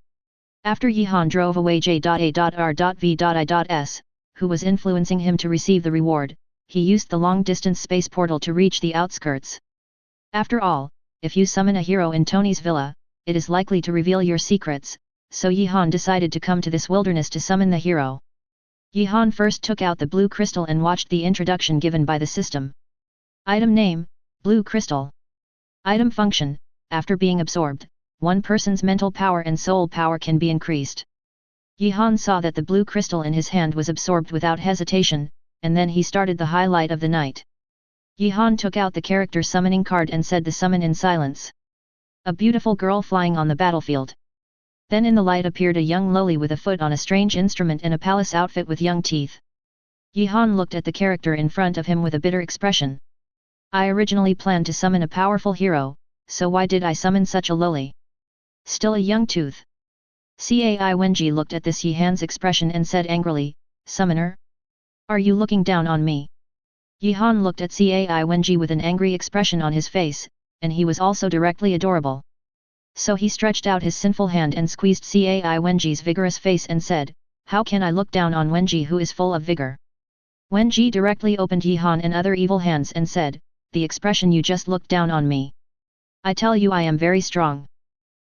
After Yi-han drove away J.A.R.V.I.S, who was influencing him to receive the reward, he used the long-distance space portal to reach the outskirts. After all, if you summon a hero in Tony's villa, it is likely to reveal your secrets, so Yi-han decided to come to this wilderness to summon the hero. Yi-han first took out the blue crystal and watched the introduction given by the system. Item name, Blue Crystal. Item function, after being absorbed, one person's mental power and soul power can be increased. Yi-han saw that the blue crystal in his hand was absorbed without hesitation, and then he started the highlight of the night. Yi-han took out the character summoning card and said the summon in silence. A beautiful girl flying on the battlefield. Then in the light appeared a young loli with a foot on a strange instrument and a palace outfit with young teeth. Yi-han looked at the character in front of him with a bitter expression. I originally planned to summon a powerful hero, so why did I summon such a loli? Still a young tooth. Cai Wenji looked at this Yi-han's expression and said angrily, Summoner? Are you looking down on me? Yi-han looked at Cai Wenji with an angry expression on his face, and he was also directly adorable. So he stretched out his sinful hand and squeezed Cai Wenji's vigorous face and said, How can I look down on Wenji who is full of vigor? Wenji directly opened Yi-han and other evil hands and said, The expression you just looked down on me. I tell you I am very strong.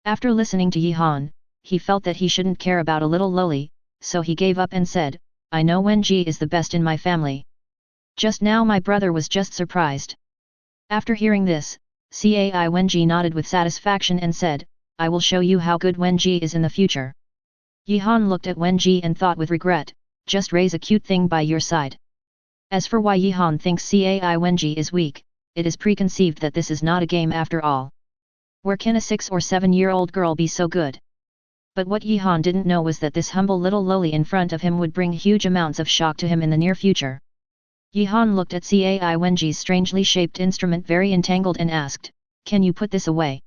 After listening to Yi-han, he felt that he shouldn't care about a little loli, so he gave up and said, I know Wenji is the best in my family. Just now my brother was just surprised. After hearing this, Cai Wenji nodded with satisfaction and said, I will show you how good Wenji is in the future. Yihan looked at Wenji and thought with regret, just raise a cute thing by your side. As for why Yihan thinks Cai Wenji is weak, it is preconceived that this is not a game after all. Where can a 6 or 7-year-old girl be so good? But what Yihan didn't know was that this humble little loli in front of him would bring huge amounts of shock to him in the near future. Yihan looked at Cai Wenji's strangely shaped instrument very entangled and asked, can you put this away?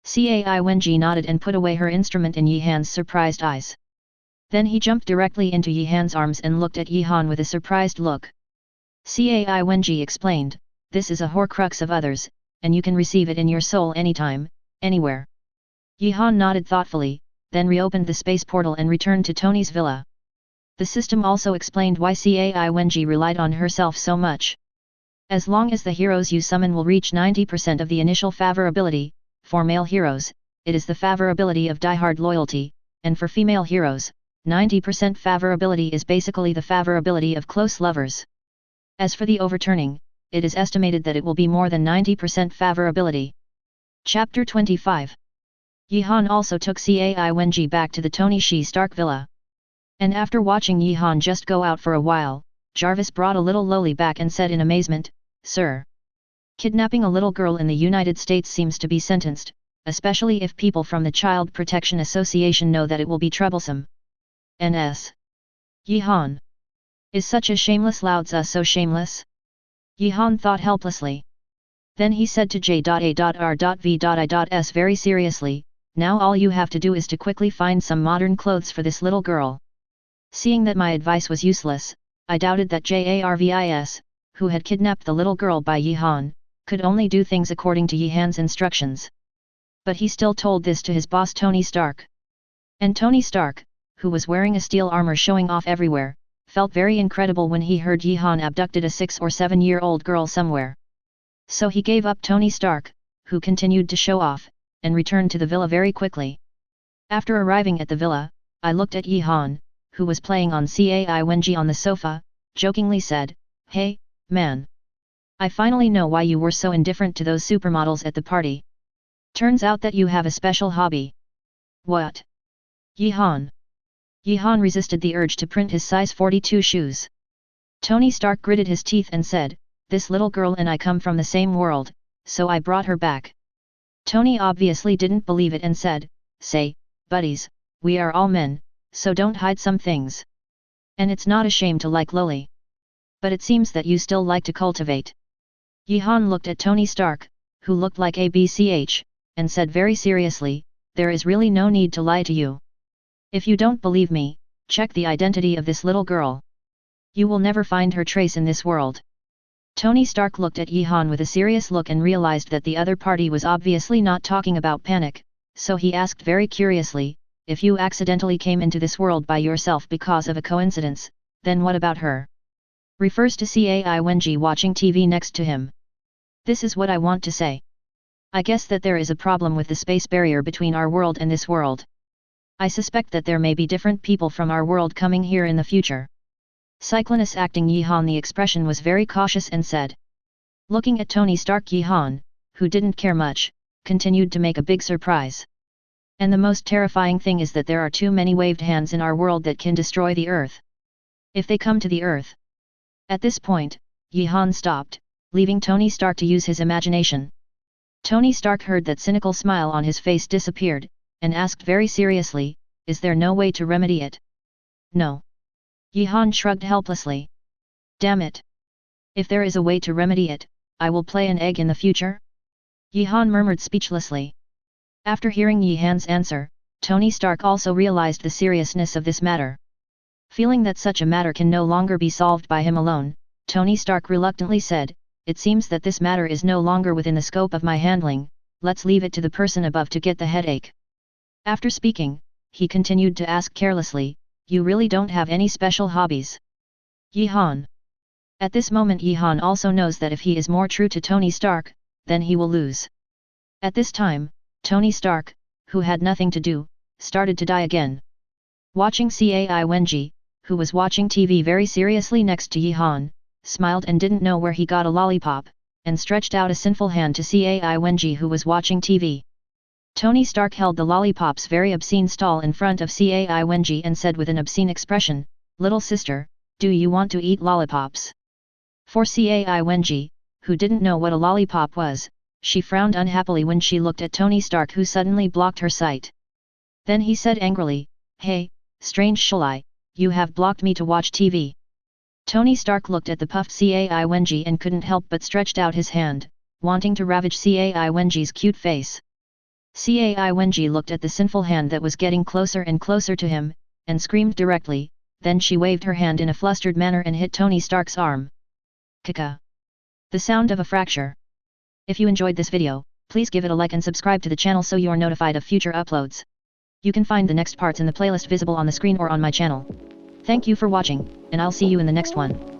Cai Wenji nodded and put away her instrument in Yihan's surprised eyes. Then he jumped directly into Yihan's arms and looked at Yihan with a surprised look. Cai Wenji explained, this is a horcrux of others, and you can receive it in your soul anytime, anywhere. Yihan nodded thoughtfully, then reopened the space portal and returned to Tony's villa. The system also explained why Cai Wenji relied on herself so much. As long as the heroes you summon will reach 90% of the initial favor ability, for male heroes, it is the favor ability of diehard loyalty, and for female heroes, 90% favor ability is basically the favor ability of close lovers. As for the overturning, it is estimated that it will be more than 90% favor ability. Chapter 25. Yihan also took Cai Wenji back to the Tony Shi Stark villa. And after watching Yihan just go out for a while, Jarvis brought a little loli back and said in amazement, Sir, kidnapping a little girl in the United States seems to be sentenced, especially if people from the Child Protection Association know that it will be troublesome. N.S. Yihan. Is such a shameless Lao Tzu so shameless? Yihan thought helplessly. Then he said to J.A.R.V.I.S very seriously, now all you have to do is to quickly find some modern clothes for this little girl. Seeing that my advice was useless, I doubted that Jarvis, who had kidnapped the little girl by Yihan, could only do things according to Yihan's instructions. But he still told this to his boss Tony Stark. And Tony Stark, who was wearing a steel armor showing off everywhere, felt very incredible when he heard Yihan abducted a 6 or 7-year-old girl somewhere. So he gave up Tony Stark, who continued to show off, and returned to the villa very quickly. After arriving at the villa, I looked at Yihan, who was playing on Cai Wenji on the sofa, jokingly said, Hey, man. I finally know why you were so indifferent to those supermodels at the party. Turns out that you have a special hobby. What? Yihan. Yihan resisted the urge to print his size 42 shoes. Tony Stark gritted his teeth and said, this little girl and I come from the same world, so I brought her back. Tony obviously didn't believe it and said, say, buddies, we are all men, so don't hide some things. And it's not a shame to like loli. But it seems that you still like to cultivate. Yihan looked at Tony Stark, who looked like a BCH, and said very seriously, there is really no need to lie to you. If you don't believe me, check the identity of this little girl. You will never find her trace in this world. Tony Stark looked at Yihan with a serious look and realized that the other party was obviously not talking about panic, so he asked very curiously, if you accidentally came into this world by yourself because of a coincidence, then what about her? Refers to Cai Wenji watching TV next to him. This is what I want to say. I guess that there is a problem with the space barrier between our world and this world. I suspect that there may be different people from our world coming here in the future. Cyclonus acting Yihan the expression was very cautious and said. Looking at Tony Stark Yihan, who didn't care much, continued to make a big surprise. And the most terrifying thing is that there are too many waved hands in our world that can destroy the Earth. If they come to the Earth. At this point, Yihan stopped, leaving Tony Stark to use his imagination. Tony Stark heard that cynical smile on his face disappeared, and asked very seriously, is there no way to remedy it? No. Yihan shrugged helplessly. Damn it. If there is a way to remedy it, I will play an egg in the future? Yihan murmured speechlessly. After hearing Yihan's answer, Tony Stark also realized the seriousness of this matter. Feeling that such a matter can no longer be solved by him alone, Tony Stark reluctantly said, it seems that this matter is no longer within the scope of my handling, let's leave it to the person above to get the headache. After speaking, he continued to ask carelessly, you really don't have any special hobbies? Yihan. At this moment Yihan also knows that if he is more true to Tony Stark, then he will lose. At this time, Tony Stark, who had nothing to do, started to die again. Watching Cai Wenji, who was watching TV very seriously next to Yi-han, smiled and didn't know where he got a lollipop, and stretched out a sinful hand to Cai Wenji who was watching TV. Tony Stark held the lollipop's very obscene stall in front of Cai Wenji and said with an obscene expression, "Little sister, do you want to eat lollipops?" For Cai Wenji, who didn't know what a lollipop was, she frowned unhappily when she looked at Tony Stark who suddenly blocked her sight. Then he said angrily, "Hey, strange Shulai, you have blocked me to watch TV." Tony Stark looked at the puffed Cai Wenji and couldn't help but stretched out his hand, wanting to ravage Cai Wenji's cute face. Cai Wenji looked at the sinful hand that was getting closer and closer to him, and screamed directly, then she waved her hand in a flustered manner and hit Tony Stark's arm. Kaka. The sound of a fracture. If you enjoyed this video, please give it a like and subscribe to the channel so you're notified of future uploads. You can find the next parts in the playlist visible on the screen or on my channel. Thank you for watching, and I'll see you in the next one.